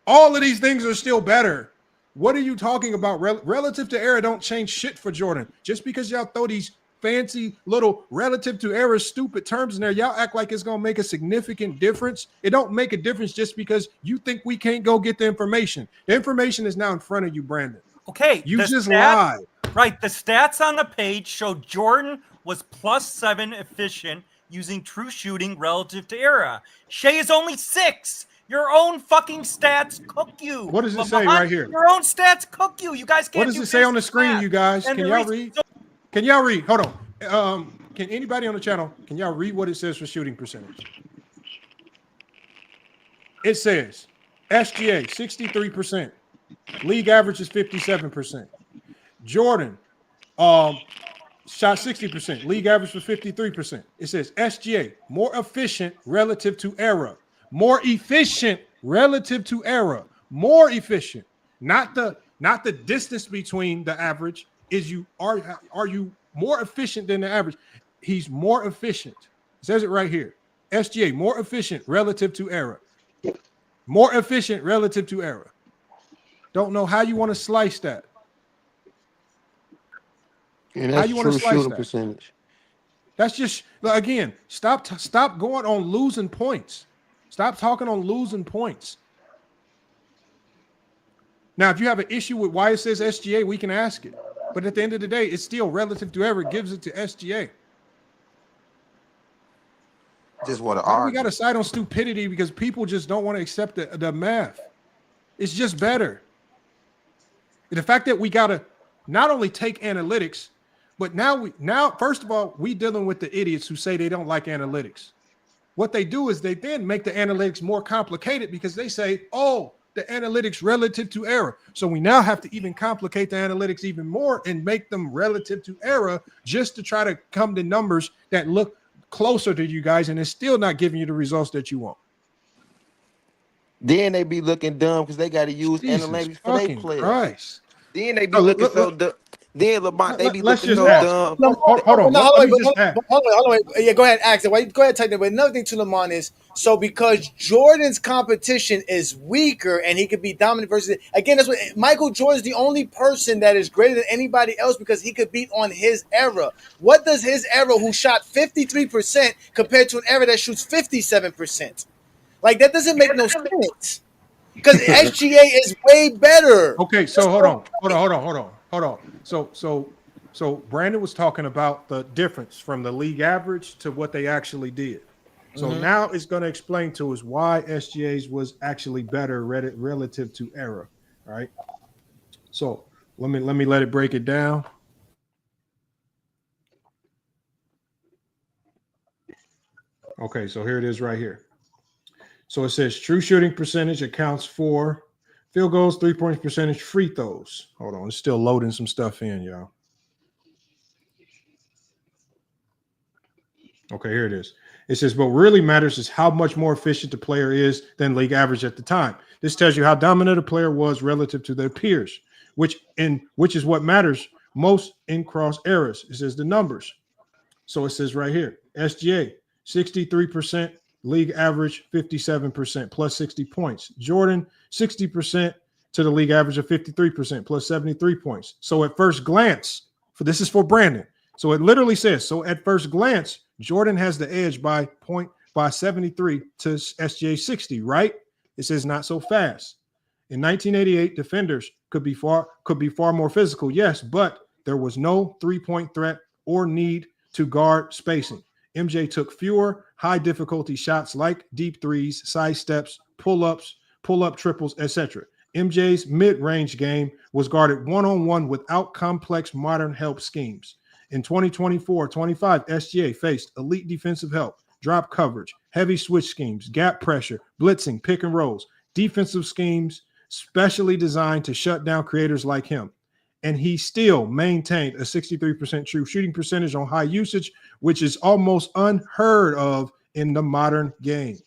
all of these things are still better. What are you talking about? Relative to era don't change shit for Jordan. Just because y'all throw these fancy little relative to era stupid terms in there, y'all act like it's going to make a significant difference. It don't make a difference just because you think we can't go get the information. The information is now in front of you, Brandon. Okay. You just lied. Right. The stats on the page show Jordan was +7 efficient using true shooting relative to era. Shai is only 6. Your own fucking stats cook you. What does it say Lamont, right here? Your own stats cook you. You guys can't. What does do it say on the business screen, math. you guys? And Can the y'all reason- read? Can y'all read? Hold on. Can anybody on the channel, can y'all read what it says for shooting percentage? It says SGA 63%. League average is 57%. Jordan shot 60%. League average was 53%. It says SGA more efficient relative to error. More efficient relative to error. More efficient. Not the distance between the average. Are you more efficient than the average? He's more efficient. It says it right here. SGA more efficient relative to error. More efficient relative to error. Don't know how you want to slice that. And How that's you want to true slice shooting that? percentage. That's just, again, stop going on losing points. Stop talking on losing points. Now, if you have an issue with why it says SGA, we can ask it. But at the end of the day, it's still relative to error. It gives it to SGA. Just want to Why do we argue. got to side on stupidity? Because people just don't want to accept the math. It's just better. The fact that we got to not only take analytics, but now first of all, we dealing with the idiots who say they don't like analytics. What they do is they then make the analytics more complicated because they say, oh, the analytics relative to error. So we now have to even complicate the analytics even more and make them relative to error just to try to come to numbers that look closer to you guys, and it's still not giving you the results that you want. Then they be looking dumb because they got to use Jesus analytics for their fucking players. Christ. Then they be looking so dumb. Then Lamont, they be Let's looking just so ask. dumb. Hold on. Let me just ask. Hold on. Yeah, go ahead, ask it. Go ahead, take it. But another thing to Lamont is, so because Jordan's competition is weaker and he could be dominant versus, again, that's what Michael Jordan's the only person that is greater than anybody else because he could beat on his era. What does his era, who shot 53%, compared to an era that shoots 57%? Like, that doesn't make no sense. Because SGA is way better. Okay, so hold on. So Brandon was talking about the difference from the league average to what they actually did. So now it's going to explain to us why SGA's was actually better relative to error. All right. So let me let it break it down. Okay, so here it is right here. So it says true shooting percentage accounts for field goals, 3-point percentage, free throws. Hold on, it's still loading some stuff in, y'all. Okay, here it is. It says, what really matters is how much more efficient the player is than league average at the time. This tells you how dominant a player was relative to their peers, which is what matters most in cross errors. It says the numbers. So it says right here, SGA, 63%, league average 57%, plus 60 points. Jordan, 60% to the league average of 53%, plus 73 points. So at first glance, this is for Brandon. So it literally says, so at first glance, Jordan has the edge by 73 to SGA 60, right? It says not so fast. In 1988, defenders could be far more physical, yes, but there was no 3-point threat or need to guard spacing. MJ took fewer high difficulty shots like deep threes, side steps, pull-ups, pull-up triples, etc. MJ's mid-range game was guarded one-on-one without complex modern help schemes. In 2024-25, SGA faced elite defensive help, drop coverage, heavy switch schemes, gap pressure, blitzing, pick and rolls, defensive schemes specially designed to shut down creators like him. And he still maintained a 63% true shooting percentage on high usage, which is almost unheard of in the modern game.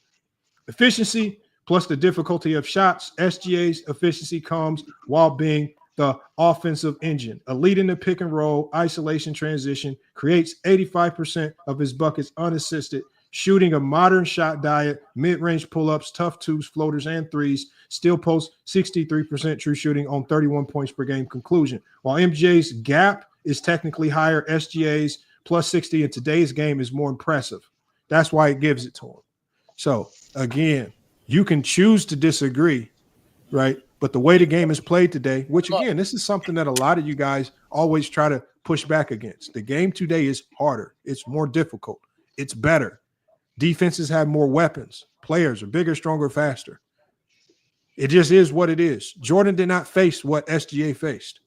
Efficiency plus the difficulty of shots, SGA's efficiency comes while being the offensive engine. A lead in the pick and roll, isolation transition, creates 85% of his buckets unassisted, shooting a modern shot diet, mid-range pull-ups, tough twos, floaters, and threes, still posts 63% true shooting on 31 points per game. Conclusion. While MJ's gap is technically higher, SGA's plus 60 in today's game is more impressive. That's why it gives it to him. So, again, you can choose to disagree, right? But the way the game is played today, which, again, this is something that a lot of you guys always try to push back against. The game today is harder. It's more difficult. It's better. Defenses have more weapons. Players are bigger, stronger, faster. It just is what it is. Jordan did not face what SGA faced.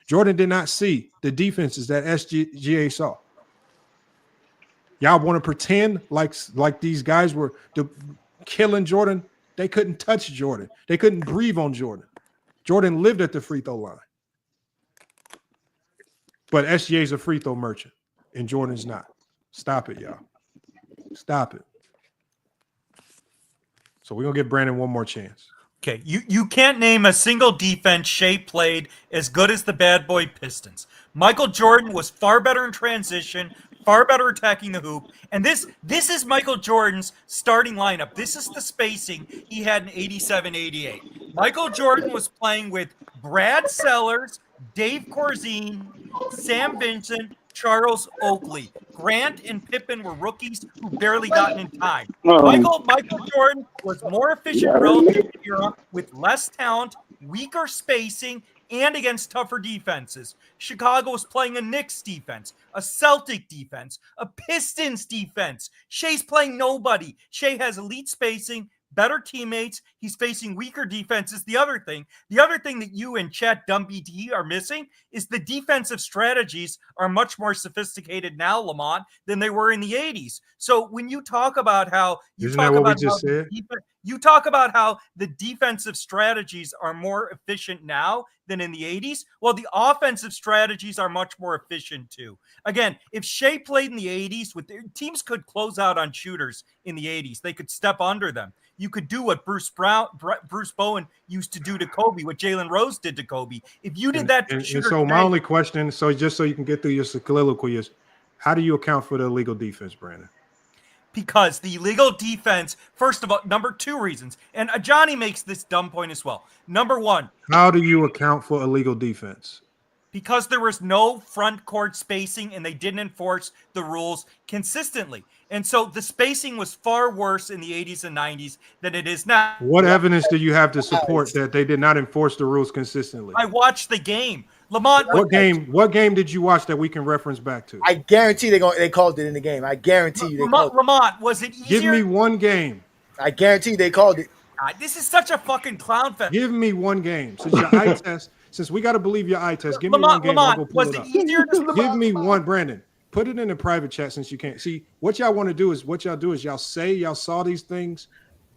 Jordan did not see the defenses that SGA saw. Y'all want to pretend like these guys were killing Jordan? They couldn't touch Jordan. They couldn't breathe on Jordan. Jordan lived at the free throw line. But SGA's a free throw merchant, and Jordan's not. Stop it, y'all. Stop it. So we're going to give Brandon one more chance. Okay, you can't name a single defense Shai played as good as the bad boy Pistons. Michael Jordan was far better in transition, far better attacking the hoop, and this is Michael Jordan's starting lineup. This is the spacing he had in 87-88. Michael Jordan was playing with Brad Sellers, Dave Corzine, Sam Vincent, Charles Oakley. Grant and Pippen were rookies who barely gotten in time. Michael Jordan was more efficient relative to era with less talent, weaker spacing, and against tougher defenses. Chicago was playing a Knicks defense, a Celtic defense, a Pistons defense. Shai's playing nobody. Shai has elite spacing, better teammates. He's facing weaker defenses. The other thing that you and Chat DumbBT are missing is the defensive strategies are much more sophisticated now, Lamont, than they were in the 80s. So when you talk about how you talk about how the defensive strategies are more efficient now than in the 80s, well, the offensive strategies are much more efficient too. Again, if Shai played in the 80s, with teams could close out on shooters in the 80s. They could step under them. You could do what Bruce Bowen used to do to Kobe, what Jalen Rose did to Kobe. If you did that to shooter, so my only question, so just so you can get through your soliloquy, is how do you account for the illegal defense, Brandon? Because the illegal defense, first of all, number two reasons, and Johnny makes this dumb point as well. Number one, how do you account for illegal defense? Because there was no front court spacing and they didn't enforce the rules consistently. And so the spacing was far worse in the 80s and 90s than it is now. What evidence do you have to support that they did not enforce the rules consistently? I watched the game. Lamont, what game did you watch that we can reference back to? I guarantee they called it in the game. I guarantee you they called it. Lamont, was it easier? Give me one game. I guarantee they called it. This is such a fucking clown fest. Give me one game. Since your eye test, since we got to believe your eye test, give me one game. Lamont, I'll go pull it up. Easier to Give me one, Brandon. Put it in the private chat since you can't see. What y'all want to do is y'all say y'all saw these things.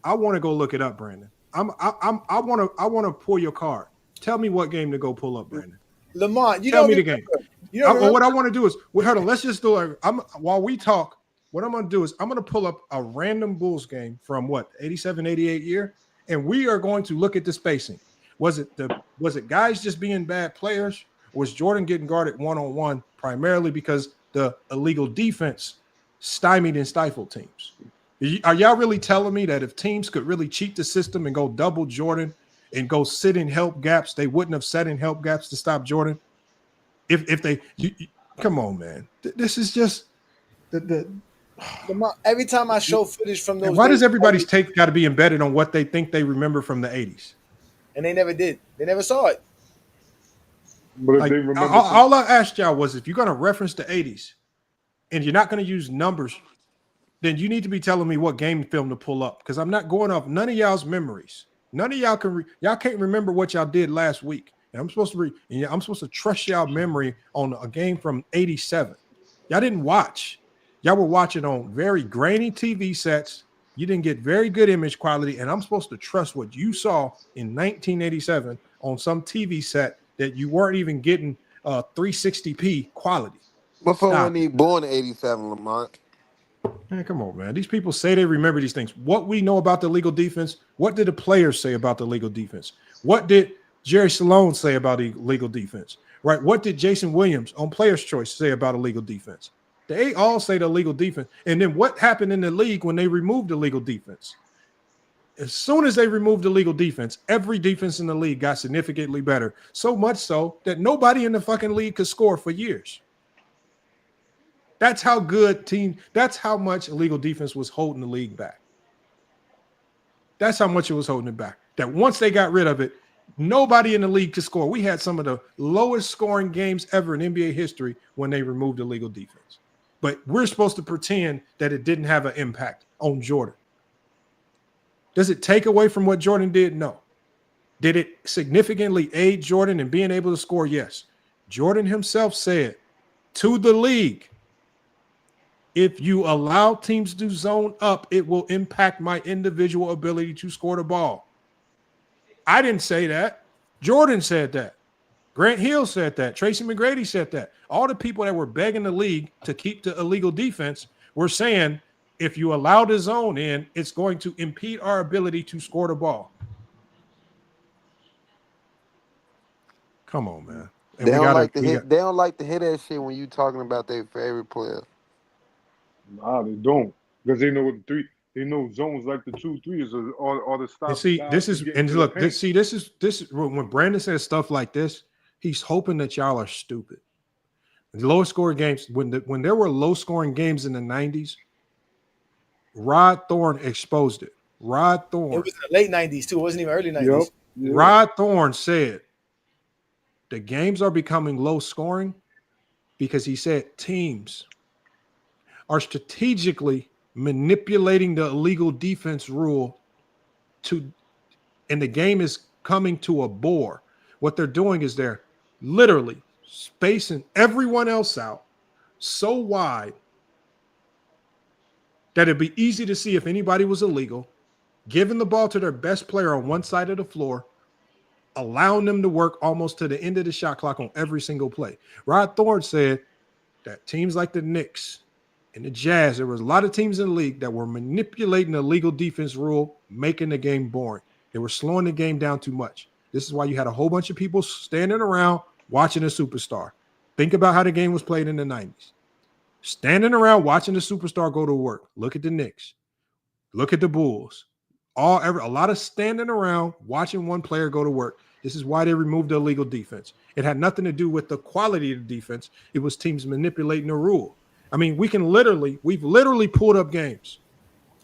I want to go look it up, Brandon. I want to pull your card. Tell me what game to go pull up, Brandon. Lamont, tell me the game. What I want to do is, hold on. Let's just do it. While we talk, what I'm going to do is I'm going to pull up a random Bulls game from 87, 88 year, and we are going to look at the spacing. Was it guys just being bad players? Or was Jordan getting guarded one-on-one primarily because the illegal defense stymied and stifled teams? Are y'all really telling me that if teams could really cheat the system and go double Jordan and go sit in help gaps, they wouldn't have set in help gaps to stop Jordan? If they come on, man. This is just every time I show footage from those. Why does everybody's take got to be embedded on what they think they remember from the 80s? And they never did. They never saw it. But like, all I asked y'all was, if you're going to reference the 80s and you're not going to use numbers, then you need to be telling me what game film to pull up, because I'm not going off none of y'all's memories. None of y'all can't remember what y'all did last week. And I'm supposed to trust y'all memory on a game from 87. Y'all didn't watch. Y'all were watching on very grainy TV sets. You didn't get very good image quality, and I'm supposed to trust what you saw in 1987 on some TV set that you weren't even getting 360p quality. Before when he born in 87, Lamont. Man, come on, man. These people say they remember these things. What we know about the legal defense, what did the players say about the legal defense? What did Jerry Sloan say about the legal defense? Right? What did Jason Williams on Players' Choice say about illegal defense? They all say the legal defense. And then what happened in the league when they removed the legal defense? As soon as they removed the legal defense, every defense in the league got significantly better. So much so that nobody in the fucking league could score for years. That's how that's how much illegal defense was holding the league back. That's how much it was holding it back. That once they got rid of it, nobody in the league could score. We had some of the lowest scoring games ever in NBA history when they removed illegal defense. But we're supposed to pretend that it didn't have an impact on Jordan. Does it take away from what Jordan did? No. Did it significantly aid Jordan in being able to score? Yes. Jordan himself said to the league, if you allow teams to zone up, it will impact my individual ability to score the ball. I didn't say that. Jordan said that. Grant Hill said that. Tracy McGrady said that. All the people that were begging the league to keep the illegal defense were saying, if you allow the zone in, it's going to impede our ability to score the ball. Come on, man. And They don't like to hit. They don't like to hit that shit when you talking about their favorite player. Nah, they don't, because they know what they know zones like the 2-3 is all the stop. And see, this is when Brandon says stuff like this, he's hoping that y'all are stupid. The lowest scoring games, when there were low scoring games in the 90s, Rod Thorne exposed it. Rod Thorne. It was the late 90s too. It wasn't even early 90s. Yep. Rod Thorne said the games are becoming low scoring because he said teams are strategically manipulating the illegal defense rule and the game is coming to a bore. What they're doing is they're literally spacing everyone else out so wide that it'd be easy to see if anybody was illegal, giving the ball to their best player on one side of the floor, allowing them to work almost to the end of the shot clock on every single play. Rod Thorne said that teams like the Knicks and the Jazz, there was a lot of teams in the league that were manipulating the legal defense rule, making the game boring. They were slowing the game down too much. This is why you had a whole bunch of people standing around watching a superstar. Think about how the game was played in the 90s. Standing around watching the superstar go to work. Look at the Knicks. Look at the Bulls. A lot of standing around watching one player go to work. This is why they removed the illegal defense. It had nothing to do with the quality of the defense. It was teams manipulating the rule. I mean, we've literally pulled up games,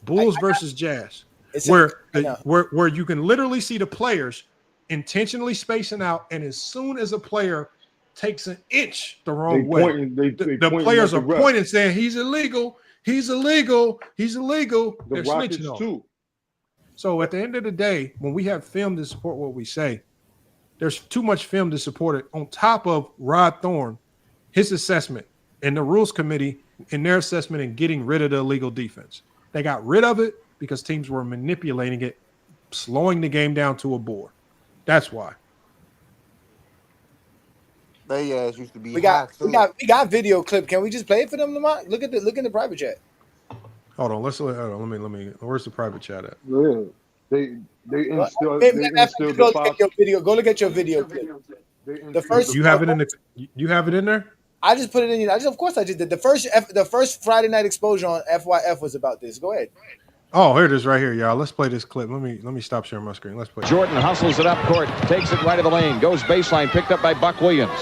Bulls versus Jazz, where you can literally see the players intentionally spacing out, and as soon as a player takes an inch the wrong way, the players are pointing, saying he's illegal, he's illegal, he's illegal. They're snitching on him. So at the end of the day, when we have film to support what we say, there's too much film to support it. On top of Rod Thorne, his assessment, and the rules committee in their assessment in getting rid of the illegal defense. They got rid of it because teams were manipulating it, slowing the game down to a bore. That's why. They ass used to be. We got video clip. Can we just play it for them, Lamont? Look in the private chat. Hold on. Let me. Where's the private chat at? Yeah. They instill go look at your video. Go look at your video clip. The first you have it in there? I just put it in. Of course I just did. The first Friday night exposure on FYF was about this. Go ahead. Oh, here it is right here, y'all. Let's play this clip. Let me stop sharing my screen. Let's play. Jordan hustles it up court, takes it right of the lane, goes baseline, picked up by Buck Williams.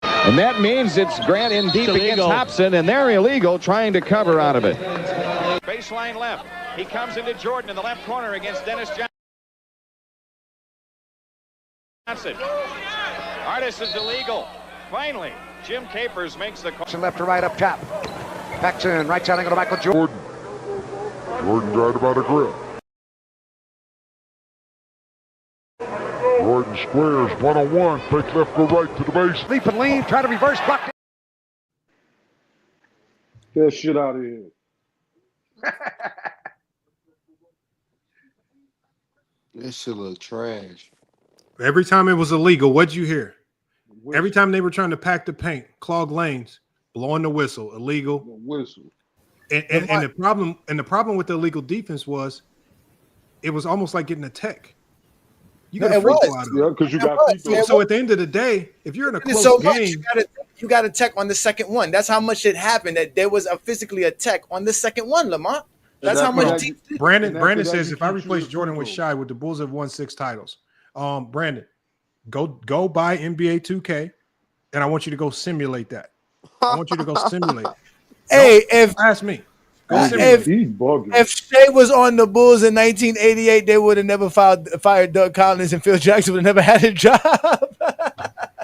And that means it's Grant in deep against Hobson, and they're illegal trying to cover out of it. Baseline left. He comes into Jordan in the left corner against Dennis Johnson. Artis is illegal. Finally, Jim Capers makes the call. Left to right up top. Paxton, right side angle to Michael Jordan. Jordan got about a grip. Jordan squares one-on-one. Fake left, go right to the base. Leap and lean, try to reverse, block. Get that shit out of here. This shit look trash. Every time it was illegal, what'd you hear? Every time they were trying to pack the paint, clog lanes, blowing the whistle, illegal. The whistle. And the problem with the illegal defense was it was almost like getting a tech. You got a free throw out of it. Yeah, because you got people. So at the end of the day, if you're in a close game, you got a tech on the second one. That's how much it happened. That there was physically a tech on the second one, Lamont. That's how much. Brandon says if I replace Jordan with Shai, would the Bulls have won 6 titles? Brandon, go buy NBA 2K, and I want you to go simulate that. I want you to go simulate. Hey, ask me. If Shea was on the Bulls in 1988, they would have never fired Doug Collins, and Phil Jackson would have never had a job.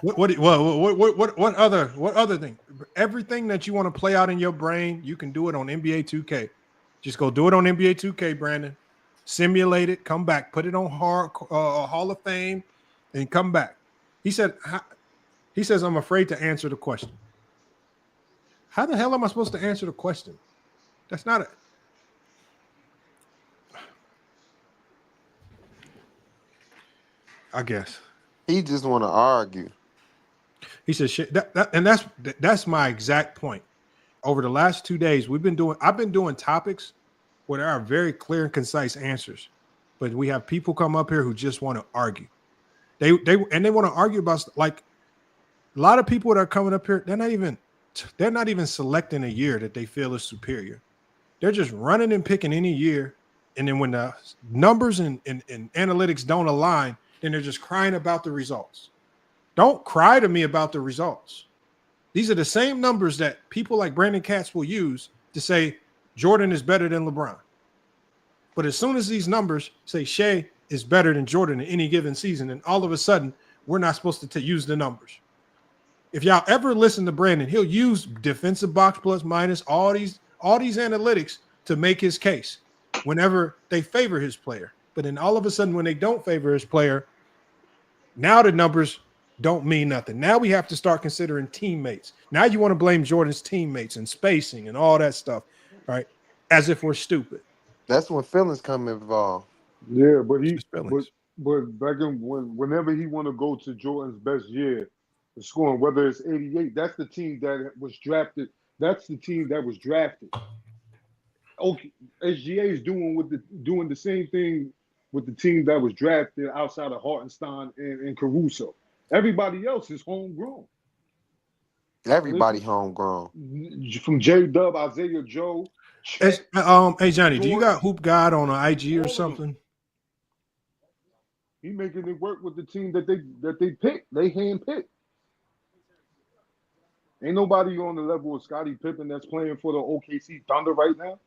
What other thing? Everything that you want to play out in your brain, you can do it on NBA 2K. Just go do it on NBA 2K, Brandon. simulate it, come back, put it on Hall of Fame, and come back. He says, I'm afraid to answer the question. How the hell am I supposed to answer the question? That's not it. I guess. He just want to argue. He said, "Shit." That's my exact point. Over the last 2 days, I've been doing topics where there are very clear and concise answers, but we have people come up here who just want to argue. They want to argue about, like, a lot of people that are coming up here. They're not even selecting a year that they feel is superior. They're just running and picking any year, and then when the numbers and analytics don't align, then they're just crying about the results. Don't cry to me about the results. These are the same numbers that people like Brandon Katz will use to say Jordan is better than LeBron. But as soon as these numbers say Shai is better than Jordan in any given season, and all of a sudden we're not supposed to use the numbers. If y'all ever listen to Brandon, he'll use defensive box plus minus, all these analytics to make his case whenever they favor his player. But then all of a sudden when they don't favor his player, now the numbers don't mean nothing. Now we have to start considering teammates. Now you want to blame Jordan's teammates and spacing and all that stuff, right? As if we're stupid. That's when feelings come involved. Yeah, but back in whenever he want to go to Jordan's best year, the scoring, whether it's 88, that's the team that was drafted. That's the team that was drafted. Okay, SGA is doing the same thing with the team that was drafted outside of Hartenstein and Caruso. Everybody else is homegrown. Everybody homegrown. From J-Dub, Isaiah Joe. Hey Johnny, do you got Hoop God on an IG or something? He making it work with the team that they picked. They hand-picked. Ain't nobody on the level of Scottie Pippen that's playing for the OKC Thunder right now.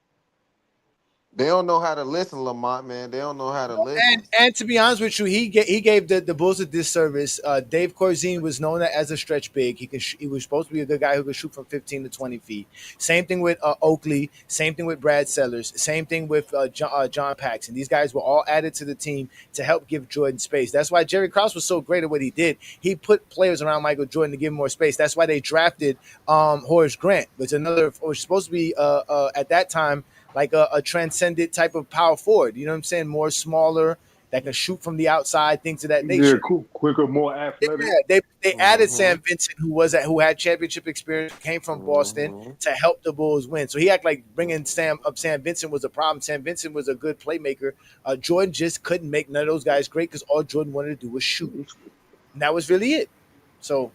They don't know how to listen, Lamont, man. They don't know how to listen. And to be honest with you, he gave the Bulls a disservice. Dave Corzine was known as a stretch big. He was supposed to be a good guy who could shoot from 15 to 20 feet. Same thing with Oakley. Same thing with Brad Sellers. Same thing with John Paxson. These guys were all added to the team to help give Jordan space. That's why Jerry Krause was so great at what he did. He put players around Michael Jordan to give him more space. That's why they drafted Horace Grant, which was supposed to be at that time like a transcendent type of power forward. You know what I'm saying? More smaller, that can shoot from the outside, things of that nature. Yeah, cool, quicker, more athletic. Yeah, they added Sam Vincent, who had championship experience, came from Boston to help the Bulls win. So he acted like bringing Sam Vincent was a problem. Sam Vincent was a good playmaker. Jordan just couldn't make none of those guys great because all Jordan wanted to do was shoot. And that was really it. So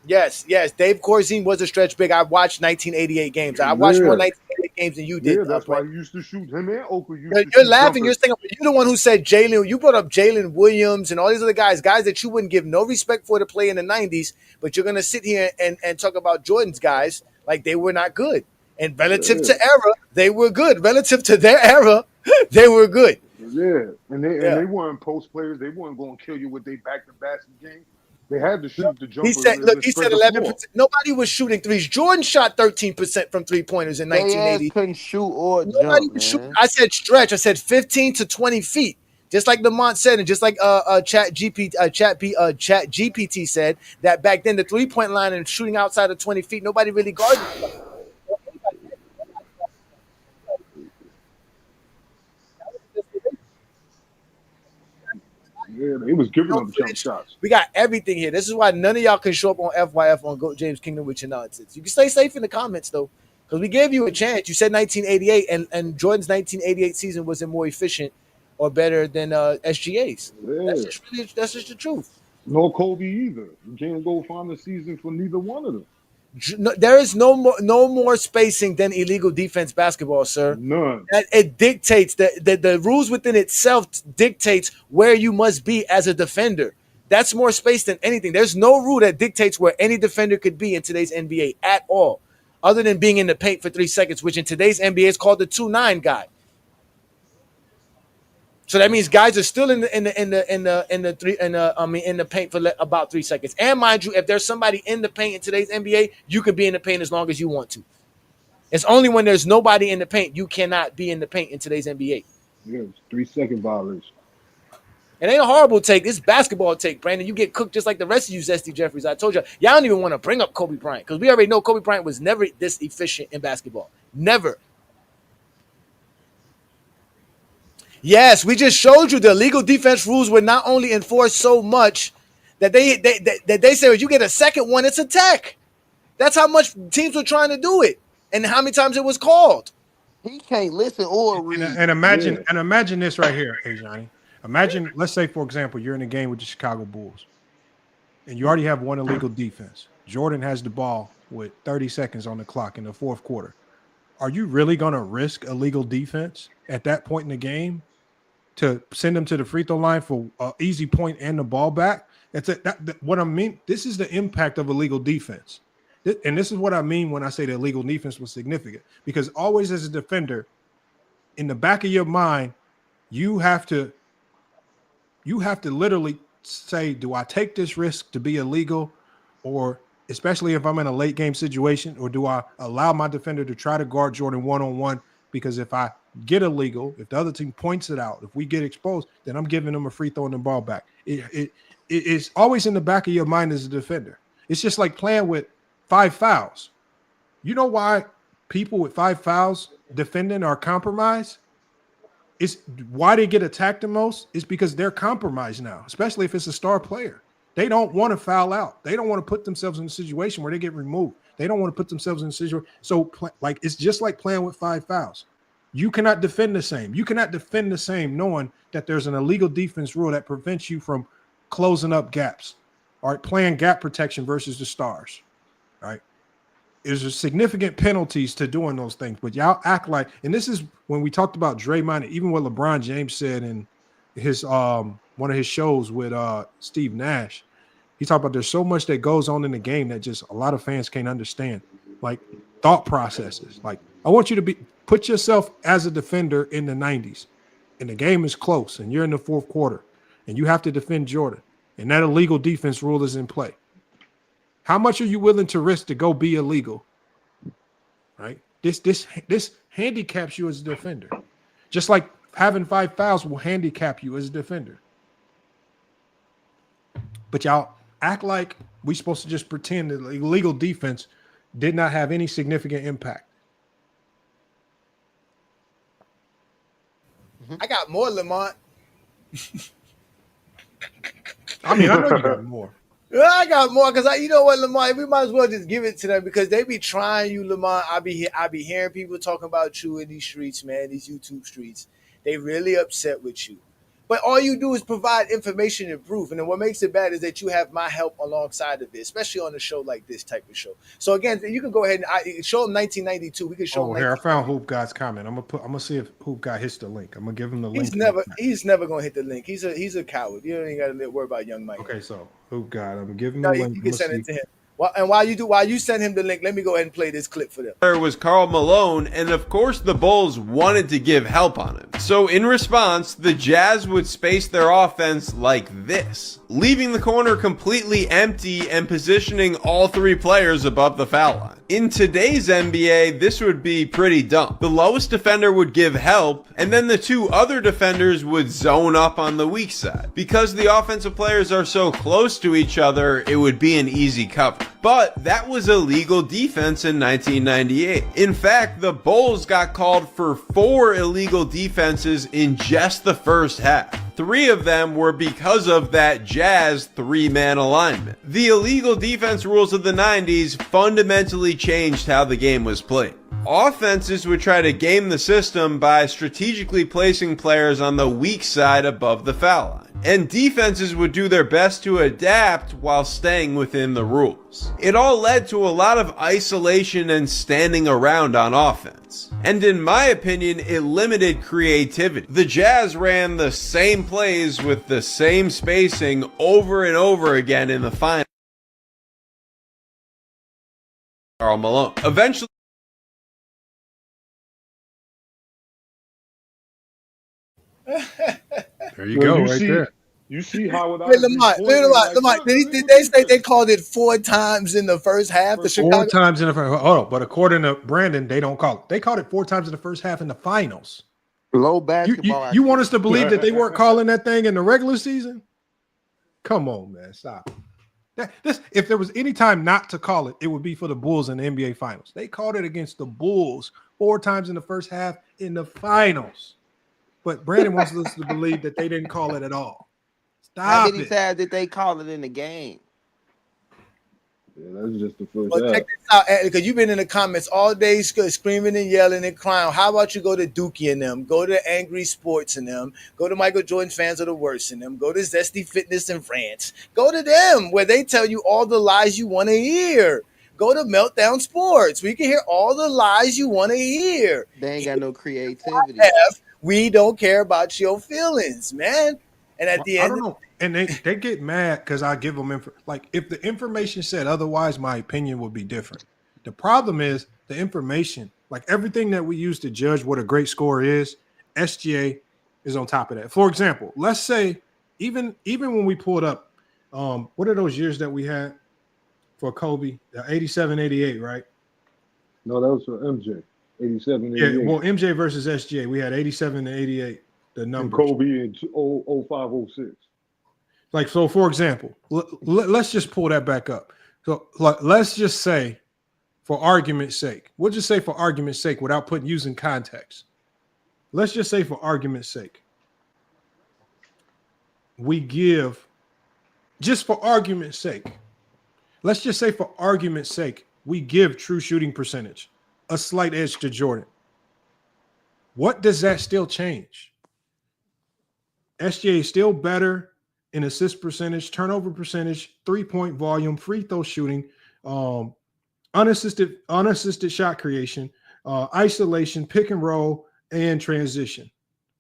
Yes. Dave Corzine was a stretch big. I watched 1988 games. I watched more 1988 games than you did. Yeah, that's why he used to shoot. Him and Oakley used You're laughing. You're the one who said Jalen. You brought up Jalen Williams and all these other guys that you wouldn't give no respect for to play in the 90s, but you're going to sit here and talk about Jordan's guys like they were not good. And relative to era, they were good. Relative to their era, they were good. Yeah, and they weren't post players. They weren't going to kill you with their back-to-basket game. They had to shoot the jumper. He said 11%. Nobody was shooting threes. Jordan shot 13% from three-pointers in 1980. Couldn't shoot or Nobody jump, was shooting. I said stretch. I said 15 to 20 feet. Just like Lamont said, and just like Chat GPT said, that back then the three-point line and shooting outside of 20 feet, nobody really guarded. Yeah, he was giving them jump shots. We got everything here. This is why none of y'all can show up on FYF on Go James Kingdom with your nonsense. You can stay safe in the comments though, because we gave you a chance. You said 1988, and Jordan's 1988 season wasn't more efficient or better than SGA's. Yeah. That's just the truth. No Kobe either. You can't go find a season for neither one of them. There is no more spacing than illegal defense basketball, sir. None. It dictates the rules within itself dictates where you must be as a defender. That's more space than anything. There's no rule that dictates where any defender could be in today's NBA at all, other than being in the paint for 3 seconds, which in today's NBA is called the 2-9 guy. So that means guys are still in the paint for about 3 seconds. And mind you, if there's somebody in the paint in today's NBA, you can be in the paint as long as you want to. It's only when there's nobody in the paint you cannot be in the paint in today's NBA. Yeah, it's 3-second violation. It ain't a horrible take. It's basketball take, Brandon. You get cooked just like the rest of you, Zesty Jeffries. I told you, y'all don't even want to bring up Kobe Bryant because we already know Kobe Bryant was never this efficient in basketball. Never. Yes, we just showed you the illegal defense rules were not only enforced so much that they say if you get a second one, it's a tech. That's how much teams were trying to do it, and how many times it was called. He can't listen or read. And imagine this right here, hey Johnny. Imagine, let's say, for example, you're in a game with the Chicago Bulls, and you already have one illegal defense. Jordan has the ball with 30 seconds on the clock in the fourth quarter. Are you really going to risk illegal defense at that point in the game to send them to the free throw line for an easy point and the ball back? What I mean, this is the impact of illegal defense. And this is what I mean when I say the illegal defense was significant, because always as a defender, in the back of your mind, you have to literally say, do I take this risk to be illegal, or especially if I'm in a late game situation, or do I allow my defender to try to guard Jordan one-on-one? Because if I get illegal, if the other team points it out, if we get exposed, then I'm giving them a free throw and the ball back. It's always in the back of your mind as a defender. It's just like playing with 5 fouls. You know why people with 5 fouls defending are compromised? It's why they get attacked the most is because they're compromised now, especially if it's a star player. They don't want to foul out. They don't want to put themselves in a situation where they get removed. They don't want to put themselves in a situation. So, like, it's just like playing with 5 fouls. You cannot defend the same. You cannot defend the same knowing that there's an illegal defense rule that prevents you from closing up gaps. All right, playing gap protection versus the stars. All right. There's significant penalties to doing those things, but y'all act like, and this is when we talked about Draymond, even what LeBron James said in his one of his shows with Steve Nash. He talked about there's so much that goes on in the game that just a lot of fans can't understand, like thought processes. Like, I want you to put yourself as a defender in the 90s, and the game is close, and you're in the fourth quarter, and you have to defend Jordan, and that illegal defense rule is in play. How much are you willing to risk to go be illegal? Right? This handicaps you as a defender. Just like having 5 fouls will handicap you as a defender. But y'all act like we're supposed to just pretend that illegal defense did not have any significant impact. I got more, Lamont. I mean, I know you got more. I got more because you know what, Lamont, we might as well just give it to them because they be trying you, Lamont. I be hearing people talking about you in these streets, man, these YouTube streets. They really upset with you. But all you do is provide information and proof. And then what makes it bad is that you have my help alongside of it, especially on a show like this type of show. So again, you can go ahead and show them 1992. We can show them. Here, I found Hoop God's comment. I'm gonna see if Hoop God hits the link. I'm gonna give him the link. He's never gonna hit the link. He's a coward. You don't even gotta worry about young Mike. Okay, so Hoop God, I'm gonna give him the link. You can send it to him. And while you send him the link, let me go ahead and play this clip for them. There was Karl Malone, and of course the Bulls wanted to give help on him. So in response, the Jazz would space their offense like this, leaving the corner completely empty and positioning all 3 players above the foul line. In today's NBA, this would be pretty dumb. The lowest defender would give help, and then the 2 other defenders would zone up on the weak side. Because the offensive players are so close to each other, it would be an easy cover. But that was illegal defense in 1998. In fact, the Bulls got called for 4 illegal defenses in just the first half. 3 of them were because of that Jazz 3-man alignment. The illegal defense rules of the 90s fundamentally changed how the game was played. Offenses would try to game the system by strategically placing players on the weak side above the foul line. And defenses would do their best to adapt while staying within the rules. It all led to a lot of isolation and standing around on offense. And in my opinion, it limited creativity. The Jazz ran the same plays with the same spacing over and over again in the final. Karl Malone. Eventually, there you go, right there. You see how it. Wait, Lamont. Did they say they called it 4 times in the first half? The 4 Chicago times in the first. Oh, but according to Brandon, they don't call it. They called it 4 times in the first half in the finals. Low basketball. You want us to believe that they weren't calling that thing in the regular season? Come on, man, stop. If there was any time not to call it, it would be for the Bulls in the NBA Finals. They called it against the Bulls 4 times in the first half in the finals. But Brandon wants us to believe that they didn't call it at all. How Stop many it. times did they call it in the game? Yeah, that's just the first Well, check this out, because you've been in the comments all day screaming and yelling and crying. How about you go to Dookie and them? Go to Angry Sports and them. Go to Michael Jordan Fans of the Worst and them. Go to Zesty Fitness in France. Go to them where they tell you all the lies you want to hear. Go to Meltdown Sports. We can hear all the lies you want to hear. They ain't got no creativity. We don't care about your feelings, man. And at the end, I don't know. And they get mad because I give them like if the information said otherwise, my opinion would be different. The problem is the information, like everything that we use to judge what a great score is, SGA is on top of that. For example, let's say even when we pulled up, what are those years that we had for Kobe? 87, 88, right? No, that was for MJ. 87, 88. Yeah, well, MJ versus SGA, we had 87 and 88. The numbers. And Kobe in 05, 06. Like, so for example, let's just pull that back up. So let's just say, for argument's sake, we'll just say for argument's sake without using context. Let's just say for argument's sake, we give, just for argument's sake, let's just say for argument's sake, we give true shooting percentage a slight edge to Jordan. What does that still change? SGA is still better in assist percentage, turnover percentage, 3-point volume, free throw shooting, unassisted shot creation, isolation, pick and roll, and transition.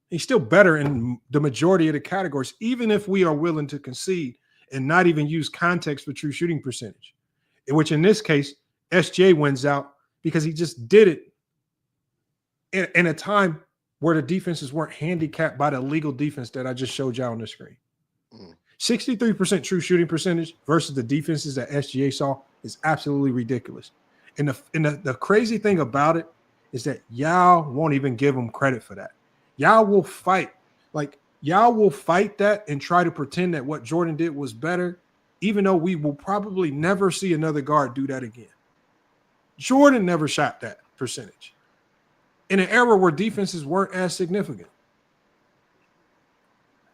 He's still better in the majority of the categories, even if we are willing to concede and not even use context for true shooting percentage, which in this case, SGA wins out because he just did it in a time where the defenses weren't handicapped by the legal defense that I just showed y'all on the screen. 63% true shooting percentage versus the defenses that SGA saw is absolutely ridiculous. And the crazy thing about it is that y'all won't even give them credit for that. Y'all will fight. Like, y'all will fight that and try to pretend that what Jordan did was better, even though we will probably never see another guard do that again. Jordan never shot that percentage in an era where defenses weren't as significant.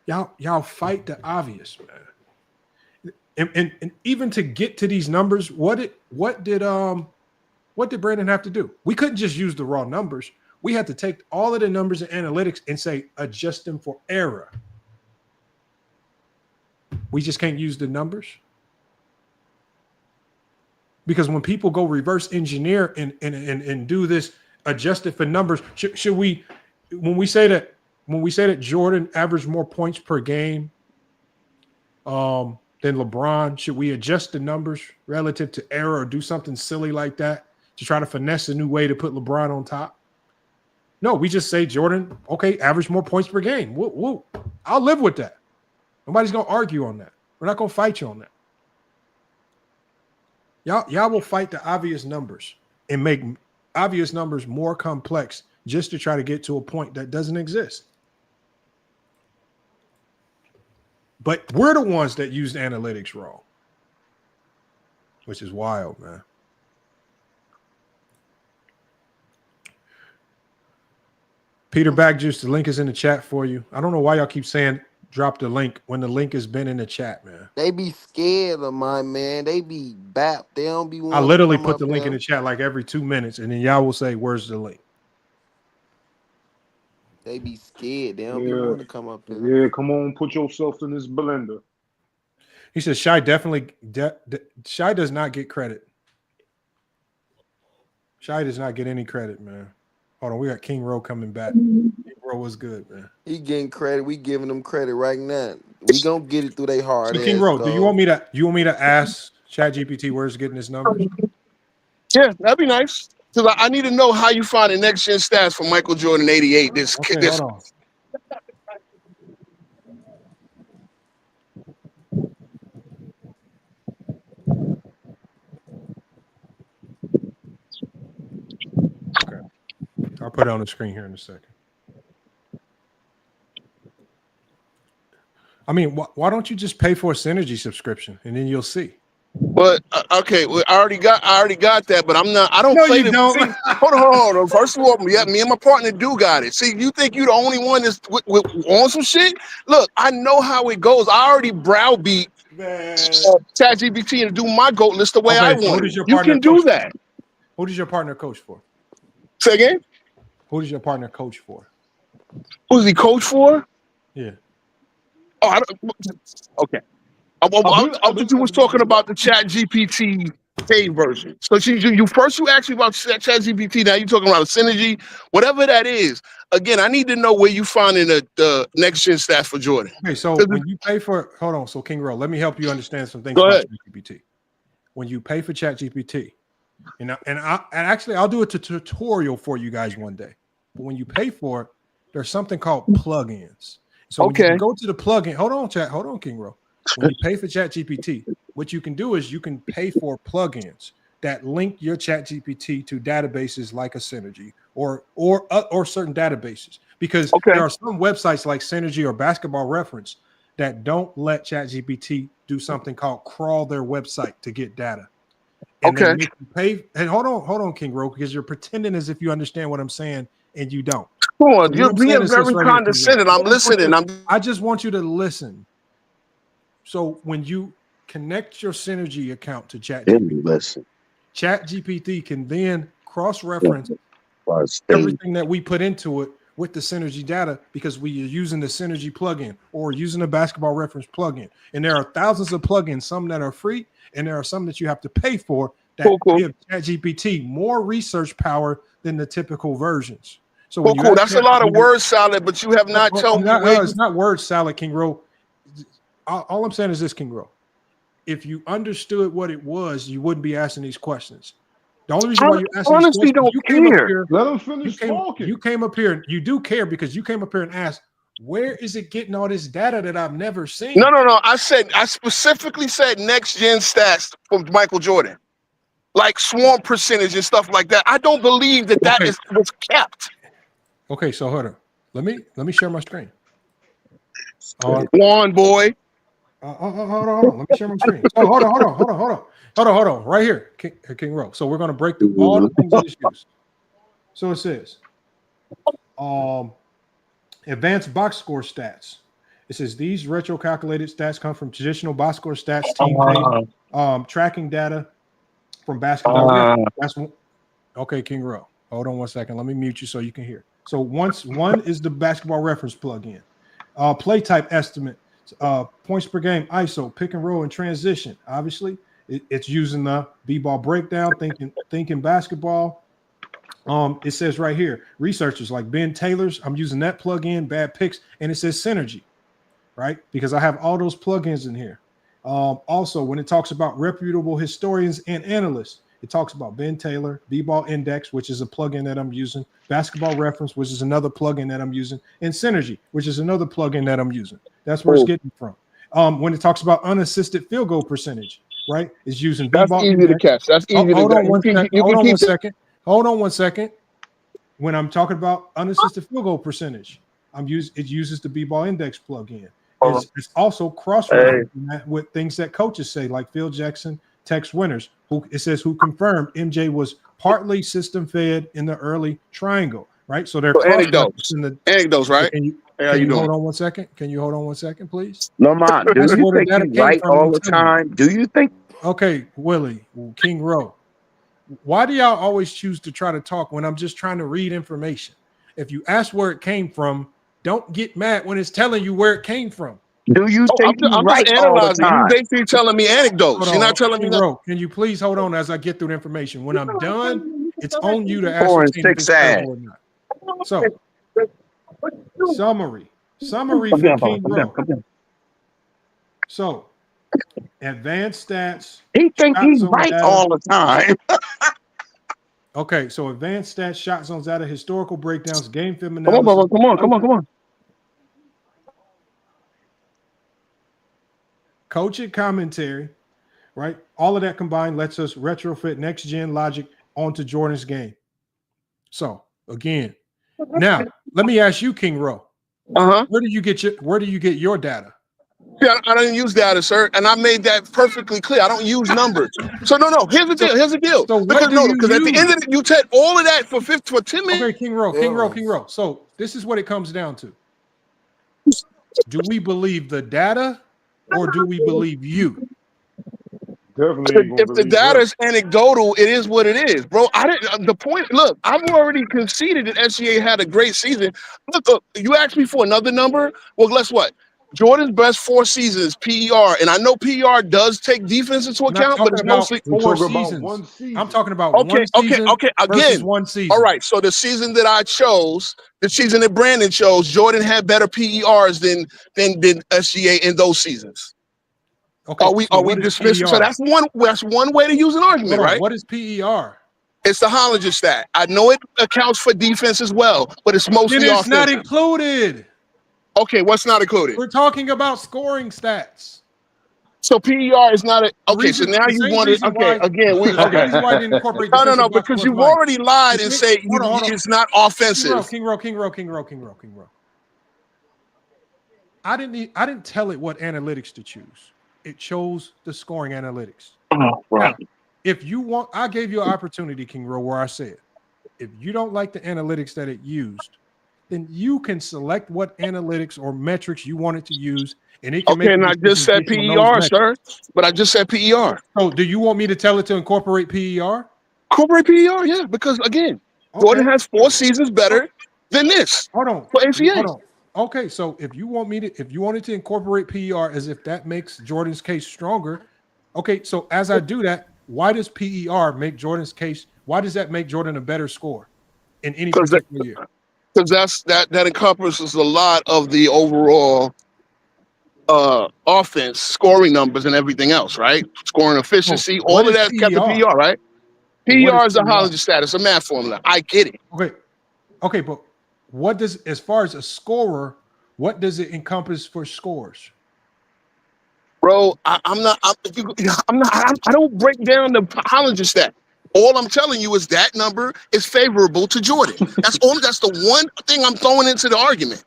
Y'all fight the obvious, man. And even to get to these numbers, what did Brandon have to do? We couldn't just use the raw numbers. We had to take all of the numbers and analytics and say adjust them for error. We just can't use the numbers. Because when people go reverse engineer and do this adjusted for numbers, should we, when we say that Jordan averaged more points per game than LeBron, should we adjust the numbers relative to error or do something silly like that to try to finesse a new way to put LeBron on top? No, we just say Jordan, okay, average more points per game. Woo. I'll live with that. Nobody's going to argue on that. We're not going to fight you on that. Y'all will fight the obvious numbers and make obvious numbers more complex just to try to get to a point that doesn't exist. But we're the ones that used analytics wrong, which is wild, man. Peter Backjuice, the link is in the chat for you. I don't know why y'all keep saying drop the link when the link has been in the chat, man. They be scared of my man. They be bap. They don't be. I literally put the link in the chat like every 2 minutes, and then y'all will say, "Where's the link?" They be scared. They don't be wanting to come up there. Yeah, come on, put yourself in this blender. He says Shai definitely Shai does not get credit. Shai does not get any credit, man. Hold on, we got King Rowe coming back. King Rowe was good, man. He getting credit. We giving him credit right now. We gonna get it through their hard. So King Rowe, do you want me to ask ChatGPT where's getting his numbers? Yeah, that'd be nice. Because I need to know how you find the next gen stats for Michael Jordan 88. Hold on. Okay. I'll put it on the screen here in a second. I mean, why don't you just pay for a Synergy subscription and then you'll see? But okay, well, I already got that, but I don't No, play you the. don't. See, hold on. First of all, yeah, me and my partner do got it. See, you think you the only one that's on some shit? Look, I know how it goes. I already browbeat ChatGPT and do my GOAT list the way I So who want it. does your You partner can do coach that. for? Who does your partner coach for? Say again. Who does your partner coach for? Who's he coach for? Yeah. Oh, I don't, okay. I thought you was talking about the ChatGPT paid version. So you first you asked me about ChatGPT. Now you're talking about a Synergy, whatever that is. Again, I need to know where you finding the next gen stats for Jordan. Okay, so when you pay for, hold on, so King Row, let me help you understand some things Go about ahead. ChatGPT. When you pay for ChatGPT, and actually I'll do a tutorial for you guys one day. But when you pay for it, there's something called plugins. So when you go to the plugin, hold on, King Row. When you pay for ChatGPT, what you can do is you can pay for plugins that link your ChatGPT to databases like a Synergy or certain databases, because there are some websites like Synergy or Basketball Reference that don't let ChatGPT do something called crawl their website to get data. And they make you pay. And hold on, King Rowe, because you're pretending as if you understand what I'm saying and you don't. Come on, you're being very condescending. I'm listening. I just want you to listen. So when you connect your Synergy account to ChatGPT, ChatGPT can then cross-reference everything that we put into it with the Synergy data, because we are using the Synergy plugin or using the Basketball Reference plugin. And there are thousands of plugins, some that are free, and there are some that you have to pay for that give ChatGPT more research power than the typical versions. So when you that's a lot of word salad, but you have not told me where it's not word salad, King Rowe. All I'm saying is this, King Rowe. If you understood what it was, you wouldn't be asking these questions. The only reason why you asking these questions, you came up here. Let him finish talking. You came up here. You do care because you came up here and asked, where is it getting all this data that I've never seen? No. I specifically said next gen stats from Michael Jordan, like swarm percentage and stuff like that. I don't believe that was kept. Okay, so hold on. Let me share my screen. One boy. Hold on. Let me share my screen. So hold on. Right here, King Rowe. So we're going to break through all the things that it's used. So it says, advanced box score stats. It says these retro calculated stats come from traditional box score stats, team data, tracking data from basketball. That's one. Okay, King Rowe. Hold on one second. Let me mute you so you can hear. So one is the Basketball Reference plugin. Play type estimate, points per game, ISO, pick and roll, and transition. Obviously, it's using the B-ball breakdown, thinking basketball. It says right here, researchers like Ben Taylor's, I'm using that plugin, bad picks, and it says Synergy, right? Because I have all those plugins in here. Also, when it talks about reputable historians and analysts, it talks about Ben Taylor, B-Ball Index, which is a plugin that I'm using, Basketball Reference, which is another plugin that I'm using, and Synergy, which is another plugin that I'm using. That's where it's getting from. When it talks about unassisted field goal percentage, right, it's using B-Ball. That's easy to catch. That's easy to catch. Hold on one second. When I'm talking about unassisted field goal percentage, it uses the B-Ball Index plugin. It's also cross-referencing that with things that coaches say, like Phil Jackson, Tex Winters, it says who confirmed MJ was partly system fed in the early triangle, right? So they're anecdotes, right? Can you hold on one second? Can you hold on 1 second, please? Lamont, do you think you right all the time? Do you think? Okay, Willie, King Rowe. Why do y'all always choose to try to talk when I'm just trying to read information? If you ask where it came from, don't get mad when it's telling you where it came from. Do you think I'm just analyzing. You basically telling me anecdotes. You're not telling me nothing. Can you please hold on as I get through the information? When I'm done, it's on you to ascertain if it's credible or not. So, summary for King Rowe. So, advanced stats. He think he's right all the time. Okay, so advanced stats, shot zones data, historical breakdowns, game film Come analysis. on, brother. Coaching commentary, right? All of that combined lets us retrofit next gen logic onto Jordan's game. So again, now let me ask you, King Rowe. Where do you get your data? Yeah, I don't use data, sir, and I made that perfectly clear. I don't use numbers. So no. Here's the deal. Here's the deal. So what do you Because at the end of it, you take all of that for 10 minutes. Okay, King Row. So this is what it comes down to. Do we believe the data or do we believe you? Definitely. If the data is anecdotal, it is what it is, bro. The point. Look, I've already conceded that SGA had a great season. Look, you asked me for another number. Well, guess what? Jordan's best 4 seasons PER, and I know PER does take defense into account, but it's mostly 4 seasons. I'm talking about one season versus one season. All right, so the season that I chose, the season that Brandon chose, Jordan had better PERs than SGA in those seasons. Okay, are we dismissing? So that's one way to use an argument, right? What is PER? It's the Hollinger stat. I know it accounts for defense as well, but it's mostly then it's offensive. not included. Okay, what's not included? We're talking about scoring stats. So PER is not a okay. So now you want to again. Why didn't incorporate no, because you've already lied and say it's not offensive. King Row. I didn't tell it what analytics to choose. It chose the scoring analytics. Oh, right. Now, if you want, I gave you an opportunity, King Row, where I said, if you don't like the analytics that it used, then you can select what analytics or metrics you want it to use, and it can make. And I just said PER, sir. But I just said PER. So, do you want me to tell it to incorporate PER? Incorporate PER, yeah. Because again, Jordan has 4 seasons better than this. Hold on. For ACA. Hold on. Okay, so if you wanted to incorporate PER as if that makes Jordan's case stronger, okay. So as I do that, why does PER make Jordan's case? Why does that make Jordan a better scorer in any particular year? Because that encompasses a lot of the overall offense, scoring numbers, and everything else, right? Scoring efficiency, all of that kept the PER, right? PER is a Hollinger stat. It's a math formula. I get it. Okay, but what does, as far as a scorer, what does it encompass for scores? Bro, I don't break down the Hollinger stat. All I'm telling you is that number is favorable to Jordan. That's the one thing I'm throwing into the argument.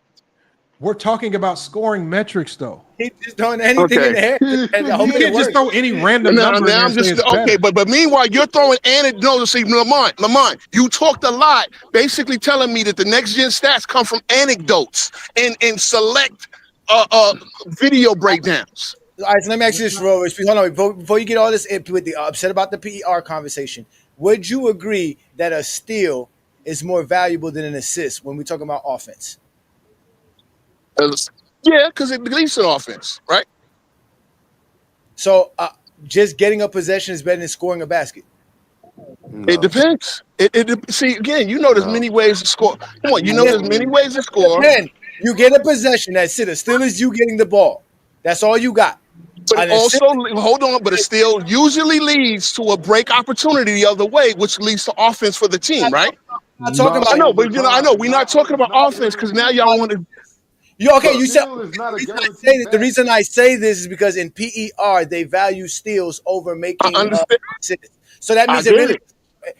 We're talking about scoring metrics, though. He's just throwing anything in the air. You can't just throw any random number. Now I'm just okay, but meanwhile you're throwing anecdotes. See, Lamont, you talked a lot, basically telling me that the next gen stats come from anecdotes and select video breakdowns. All right, so let me ask you this, Rose. Hold on, before you get all this with the upset about the PER conversation, would you agree that a steal is more valuable than an assist when we're talking about offense? Yeah, because it leads to offense, right? So just getting a possession is better than scoring a basket. No. It depends. See, again, you know there's many ways to score. Come on, there's many ways to score. Again, you get a possession that's it. Still is you getting the ball. That's all you got. But it still usually leads to a break opportunity the other way, which leads to offense for the team, right? I'm talking about. I know we're not talking about offense because now y'all want to. You said the reason I say this is because in PER they value steals over making assists. So that means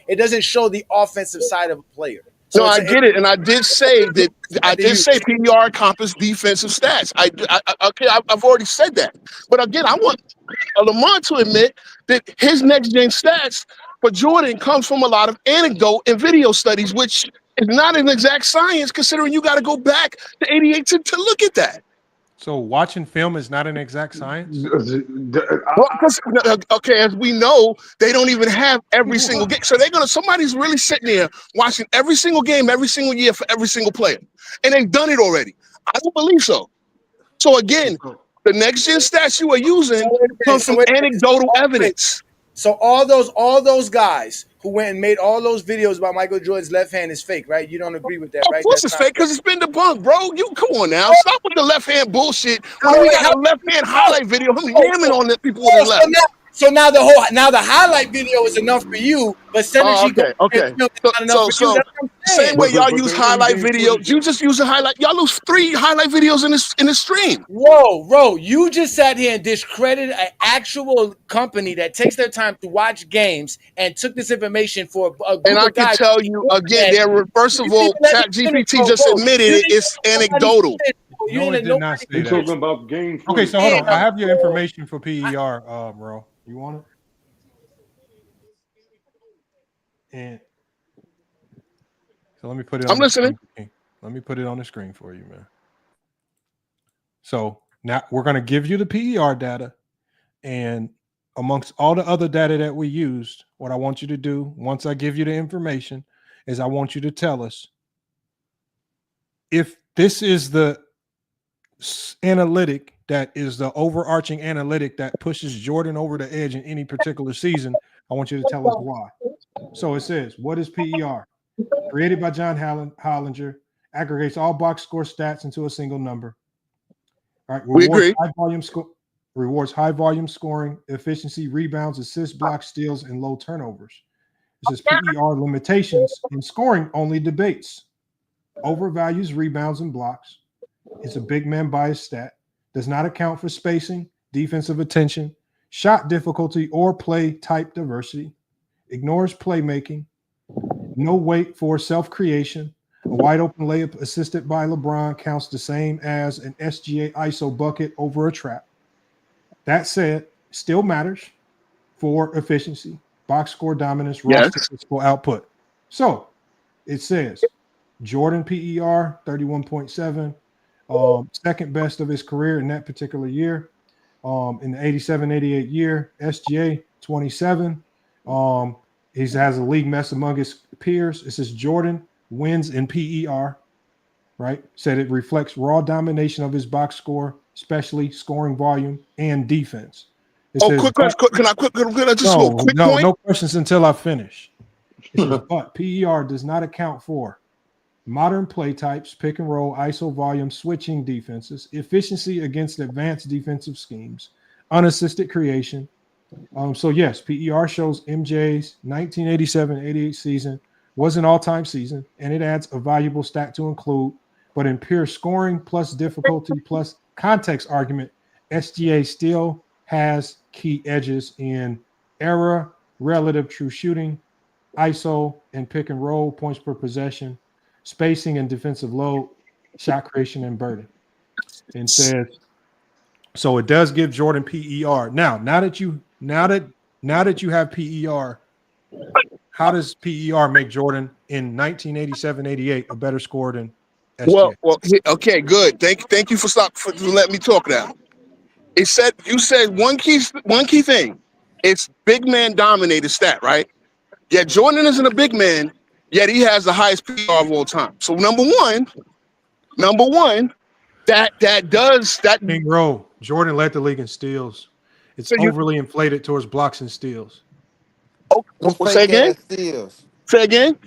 it doesn't show the offensive side of a player. So I get it, and I did say that. I did say PER encompasses defensive stats. I've already said that. But again, I want Lamont to admit that his next gen stats for Jordan comes from a lot of anecdote and video studies, which is not an exact science, considering you got to go back to 88 to look at that. So watching film is not an exact science? Okay, as we know, they don't even have every single game. So somebody's really sitting there watching every single game, every single year for every single player. And they've done it already. I don't believe so. So again, the next gen stats you are using comes from anecdotal evidence. So all those guys who went and made all those videos about Michael Jordan's left hand is fake, right? You don't agree with that, right? Of course it's fake because it's been debunked, bro. You come on now. Stop with the left hand bullshit. When we got a left hand highlight video, I'm yamming on the people with the left. So now the highlight video is enough for you, but synergy okay. So same way y'all use highlight videos, you just use a highlight. Y'all lose 3 highlight videos in this stream. Whoa, you just sat here and discredited an actual company that takes their time to watch games and took this information for a group and I can tell you again, first of all, ChatGPT just admitted it's anecdotal. No, it did not say You're that. talking about game. Okay, so hold on. I have your information for PER, bro. You want it? And so let me put it on I'm listening. screen. Let me put it on the screen for you, man. So now we're going to give you the PER data, and amongst all the other data that we used, what I want you to do once I give you the information is I want you to tell us if this is the analytic that is the overarching analytic that pushes Jordan over the edge in any particular season. I want you to tell us why. So it says, what is PER? Created by John Hollinger, aggregates all box score stats into a single number. All right, We agree. Rewards high volume scoring, efficiency, rebounds, assists, blocks, steals, and low turnovers. It says PER limitations in scoring only debates. Overvalues rebounds and blocks. It's a big man bias stat. Does not account for spacing, defensive attention, shot difficulty, or play type diversity. Ignores playmaking. No weight for self-creation. A wide open layup assisted by LeBron counts the same as an SGA ISO bucket over a trap. That said, still matters for efficiency, box score dominance, raw statistical output. So it says Jordan PER 31.7, second best of his career in that particular year. In the 87-88 year, SGA 27. He has a league mess among his peers. It says Jordan wins in PER, right? Said it reflects raw domination of his box score, especially scoring volume and defense. It says, Can I just a quick point? No questions until I finish. It says, but PER does not account for modern play types, pick and roll, ISO volume, switching defenses, efficiency against advanced defensive schemes, unassisted creation. So yes, PER shows MJ's 1987-88 season was an all-time season, and it adds a valuable stat to include. But in pure scoring plus difficulty plus context argument, SGA still has key edges in error, relative true shooting, ISO and pick and roll, points per possession, spacing and defensive load, shot creation and burden. And says, so it does give Jordan PER. Now that you have PER, how does PER make Jordan in 1987-88 a better scorer than SGA? Well, okay, good. Thank you for letting me talk now. You said one key thing. It's big man dominated stat, right? Yet Jordan isn't a big man, yet he has the highest PER of all time. So number one, that does that. King Rowe, Jordan led the league in steals. It's overly inflated towards blocks and steals. Oh, say again? Steals. Say again?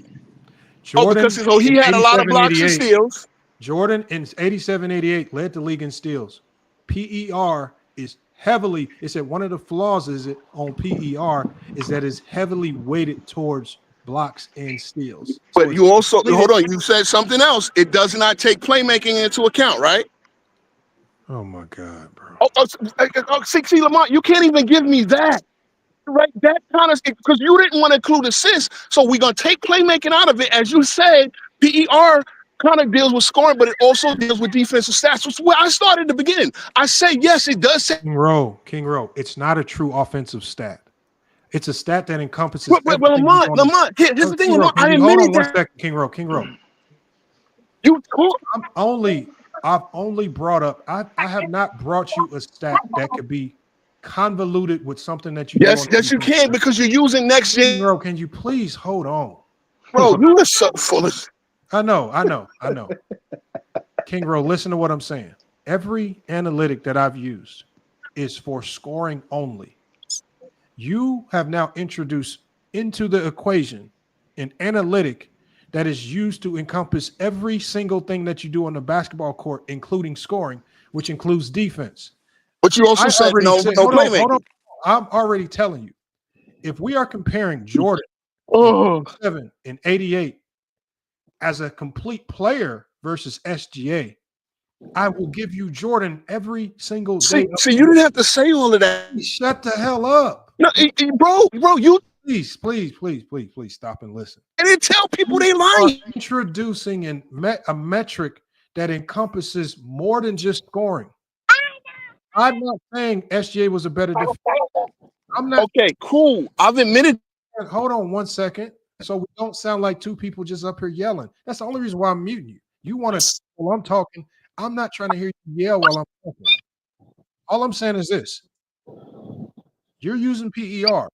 Jordan, because he had a lot of blocks and steals. Jordan in 87-88 led the league in steals. PER is heavily, it's that one of the flaws on PER is that it's heavily weighted towards blocks and steals. But you also, hold on, you said something else. It does not take playmaking into account, right? Oh my God, bro. See, Lamont, you can't even give me that. Right, that kind of, because you didn't want to include assists, so we're gonna take playmaking out of it. As you said, PER kind of deals with scoring, but it also deals with defensive stats. Which is where I started at the beginning. I say yes, it does say King Rowe. It's not a true offensive stat. It's a stat that encompasses. Well, Lamont. Here's the thing, Lamont. I admitted that. King Rowe. You talk. I've only brought up. I have not brought you a stat that could be convoluted with something that you. Yes, you can, because you're using next gen. Bro, can you please hold on? Bro, you are so full of. I know. King Rowe, listen to what I'm saying. Every analytic that I've used is for scoring only. You have now introduced into the equation an analytic that is used to encompass every single thing that you do on the basketball court, including scoring, which includes defense. But you also said no playmaking. Hold on. I'm already telling you, if we are comparing Jordan 7 and 88 as a complete player versus SGA, I will give you Jordan every single day. See, you didn't have to say all of that. Shut the hell up. No, bro, you please stop and listen. And then tell people they lying. Introducing a metric that encompasses more than just scoring. I'm not saying SGA was a better defender. I'm not. Okay, cool. I've admitted. Hold on 1 second. So we don't sound like two people just up here yelling. That's the only reason why I'm muting you. You want to, while I'm talking, I'm not trying to hear you yell while I'm talking. All I'm saying is this. You're using PER.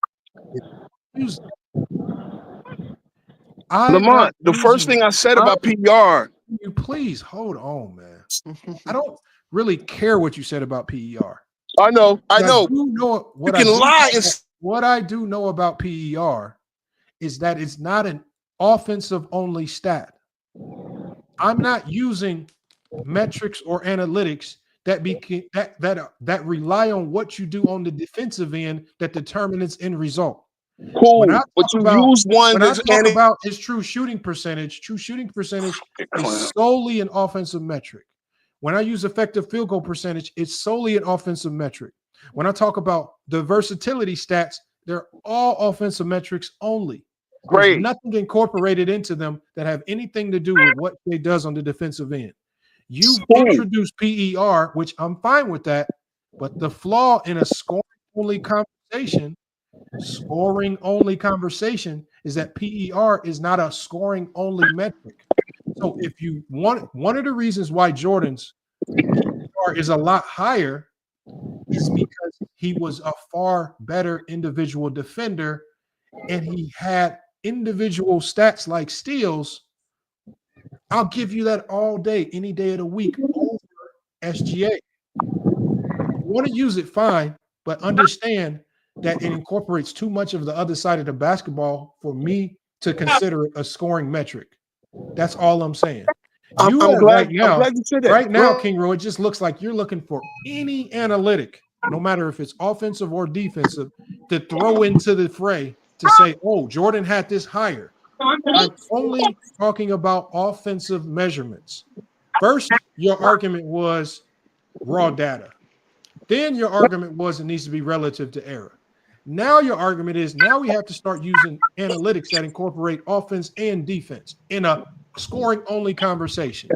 Lamont, the first thing I said about PER. You please hold on, man. I don't really care what you said about PER. I know. What I do know about PER is that it's not an offensive only stat. I'm not using metrics or analytics that rely on what you do on the defensive end that determine its end result. Cool. But you use one when I talk about his true shooting percentage is solely an offensive metric. When I use effective field goal percentage, it's solely an offensive metric. When I talk about the versatility stats, they're all offensive metrics only. Great. There's nothing incorporated into them that have anything to do with what they does on the defensive end. You introduce PER, which I'm fine with that, but the flaw in a scoring-only conversation is that PER is not a scoring-only metric. So if you want, one of the reasons why Jordan's PER is a lot higher is because he was a far better individual defender and he had individual stats like steals. I'll give you that all day, any day of the week over SGA. If you want to use it, fine, but understand that it incorporates too much of the other side of the basketball for me to consider it a scoring metric. That's all I'm saying. I'm glad you said that. Right now, King Ro, it just looks like you're looking for any analytic, no matter if it's offensive or defensive, to throw into the fray to say, oh, Jordan had this higher. I'm only talking about offensive measurements. First, your argument was raw data. Then your argument was it needs to be relative to error. Now your argument is now we have to start using analytics that incorporate offense and defense in a scoring-only conversation.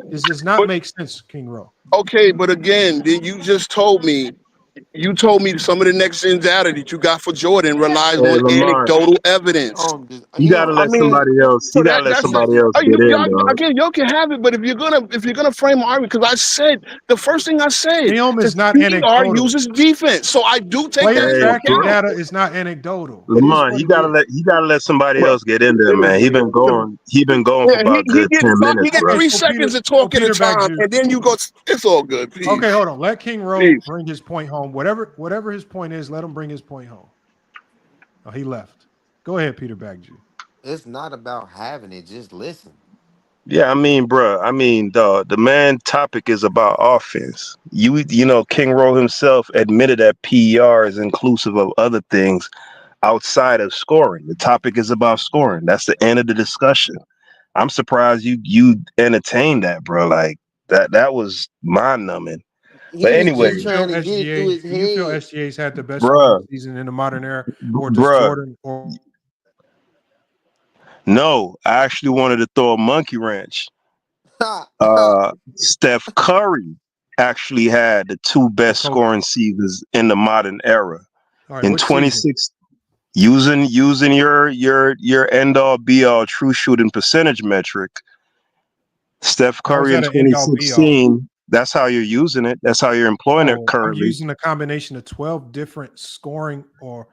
This does not make sense, King Ro. Okay, but again, then you just told me some of the next gen data that you got for Jordan relies on anecdotal evidence. You gotta let somebody else. You gotta let somebody else get in, dog. Again, y'all can have it, but if you're gonna frame an argument, because I said the first thing I said, film is not anecdotal. Uses defense, so I do take that into account. Data is not anecdotal. Lamont, you gotta let somebody else get in there, man. He been going for about good 10 minutes. He get 3 seconds to talk at a time, and then you go. It's all good. Please. Okay, hold on. Let King Ro bring his point home. Whatever his point is, let him bring his point home. Oh, he left. Go ahead, Peter Bagju. It's not about having it. Just listen. Yeah, I mean, bro. I mean, the main topic is about offense. You know, King Ro himself admitted that PER is inclusive of other things outside of scoring. The topic is about scoring. That's the end of the discussion. I'm surprised you entertained that, bro. Like that was mind-numbing. But anyway, do you feel SGA's had the best season in the modern era, or does Jordan? Or no, I actually wanted to throw a monkey wrench. Steph Curry actually had the 2 best scoring seasons in the modern era. Right, in 26, using your end all be all true shooting percentage metric. Steph Curry in 2016. That's how you're using it. That's how you're employing it currently. I'm using a combination of 12 different scoring or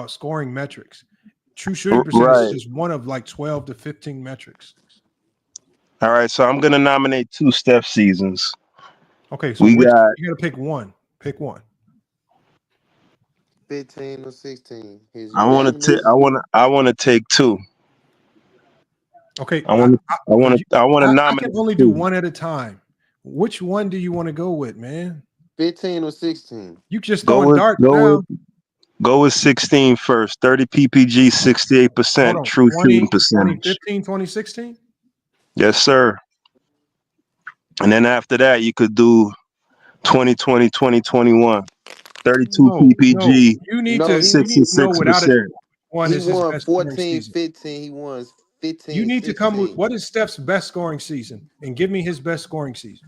scoring metrics. True shooting percentage is one of like 12 to 15 metrics. All right, so I'm gonna nominate 2 Steph seasons. Okay, so you gotta pick one. Pick one. 15 or 16. I want to take 2. Okay, I want to nominate. I can only do one at a time. Which one do you want to go with, man? 15 or 16. You just going dark now. Go with 16 first. 30 PPG, 68% true shooting percentage. 2015, 2016? Yes, sir. And then after that, you could do 2020, 2021. 32 PPG. You need to know without it. He won 14, 15. He won 15, You need to come with 16. what is Steph's best scoring season and give me his best scoring season.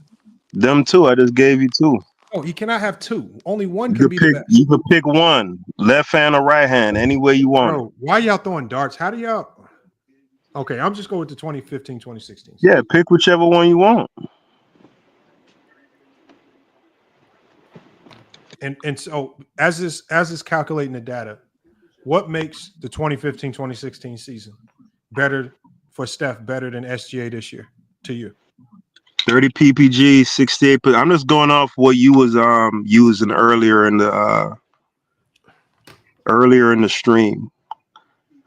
Them two, I just gave you two. Oh, you cannot have two. Only one You can could be the pick. best. You could pick one, left hand or right hand, any way you want it. Bro, why y'all throwing darts? How do y'all? Okay, I'm just going with the 2015, 2016. Yeah, pick whichever one you want. And so as is calculating the data, what makes the 2015, 2016 season better for Steph, better than SGA this year to you? 30 PPG, 68. I'm just going off what you was using earlier in the stream.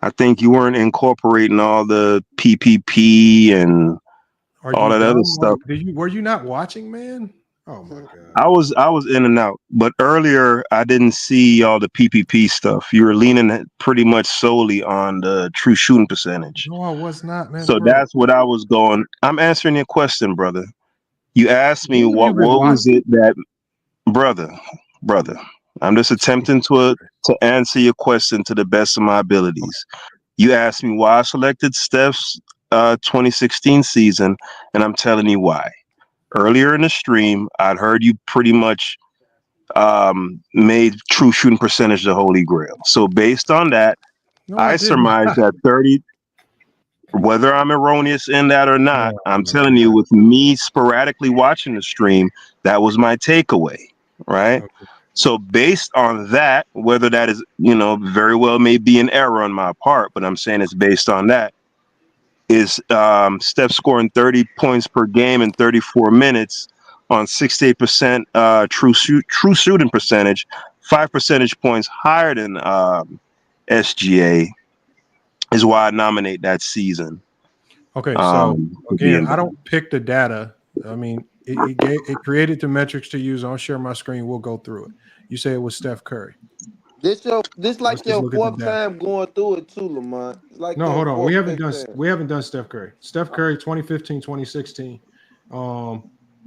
I think you weren't incorporating all the PPP and all that other stuff. Were you not watching, man? Oh my god. I was in and out, but earlier I didn't see all the PPP stuff. You were leaning pretty much solely on the true shooting percentage. No, I was not, man. So Bro. that's what I was going. I'm answering your question, brother. You asked me what was it that, brother. I'm just attempting to answer your question to the best of my abilities. You asked me why I selected Steph's 2016 season, and I'm telling you why. Earlier in the stream, I'd heard you pretty much made true shooting percentage the holy grail. So based on that, I surmised that 30. Whether I'm erroneous in that or not, I'm telling you, with me sporadically watching the stream, that was my takeaway, right? Okay. So based on that, whether that is, very well may be an error on my part, but I'm saying it's based on that, is Steph scoring 30 points per game in 34 minutes on 68% true shooting percentage, 5 percentage points higher than SGA, is why I nominate that season. Okay, so again, I don't pick the data. I mean, it created the metrics to use. I'll share my screen. We'll go through it. You say it was Steph Curry. This like your fourth time going through it too, Lamont. Like no, hold on. We haven't done Steph Curry. Steph Curry 2015, 2016.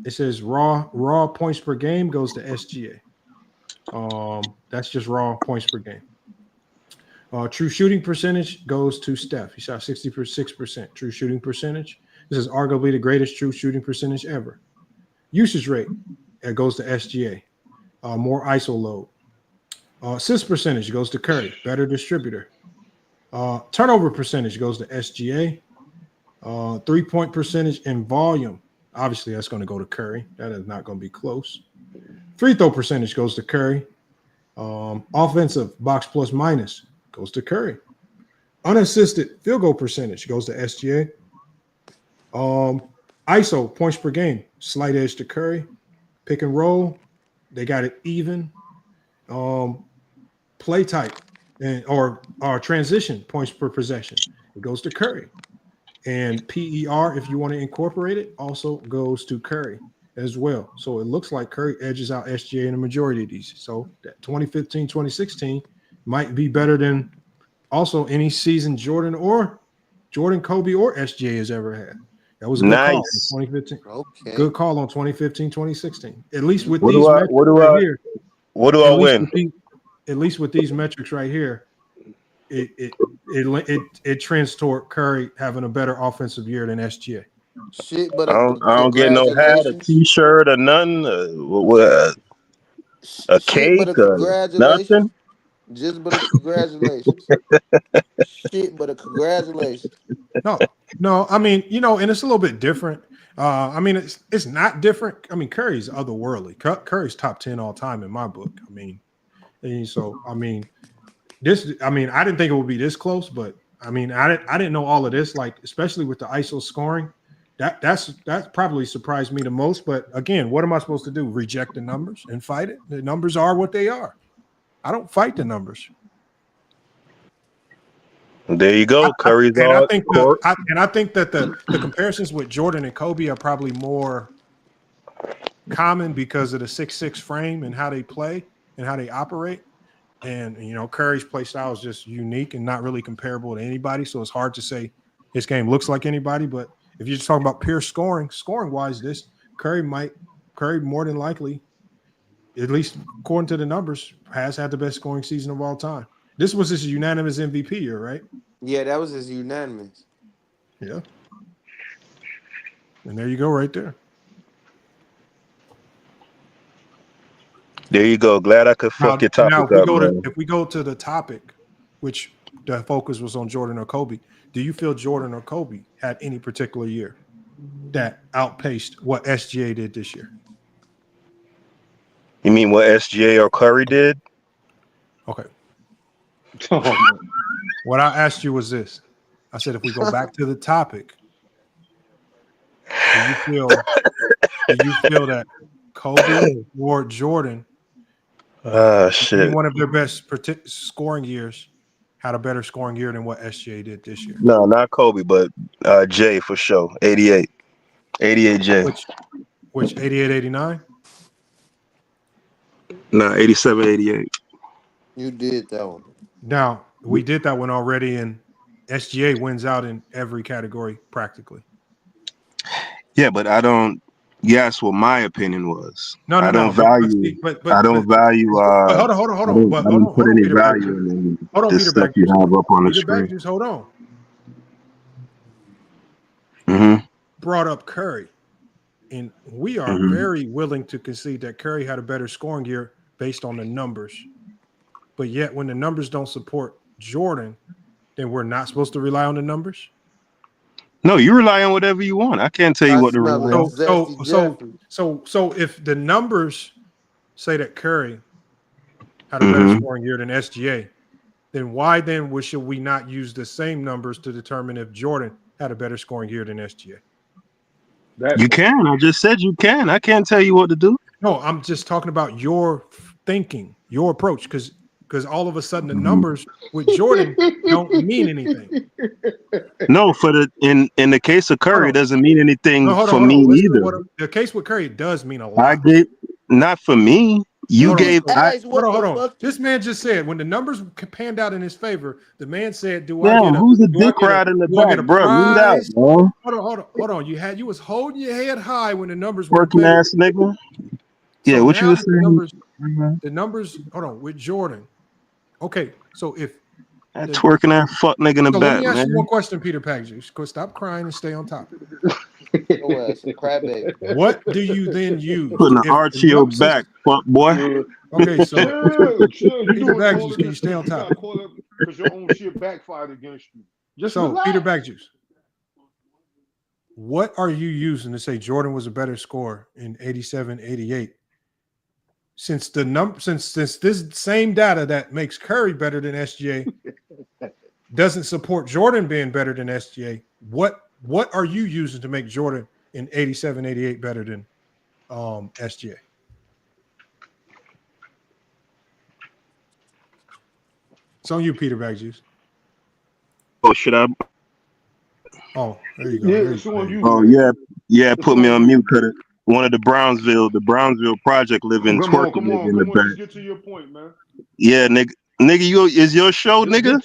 It says raw points per game goes to SGA. That's just raw points per game. True shooting percentage goes to Steph. He shot 66% true shooting percentage. This is arguably the greatest true shooting percentage ever. Usage rate, it goes to SGA. More ISO load. Assist percentage goes to Curry, better distributor. Turnover percentage goes to SGA. 3-point percentage in volume, obviously that's going to go to Curry. That is not going to be close. Free throw percentage goes to Curry. Offensive box plus minus goes to Curry. Unassisted field goal percentage goes to SGA. ISO points per game, slight edge to Curry. Pick and roll, they got it even. Play type or transition points per possession, it goes to Curry. And PER, if you want to incorporate it, also goes to Curry as well. So it looks like Curry edges out SGA in the majority of these. So that 2015, 2016 might be better than also any season Jordan, Kobe, or SGA has ever had. That was a good call in 2015. Okay. Good call on 2015, 2016ing. At least with these metrics right here. What do I win? At least with these metrics right here, it trends toward Curry having a better offensive year than SGA. Shit, but I don't get no hat, a T-shirt, or none. A cake, nothing. Just but a congratulations. Shit, but a congratulations. No. I mean, and it's a little bit different. I mean, it's not different. I mean, Curry's otherworldly. Curry's top 10 all time in my book. I mean, I didn't think it would be this close, but I mean, I didn't know all of this. Like, especially with the ISO scoring, that probably surprised me the most. But again, what am I supposed to do? Reject the numbers and fight it? The numbers are what they are. I don't fight the numbers. There you go. Curry's I think that the comparisons with Jordan and Kobe are probably more common because of the 6'6" frame and how they play and how they operate. And Curry's play style is just unique and not really comparable to anybody. So it's hard to say his game looks like anybody. But if you're just talking about pure scoring wise, Curry more than likely, at least according to the numbers, has had the best scoring season of all time. This was his unanimous MVP year, right? Yeah, that was his unanimous. Yeah. And there you go, right there. There you go. Glad I could fuck your Now topic up, man. if we go to the topic, which the focus was on Jordan or Kobe, do you feel Jordan or Kobe had any particular year that outpaced what SGA did this year? You mean what SGA or Curry did? Okay. What I asked you was this. I said, if we go back to the topic, do you feel that Kobe or Jordan, shit. one of their best scoring years, had a better scoring year than what SGA did this year? No, not Kobe, but Jay for sure. 88 Jay. Which 88, 89? No, 87, 88. You did that one. Now, we did that one already, and SGA wins out in every category practically. Yeah, but I don't. Yes, what my opinion was. No, I don't value. But I don't value. hold on. I don't put any value in this stuff you have up on the screen. Just hold on. Mm-hmm. Brought up Curry, and we are very willing to concede that Curry had a better scoring year based on the numbers. But yet, when the numbers don't support Jordan, then we're not supposed to rely on the numbers. No, you rely on whatever you want. I can't tell you what to rely on. So if the numbers say that Curry had a better scoring year than SGA, then why then should we not use the same numbers to determine if Jordan had a better scoring year than SGA? You can. I just said you can. I can't tell you what to do. No, I'm just talking about your thinking, your approach, because all of a sudden the numbers with Jordan don't mean anything. No, in the case of Curry, it doesn't mean anything for me either. The case with Curry does mean a lot. Not for me. You gave. Hold on. This man just said when the numbers panned out in his favor, the man said, who's the dick ride in the back, bro? Read out, bro. Hold on. You was holding your head high when the numbers were working ass nigga. Yeah, what you was saying? The numbers. Hold on, with Jordan. Okay, so if that twerking that fuck nigga in the back, let me ask man. you one question, Peter Pagjuice. Stop crying and stay on topic. What do you then use? Putting an arch to your back, fuck boy. Okay, so Peter Pagjuice, can you stay on topic? Because your own shit backfired against you. Peter Pagjuice, what are you using to say Jordan was a better scorer in 87, 88? Since this same data that makes Curry better than SGA doesn't support Jordan being better than SGA, what are you using to make Jordan in 87, 88 better than SGA? It's on you, Peter Pagjuice. Oh, should I? Oh, there you go. Yeah, it's on you. Oh, yeah. Put me on mute, cause one of the Brownsville project living twerking nigga in the back. Just get to your point, man. Yeah, nigga, is your show, nigga?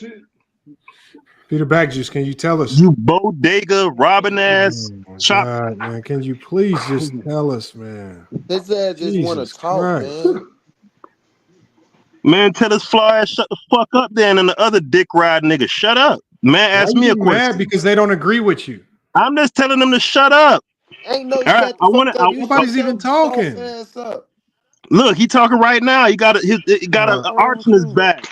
Peter Pagjuice, can you tell us? You bodega robbing ass chop. God, man, can you please just tell us, man? His ass just want to talk, man. Man, tell his fly ass shut the fuck up, then, and the other dick ride nigga shut up. Man, ask me a question. Mad because they don't agree with you. I'm just telling them to shut up. Ain't no, nobody's even talking. Look, he talking right now. He got an arch in his back.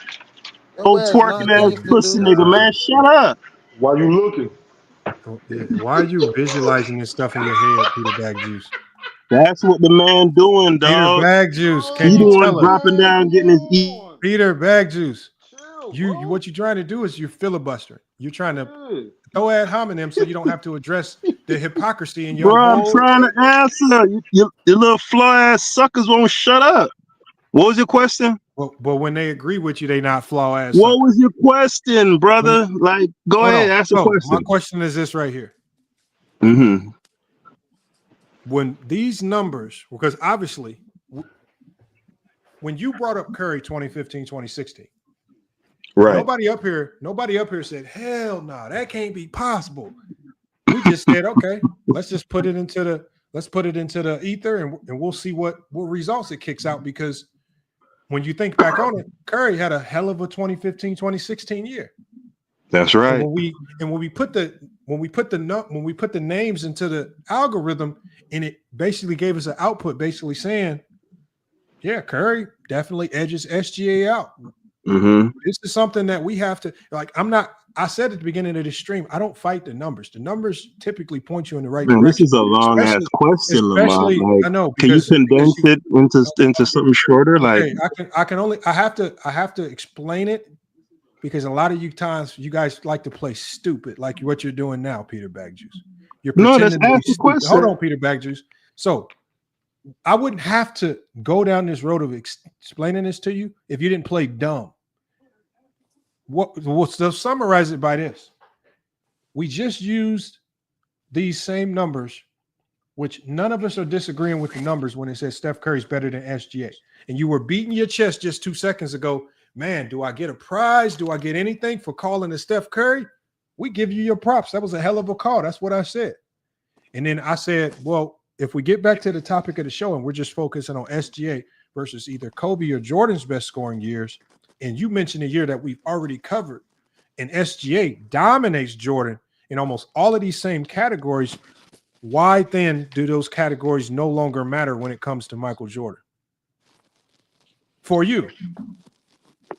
Oh, twerking ass pussy nigga, man, shut up. Why you looking? Why are you visualizing this stuff in your head, Peter Pagjuice? That's what the man doing, dog. Peter Pagjuice, can you tell us? Dropping down, getting his eat. Peter Pagjuice, what you're trying to do is you're filibustering. You're trying to throw ad hominem so you don't have to address the hypocrisy in your. Bro, I'm trying to answer. Your little flaw ass suckers won't shut up. What was your question? But when they agree with you, they not flaw ass. What was your question, brother? Like, go ahead, ask the question. My question is this right here. Mm-hmm. When these numbers, because obviously, when you brought up Curry 2015, 2016, right? Nobody up here said, "Hell no, that can't be possible." We just said, "Okay, let's just put it into the ether, and we'll see what results it kicks out." Because when you think back on it, Curry had a hell of a 2015, 2016 year. That's right. And when we put the when we put the names into the algorithm, and it basically gave us an output, basically saying, yeah, Curry definitely edges SGA out. Mm-hmm. This is something that we have to like. I said at the beginning of this stream, I don't fight the numbers. The numbers typically point you in the right Man, direction. this is a long ass question, Lamont. Like, I know, can you condense it into something shorter? Okay, Like, I have to explain it because a lot of you guys like to play stupid, like what you're doing now, Peter Bagjuice. You're pretending to be stupid. Hold on, Peter Bagjuice. So I wouldn't have to go down this road of explaining this to you if you didn't play dumb. So summarize it by this. We just used these same numbers, which none of us are disagreeing with the numbers when it says Steph Curry's better than SGA. And you were beating your chest just 2 seconds ago. Man, do I get a prize? Do I get anything for calling it Steph Curry? We give you your props. That was a hell of a call. That's what I said. And then I said, well, if we get back to the topic of the show and we're just focusing on SGA versus either Kobe or Jordan's best scoring years, and you mentioned a year that we've already covered, and SGA dominates Jordan in almost all of these same categories, why then do those categories no longer matter when it comes to Michael Jordan? For you.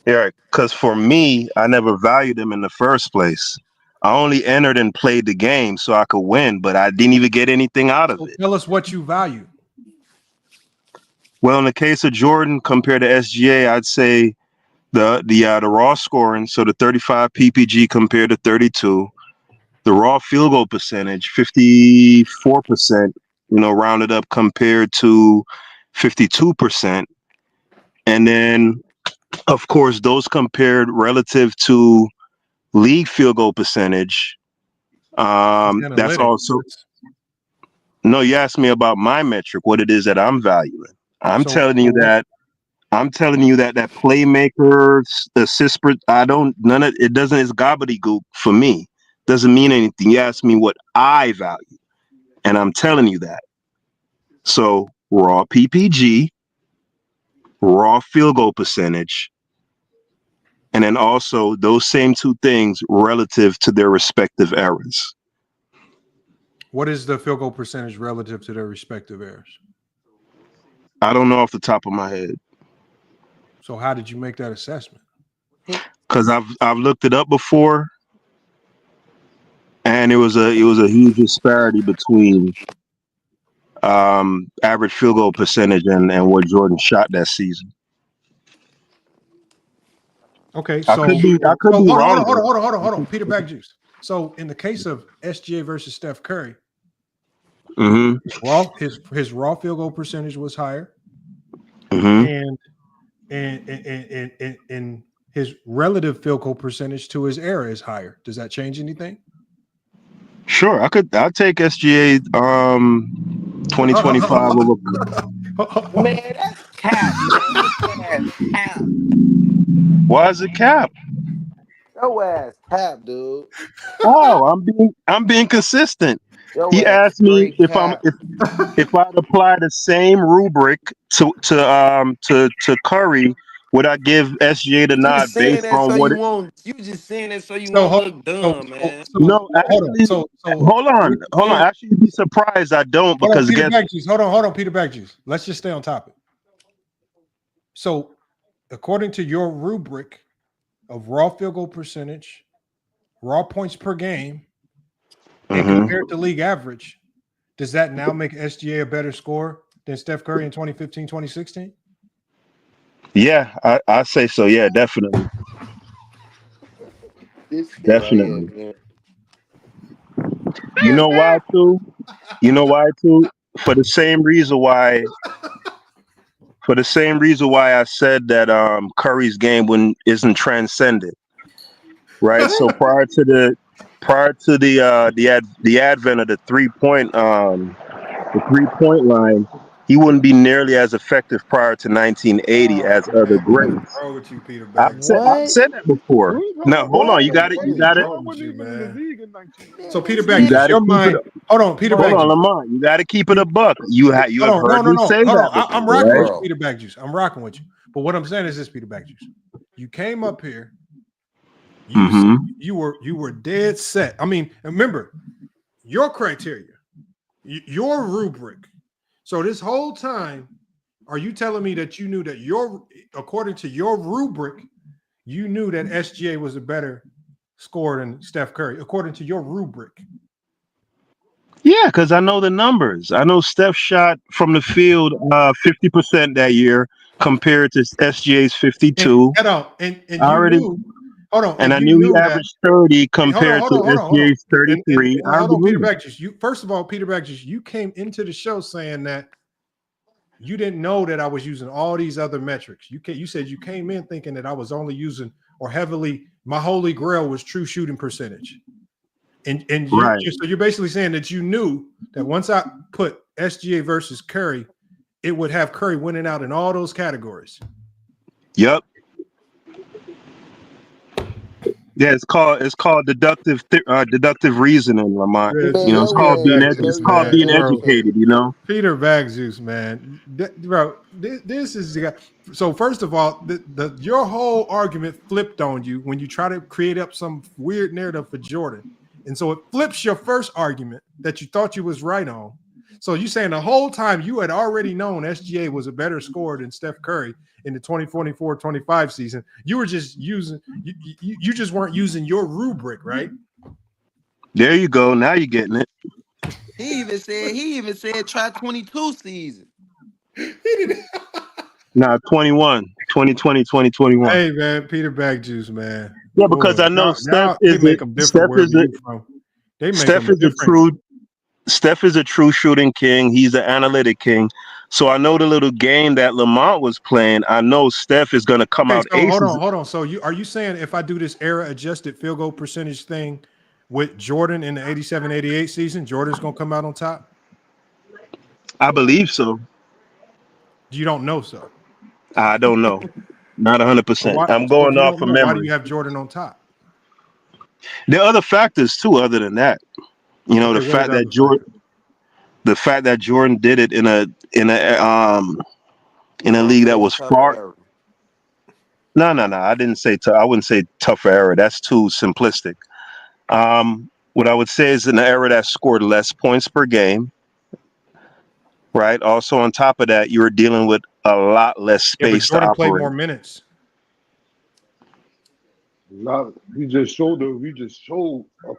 yeah, because for me, I never valued him in the first place. I only entered and played the game so I could win, but I didn't even get anything out of it. Tell us what you value. Well, in the case of Jordan compared to SGA, I'd say the raw scoring, so the 35 PPG compared to 32, the raw field goal percentage, 54%, rounded up compared to 52%. And then, of course, those compared relative to league field goal percentage. That's also, no, you asked me about my metric, what it is that I'm valuing. I'm telling you that that playmaker, assist, none of it doesn't, it's gobbledygook for me. Doesn't mean anything. You ask me what I value, and I'm telling you that. So raw PPG, raw field goal percentage, and then also those same two things relative to their respective errors. What is the field goal percentage relative to their respective errors? I don't know off the top of my head. So how did you make that assessment? Because I've looked it up before, and it was a huge disparity between average field goal percentage and what Jordan shot that season. Okay, so I could be wrong. Hold on, Peter Bagjuice. So in the case of SGA versus Steph Curry, his raw field goal percentage was higher, and his relative field goal percentage to his error is higher. Does that change anything? Sure, I'll take SGA 2025 over. Man, that's cap, man. Cap. Why is it cap? Your ass cap, dude. Oh, I'm being consistent. He asked me if I'd apply the same rubric to Curry, would I give SGA the nod based on what you just saying that so you won't look dumb, man. No, actually, hold on. Actually, you'd be surprised I don't, because hold on, Peter Bagjuice. Let's just stay on topic. So, according to your rubric of raw field goal percentage, raw points per game, and compared to league average, does that now make SGA a better scorer than Steph Curry in 2015, 2016? Yeah, I say so. Yeah, definitely. Definitely. You know why too? For the same reason why I said that Curry's game isn't transcended. Right. So prior to the advent of the 3-point line, he wouldn't be nearly as effective prior to 1980 as other greats. I've said that before. No, hold on. You got it. So Peter Bagjuice, your mind. Hold on, Peter Bagjuice. Hold on, Lamont. You got to keep it a buck. You have heard me say that before, I'm rocking with you, Peter Bagjuice. I'm rocking with you. But what I'm saying is this, Peter Bagjuice. You came up here You were dead set. I mean, remember your criteria, your rubric. So this whole time, are you telling me that you knew that according to your rubric, you knew that SGA was a better scorer than Steph Curry, according to your rubric? Yeah, because I know the numbers. I know Steph shot from the field 50% that year compared to SGA's 52. And you knew. Hold on, and I you knew he knew that. averaged 30 compared Hold to on. SGA's 33. I Hold on, Peter believe it. Backus. First of all, Peter Backus, you came into the show saying that you didn't know that I was using all these other metrics. You said you came in thinking that I was only using my holy grail was true shooting percentage. And so you're basically saying that you knew that once I put SGA versus Curry, it would have Curry winning out in all those categories. Yep. Yeah, it's called deductive reasoning, Lamont. It's called being educated. Peter Backus, man, bro. This is the guy. So first of all, your whole argument flipped on you when you try to create up some weird narrative for Jordan, and so it flips your first argument that you thought you was right on. So you saying the whole time you had already known SGA was a better scorer than Steph Curry in the 2024-25 season. You were just using you just weren't using your rubric, right? There you go. Now you're getting it. He even said try 22 season. Nah, 2020, 2021. Hey man, Peter Backus, man. Yeah, because I know Steph is a true shooting king. He's an analytic king. So I know the little game that Lamont was playing. I know Steph is going to come out aces. Hold on. So are you saying if I do this era adjusted field goal percentage thing with Jordan in the 87-88 season, Jordan's going to come out on top? I believe so. You don't know so? I don't know. Not 100%. I'm going off of memory. Why do you have Jordan on top? There are other factors too, other than that. The fact that Jordan did it in a league that was far. No. I didn't say I wouldn't say tougher era. That's too simplistic. What I would say is an era that scored less points per game. Right. Also, on top of that, you were dealing with a lot less space to operate. Played more minutes. We just showed a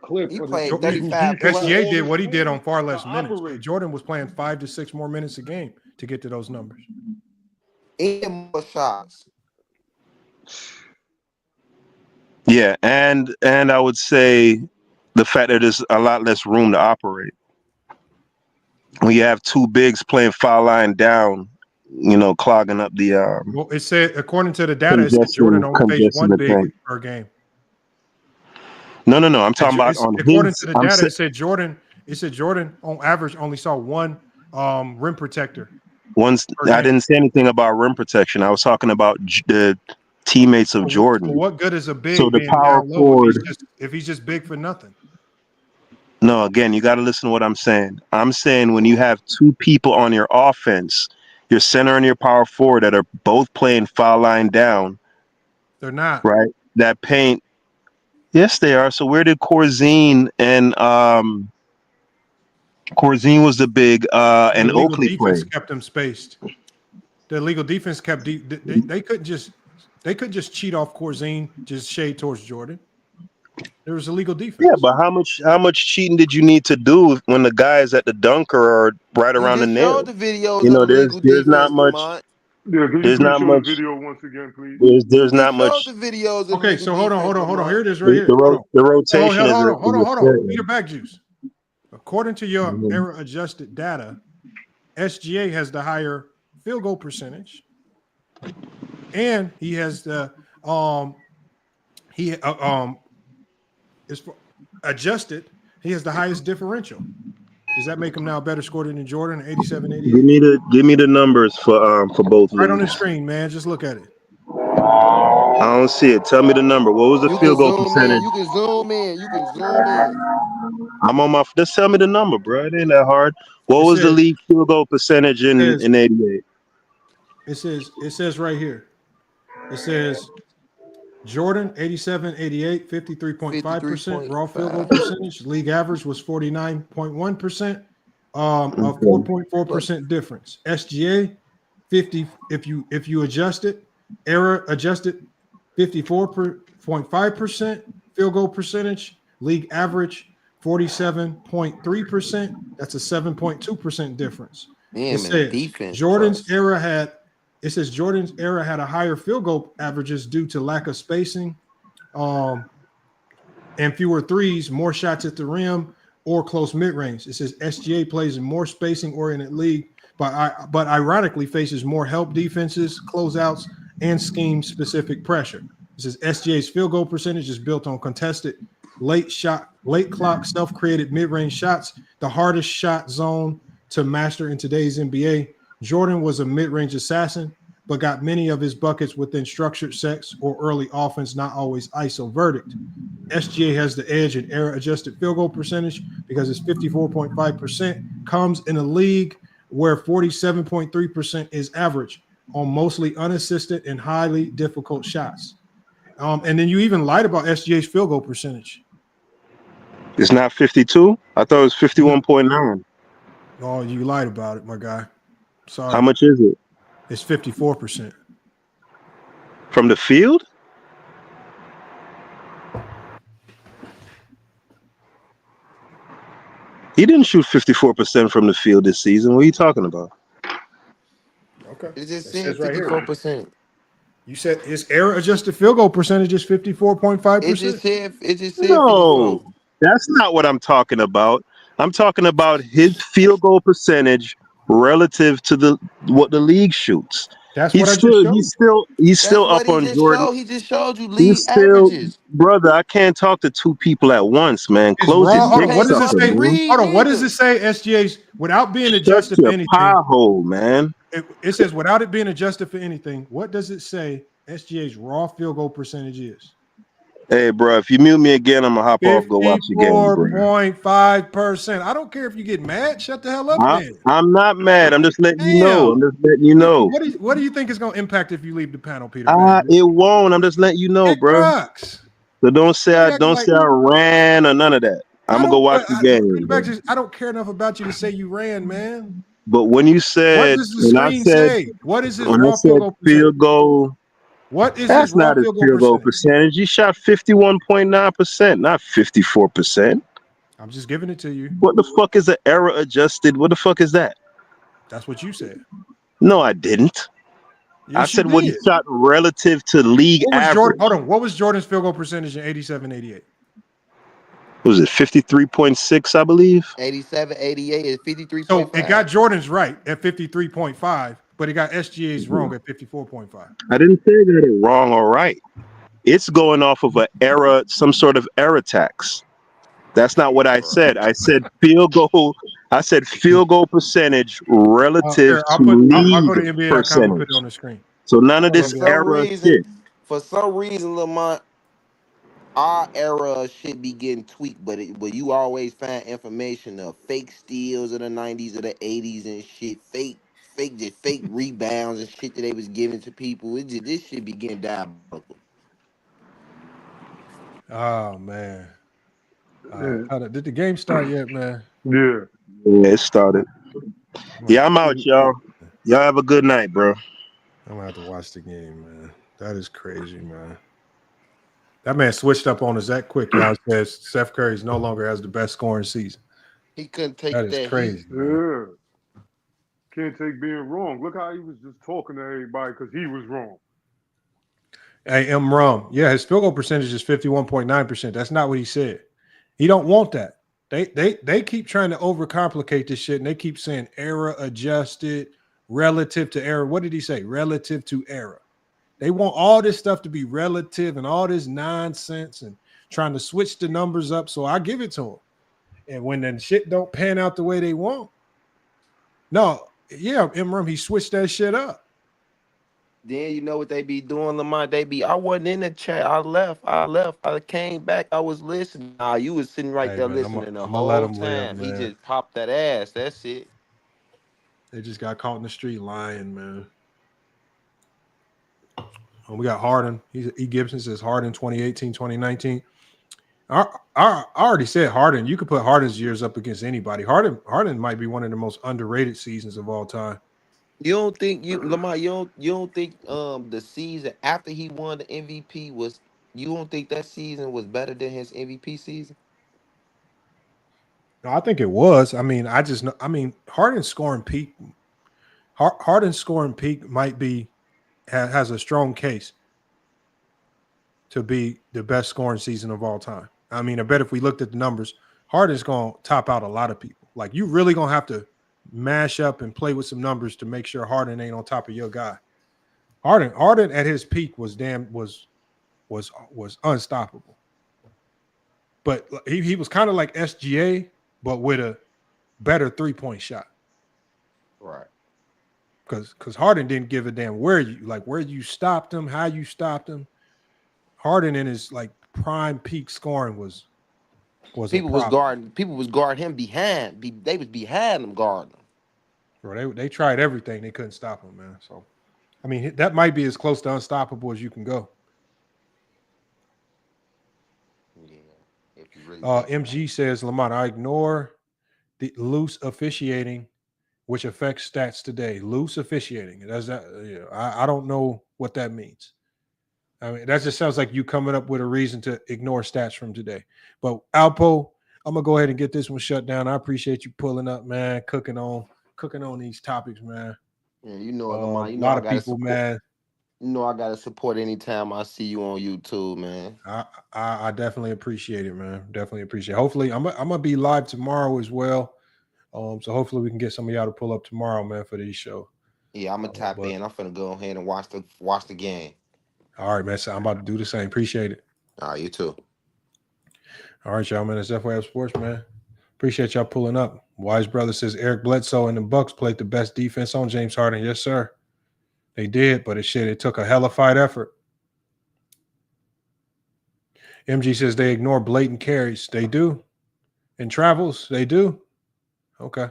clip. He played 35. SGA did what he did on far less minutes. Jordan was playing 5 to 6 more minutes a game to get to those numbers. And more shots. Yeah, and I would say the fact that there's a lot less room to operate. When you have two bigs playing foul line down, clogging up the. Well, it said according to the data, it said Jordan only faced one big per game. No. I'm talking about according to the data. It said Jordan on average only saw one rim protector. I didn't say anything about rim protection. I was talking about the teammates of Jordan. Well, what good is a big being power down low if he's just big for nothing? No, again, you got to listen to what I'm saying. I'm saying when you have two people on your offense, your center and your power forward that are both playing foul line down. They're not. Right? That paint. Yes, they are. So where did Corzine and Corzine was the big and Oakley play? Kept them spaced. The illegal defense kept they couldn't just cheat off Corzine, just shade towards Jordan. There was illegal defense. Yeah, but how much cheating did you need to do when the guys at the dunker are right around the nail? The videos there's not much. Yeah, can you please show the video once again, please? There's not much. The videos. Okay, so hold on. Here it is, right here. The rotation is. Hold on. Peter Backus. According to your error adjusted data, SGA has the higher field goal percentage, and he has the is adjusted. He has the highest differential. Does that make him now a better scorer than Jordan 87-88? Give me the numbers for both. Right on the screen, man. Just look at it. I don't see it. Tell me the number. What was the field goal percentage? You can zoom in. I'm on my. Just tell me the number, bro. It ain't that hard. What was the league field goal percentage in 88? It says right here. It says Jordan, 87, 88, 53.5% raw field goal 53.5. percentage. League average was 49.1%. A 4.4% difference. SGA, 50. If you adjust it, error adjusted, 54.5% field goal percentage. League average, 47.3%. That's a 7.2% difference. It Damn, and the says defense Jordan's trust. era had. It says Jordan's era had a higher field goal averages due to lack of spacing, and fewer threes, more shots at the rim, or close mid-range. It says SGA plays in more spacing-oriented league, but ironically faces more help defenses, closeouts, and scheme-specific pressure. It says SGA's field goal percentage is built on contested late clock, self-created mid-range shots, the hardest shot zone to master in today's NBA. Jordan was a mid-range assassin, but got many of his buckets within structured sets or early offense, not always ISO verdict. SGA has the edge in error-adjusted field goal percentage because it's 54.5%, comes in a league where 47.3% is average on mostly unassisted and highly difficult shots. And then you even lied about SGA's field goal percentage. It's not 52. I thought it was 51.9. Oh, you lied about it, my guy. Sorry. How much is it? It's 54%. From the field? He didn't shoot 54% from the field this season. What are you talking about? Okay. It just It said says right here. 54%. You said his error-adjusted field goal percentage is 54.5%. It just said 54. No, that's not what I'm talking about. I'm talking about his field goal percentage relative to what the league shoots. That's what I just showed. He's That's still what up he on just Jordan. showed. He just showed you He's league still, averages. brother. I can't talk to two people at once, man. It's Close raw. your Hold dick on. What does it sucker, say? man. Hold on. What does it say? SGA's without being Shut adjusted for your anything. pie hole, man. It says without it being adjusted for anything. What does it say? SGA's raw field goal percentage is. Hey, bro, if you mute me again, I'm gonna hop off. Go watch the game, bro. 54.5%. I don't care if you get mad. Shut the hell up, then. I'm not mad. I'm just letting you know. I'm just letting you know. What do you think is going to impact if you leave the panel, Peter? It won't. I'm just letting you know, It bro. rocks. So don't say I ran or none of that. I'm gonna go watch the game. Bro. I don't care enough about you to say you ran, man. But when you What said, does the when I screen said, say? What is his when I raw said field goal percentage? field goal, What is his that's raw not his field goal field goal percentage? percentage. He shot 51.9%, not 54%. I'm just giving it to you. What the fuck is an error adjusted? What the fuck is that? That's what you said. No, I didn't. Yes, I said you what he did. shot relative to league average. Hold on. What was Jordan's field goal percentage in 87-88? Was it 53.6, I believe? 87, 88 is 53.5. So it got Jordan's right at 53.5, but it got SGA's wrong at 54.5. I didn't say that it wrong or right. It's going off of some sort of error tax. That's not what I said. I said field goal. I said field goal percentage relative I'll to go to league NBA.com and percentage. put it on the screen. So none of For this some error reason, shit. Lamont, our era should be getting tweaked, but you always find information of fake steals of the 90s or the 80s and shit, fake rebounds and shit that they was giving to people. This should be getting diabolical. Oh man. Did the game start yet, man? Yeah. Yeah, it started. Yeah, I'm out, y'all. Y'all have a good night, bro. I'm gonna have to watch the game, man. That is crazy, man. That man switched up on us that quick. Y'all says Steph Curry's no longer has the best scoring season. He couldn't take that. Is crazy. Yeah. Can't take being wrong. Look how he was just talking to everybody because he was wrong. Hey, I'm wrong. Yeah, his field goal percentage is 51.9%. That's not what he said. He don't want that. They keep trying to overcomplicate this shit, and they keep saying error adjusted relative to error. What did he say? Relative to error. They want all this stuff to be relative and all this nonsense and trying to switch the numbers up. So I give it to them. And when the shit don't pan out the way they want, Imram, he switched that shit up. Then you know what they be doing, Lamont? I wasn't in the chat. I left. I came back. I was listening. Nah, you was sitting right there listening the whole time. He just popped that ass. That's it. They just got caught in the street lying, man. We got Harden. E. Gibson says Harden 2018, 2019. I already said Harden. You could put Harden's years up against anybody. Harden might be one of the most underrated seasons of all time. You don't think Lamar? You don't think the season after he won the MVP was? You don't think that season was better than his MVP season? No, I think it was. I mean, I just know. I mean, Harden's scoring peak. Harden's scoring peak might be has a strong case to be the best scoring season of all time. I mean, I bet if we looked at the numbers, Harden's going to top out a lot of people. Like, you really going to have to mash up and play with some numbers to make sure Harden ain't on top of your guy. Harden at his peak was unstoppable. But he was kind of like SGA, but with a better 3-point shot. Right. Because Harden didn't give a damn where you stopped him, how you stopped him. Harden in his like prime peak scoring was people was guarding him behind. They was behind him guarding him. Bro, they tried everything. They couldn't stop him, man. So, I mean, that might be as close to unstoppable as you can go. Yeah. If you really MG says, Lamont, I ignore the loose officiating, which affects stats today. Loose officiating. Does that? Yeah, I don't know what that means. I mean, that just sounds like you coming up with a reason to ignore stats from today. But Alpo, I'm gonna go ahead and get this one shut down. I appreciate you pulling up, man, cooking on these topics, man. Yeah, you know, Lamont, a lot of people, man. You know, I gotta support anytime I see you on YouTube, man. I definitely appreciate it, man. Definitely appreciate it. Hopefully, I'm gonna be live tomorrow as well. So hopefully we can get some of y'all to pull up tomorrow, man, for these shows. Yeah, I'm gonna tap in. I'm finna go ahead and watch the game. All right, man. So I'm about to do the same. Appreciate it. All right, you too. All right, y'all, man. It's FYF Sports, man. Appreciate y'all pulling up. Wise Brother says Eric Bledsoe and the Bucks played the best defense on James Harden. Yes, sir. They did, but it took a hella fight effort. MG says they ignore blatant carries. They do. In travels, they do. Okay.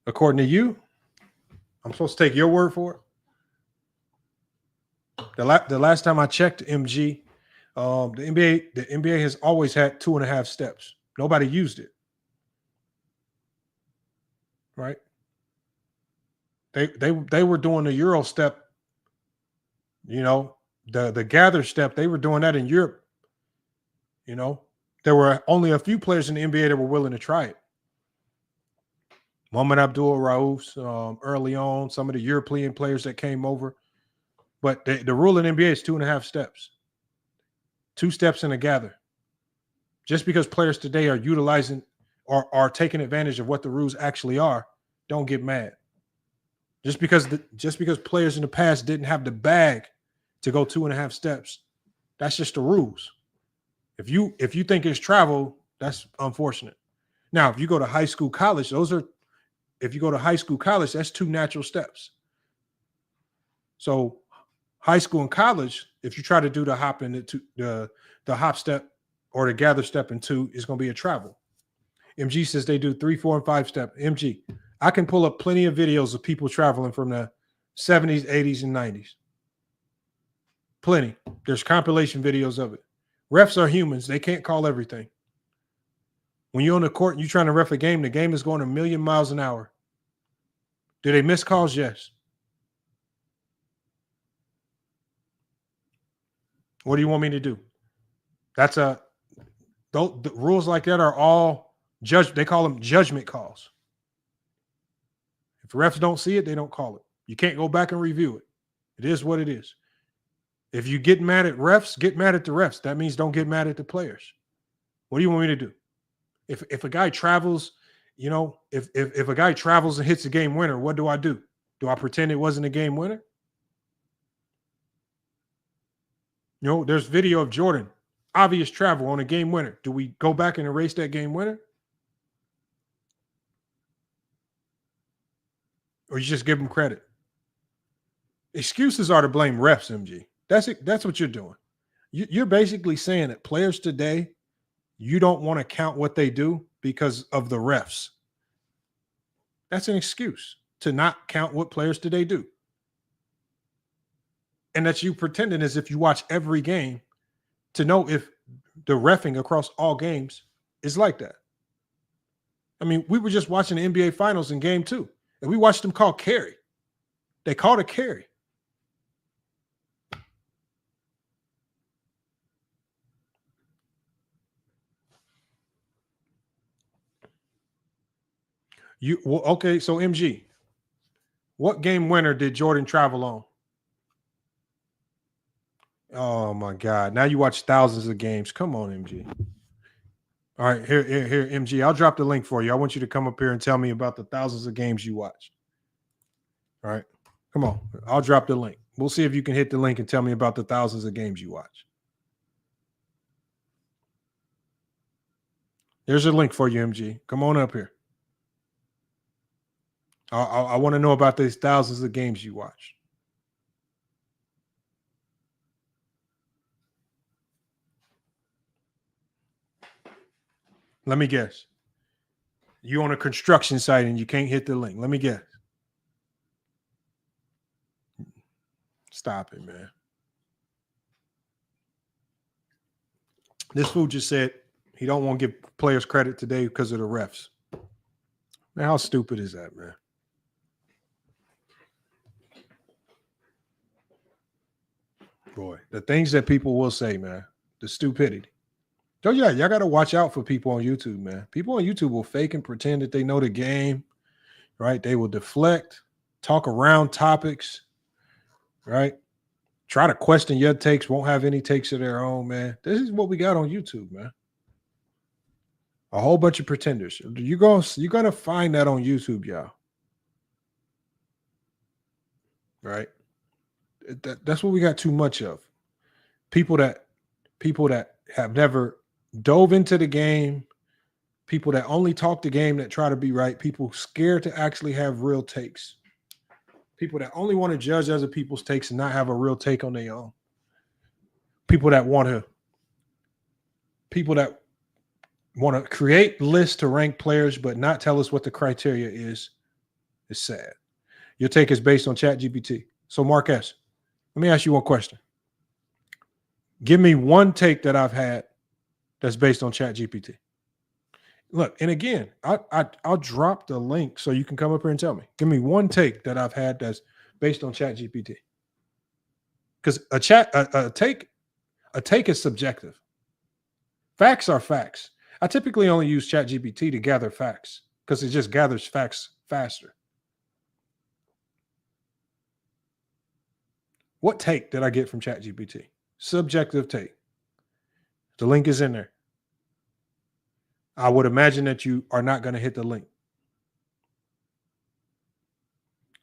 According to you, I'm supposed to take your word for it. The last time I checked, MG, the NBA has always had 2.5 steps. Nobody used it. Right? They were doing the Euro step, you know, the gather step. They were doing that in Europe. You know, there were only a few players in the NBA that were willing to try it. Mohamed Abdul-Rauf, early on, some of the European players that came over. But the rule in NBA is 2.5 steps. 2 steps in a gather. Just because players today are utilizing or are taking advantage of what the rules actually are, don't get mad. Just because players in the past didn't have the bag to go 2.5 steps, that's just the rules. If you think it's travel, that's unfortunate. Now, if you go to high school, college, that's 2 natural steps. So high school and college, if you try to do the hop into the hop step or the gather step in 2, it's going to be a travel. MG says they do 3, 4, and 5 step. MG, I can pull up plenty of videos of people traveling from the 70s, 80s, and 90s. Plenty. There's compilation videos of it. Refs are humans. They can't call everything. When you're on the court and you're trying to ref a game, the game is going 1,000,000 miles an hour. Do they miss calls? Yes. What do you want me to do? The rules like that are all they call them judgment calls. If refs don't see it, they don't call it. You can't go back and review it. It is what it is. If you get mad at refs, get mad at the refs. That means don't get mad at the players. What do you want me to do? If a guy travels, you know, if a guy travels and hits a game winner, what do? Do I pretend it wasn't a game winner? You know, there's video of Jordan, obvious travel on a game winner. Do we go back and erase that game winner? Or you just give them credit? Excuses are to blame refs, MG. That's what you're doing. You're basically saying that players today, you don't want to count what they do because of the refs. That's an excuse to not count what players today do. and that you pretending as if you watch every game to know if the reffing across all games is like that. I mean, we were just watching the NBA Finals in Game 2, and we watched them call carry. They called a carry. Okay, so MG, what game winner did Jordan travel on? Oh my God! Now you watch thousands of games. Come on, MG. All right, here, MG. I'll drop the link for you. I want you to come up here and tell me about the thousands of games you watched. All right, come on. I'll drop the link. We'll see if you can hit the link and tell me about the thousands of games you watch. There's a link for you, MG. Come on up here. I want to know about these thousands of games you watch. Let me guess. You on a construction site and you can't hit the link. Let me guess. Stop it, man. This fool just said he don't want to give players credit today because of the refs. Man, how stupid is that, man? Boy, the things that people will say, man, the stupidity. So yeah, y'all got to watch out for people on YouTube, man. People on YouTube will fake and pretend that they know the game, right? They will deflect, talk around topics, right? Try to question your takes, won't have any takes of their own, man. This is what we got on YouTube, man. A whole bunch of pretenders. You're gonna find that on YouTube, y'all. Right? That's what we got too much of. People that have never dove into the game, people that only talk the game, that try to be right, people scared to actually have real takes, people that only want to judge other people's takes and not have a real take on their own, people that want to create lists to rank players but not tell us what the criteria is sad. Your take is based on ChatGPT. So Mark S., let me ask you one question. Give me one take that I've had that's based on ChatGPT. Look, and again, I'll drop the link so you can come up here and tell me. Give me one take that I've had that's based on ChatGPT. Because a take is subjective. Facts are facts. I typically only use ChatGPT to gather facts because it just gathers facts faster. What take did I get from ChatGPT? Subjective take. The link is in there. I would imagine that you are not going to hit the link.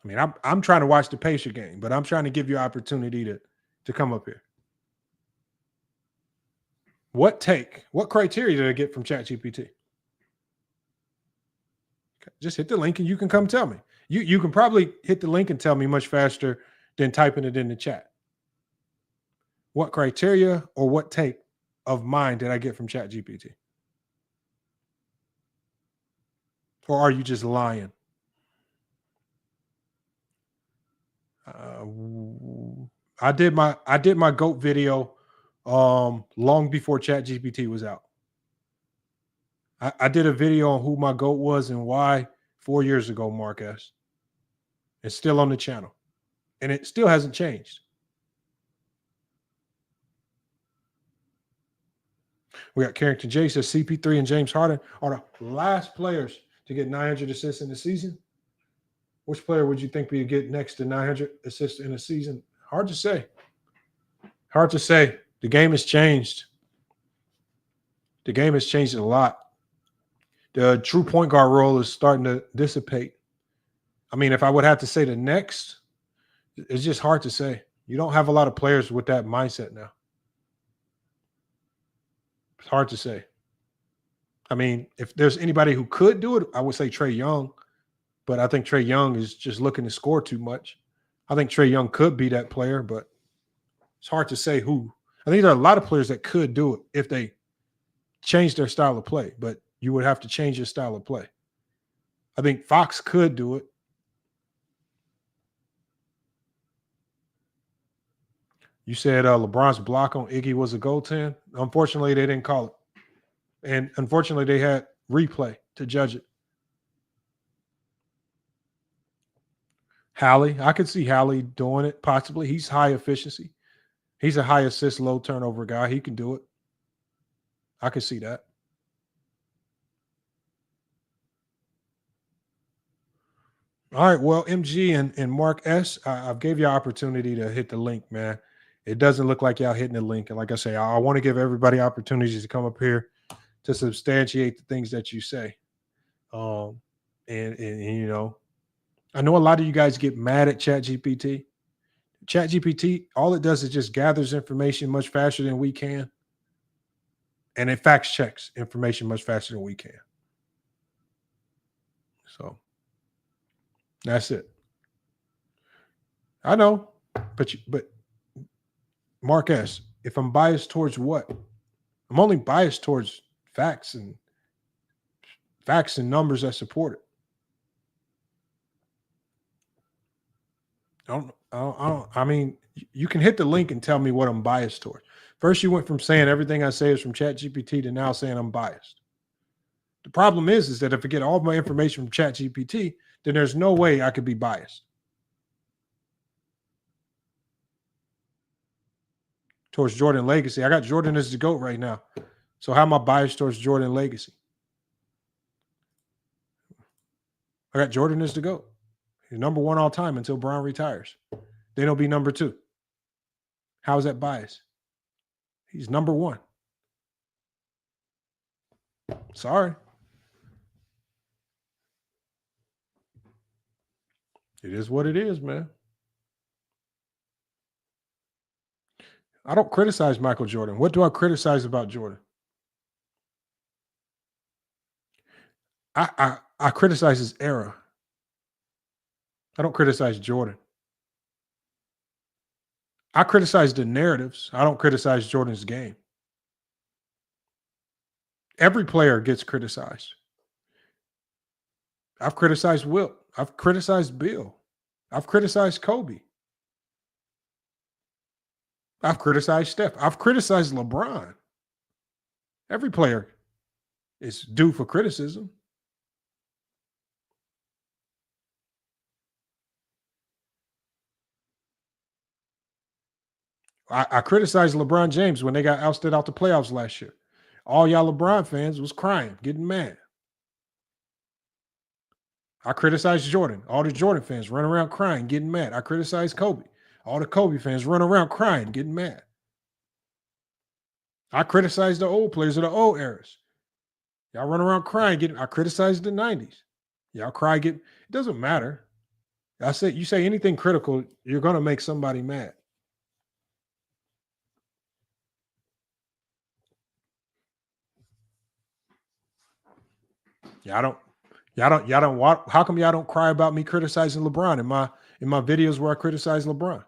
I mean, I'm trying to watch the Pacer game, but I'm trying to give you an opportunity to come up here. What criteria did I get from ChatGPT? Okay, just hit the link and you can come tell me. You can probably hit the link and tell me much faster than typing it in the chat. What criteria or what take of mine did I get from ChatGPT? Or are you just lying? I did my GOAT video long before ChatGPT was out. I did a video on who my GOAT was and why 4 years ago, Marcus. It's still on the channel. And it still hasn't changed. We got Carrington J says CP3 and James Harden are the last players to get 900 assists in the season. Which player would you think we would get next to 900 assists in a season? Hard to say. Hard to say. The game has changed. The game has changed a lot. The true point guard role is starting to dissipate. I mean, if I would have to say the next, it's just hard to say. You don't have a lot of players with that mindset now. It's hard to say. I mean, if there's anybody who could do it, I would say Trae Young. But I think Trae Young is just looking to score too much. I think Trae Young could be that player, but it's hard to say who. I think there are a lot of players that could do it if they change their style of play, but you would have to change your style of play. I think Fox could do it. You said LeBron's block on Iggy was a goaltend. Unfortunately, they didn't call it. And unfortunately, they had replay to judge it. Hallie, I could see Hallie doing it possibly. He's high efficiency. He's a high assist, low turnover guy. He can do it. I could see that. All right, well, MG and Mark S., I've gave you an opportunity to hit the link, man. It doesn't look like y'all hitting the link. And like I say, I want to give everybody opportunities to come up here to substantiate the things that you say. And you know, I know a lot of you guys get mad at ChatGPT. ChatGPT, all it does is just gathers information much faster than we can. And it fact checks information much faster than we can. So that's it. I know, but Mark S., if I'm biased towards what? I'm only biased towards facts and numbers that support it. I mean, you can hit the link and tell me what I'm biased towards. First, you went from saying everything I say is from ChatGPT to now saying I'm biased. The problem is that if I get all my information from ChatGPT, then there's no way I could be biased towards Jordan legacy. I got Jordan as the GOAT right now. So how am I biased towards Jordan legacy? I got Jordan as the GOAT. He's number one all time until Brown retires. Then he'll be number two. How is that bias? He's number one. Sorry. It is what it is, man. I don't criticize Michael Jordan. What do I criticize about Jordan? I criticize his era. I don't criticize Jordan. I criticize the narratives. I don't criticize Jordan's game. Every player gets criticized. I've criticized Wilt. I've criticized Bill. I've criticized Kobe. I've criticized Steph. I've criticized LeBron. Every player is due for criticism. I criticized LeBron James when they got ousted out the playoffs last year. All y'all LeBron fans was crying, getting mad. I criticized Jordan. All the Jordan fans run around crying, getting mad. I criticized Kobe. All the Kobe fans run around crying, getting mad. I criticized the old players of the old eras. Y'all run around crying, getting. I criticized the 90s. Y'all cry, get. It doesn't matter. I said, you say anything critical, you're going to make somebody mad. Y'all don't want. How come y'all don't cry about me criticizing LeBron in my videos where I criticize LeBron?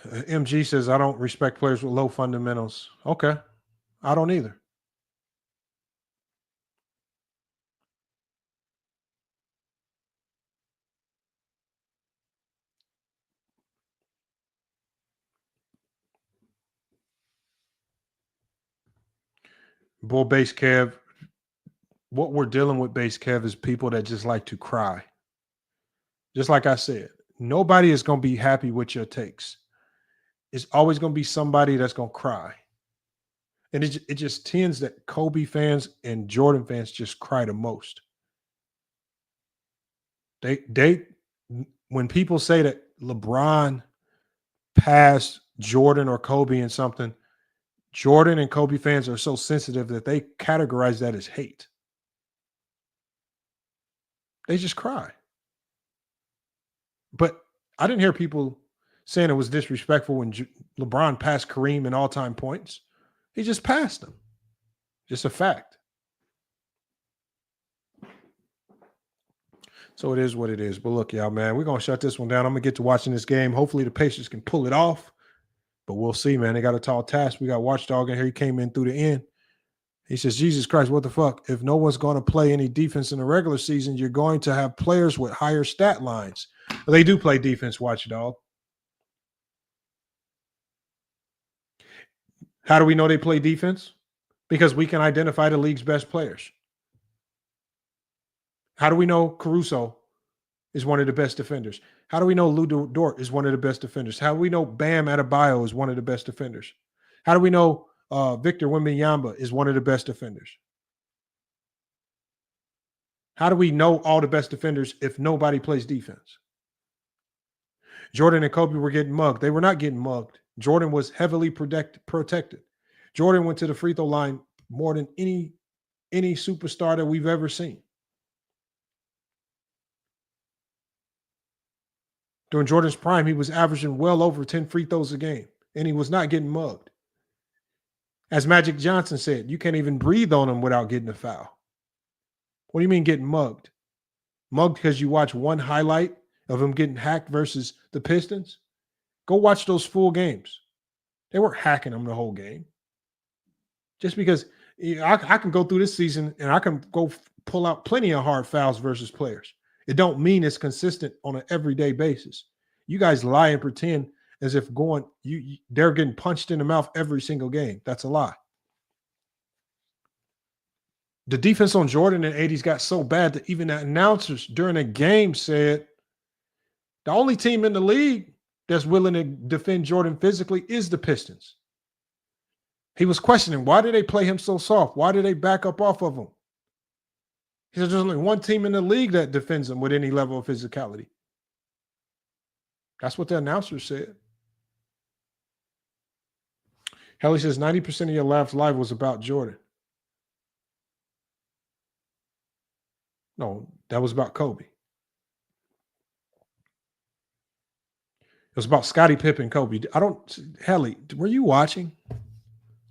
MG says I don't respect players with low fundamentals. Okay, I don't either. Bull Base Kev, what we're dealing with, Base Kev, is people that just like to cry. Just like I said, nobody is going to be happy with your takes. It's always going to be somebody that's going to cry. And it just tends that Kobe fans and Jordan fans just cry the most. They when people say that LeBron passed Jordan or Kobe in something, Jordan and Kobe fans are so sensitive that they categorize that as hate. They just cry. But I didn't hear people saying it was disrespectful when LeBron passed Kareem in all-time points. He just passed him. Just a fact. So it is what it is. But look, y'all, man, we're going to shut this one down. I'm going to get to watching this game. Hopefully the Pacers can pull it off. But we'll see, man. They got a tall task. We got Watchdog in here. He came in through the end. He says, Jesus Christ, what the fuck? If no one's going to play any defense in the regular season, you're going to have players with higher stat lines. They do play defense, watchdog. How do we know they play defense? Because we can identify the league's best players. How do we know Caruso is one of the best defenders? How do we know Lou Dort is one of the best defenders? How do we know Bam Adebayo is one of the best defenders? How do we know Victor Wembanyama is one of the best defenders? How do we know all the best defenders if nobody plays defense? Jordan and Kobe were getting mugged. They were not getting mugged. Jordan was heavily protected. Jordan went to the free throw line more than any superstar that we've ever seen. During Jordan's prime, he was averaging well over 10 free throws a game, and he was not getting mugged. As Magic Johnson said, you can't even breathe on him without getting a foul. What do you mean getting mugged? Mugged because you watch one highlight of him getting hacked versus the Pistons? Go watch those full games. They weren't hacking him the whole game. Just because I can go through this season and I can go pull out plenty of hard fouls versus players. It don't mean it's consistent on an everyday basis. You guys lie and pretend as if they're getting punched in the mouth every single game. That's a lie. The defense on Jordan in the 80s got so bad that even the announcers during a game said the only team in the league that's willing to defend Jordan physically is the Pistons. He was questioning, why did they play him so soft? Why did they back up off of him? He said there's only one team in the league that defends him with any level of physicality. That's what the announcer said. Helly says 90% of your laughs live was about Jordan. No, that was about Kobe. It was about Scottie Pippen, Kobe. Helly, were you watching?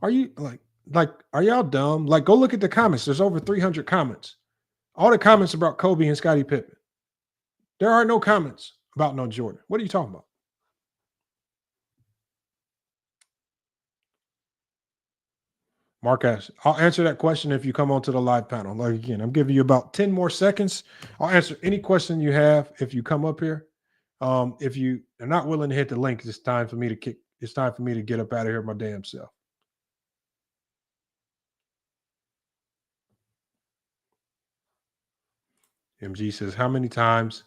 Are you are y'all dumb? Like, go look at the comments. There's over 300 comments. All the comments about Kobe and Scottie Pippen. There are no comments about no Jordan. What are you talking about? Mark asks, I'll answer that question if you come onto the live panel. Like, again, I'm giving you about 10 more seconds. I'll answer any question you have if you come up here. If you are not willing to hit the link, it's time for me to get up out of here my damn self. MG says, how many times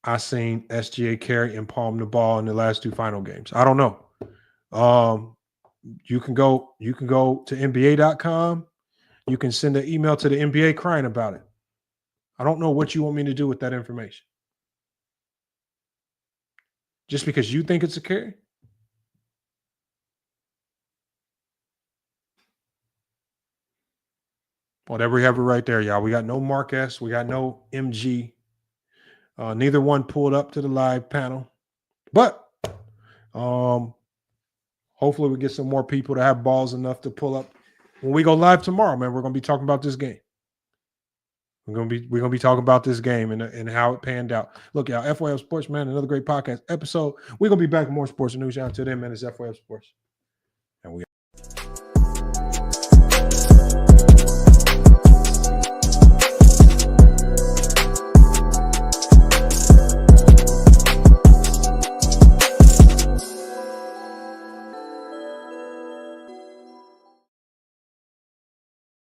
I seen SGA carry and palm the ball in the last two final games? I don't know. You can go to NBA.com. You can send an email to the NBA crying about it. I don't know what you want me to do with that information. Just because you think it's a carry? Well, there we have it right there, y'all. We got no Mark S. We got no MG. Neither one pulled up to the live panel. But hopefully we get some more people to have balls enough to pull up. When we go live tomorrow, man, we're going to be talking about this game. We're going to be talking about this game and how it panned out. Look, y'all, FYF Sports, man, another great podcast episode. We're going to be back with more sports news. Until then, man, it's FYF Sports.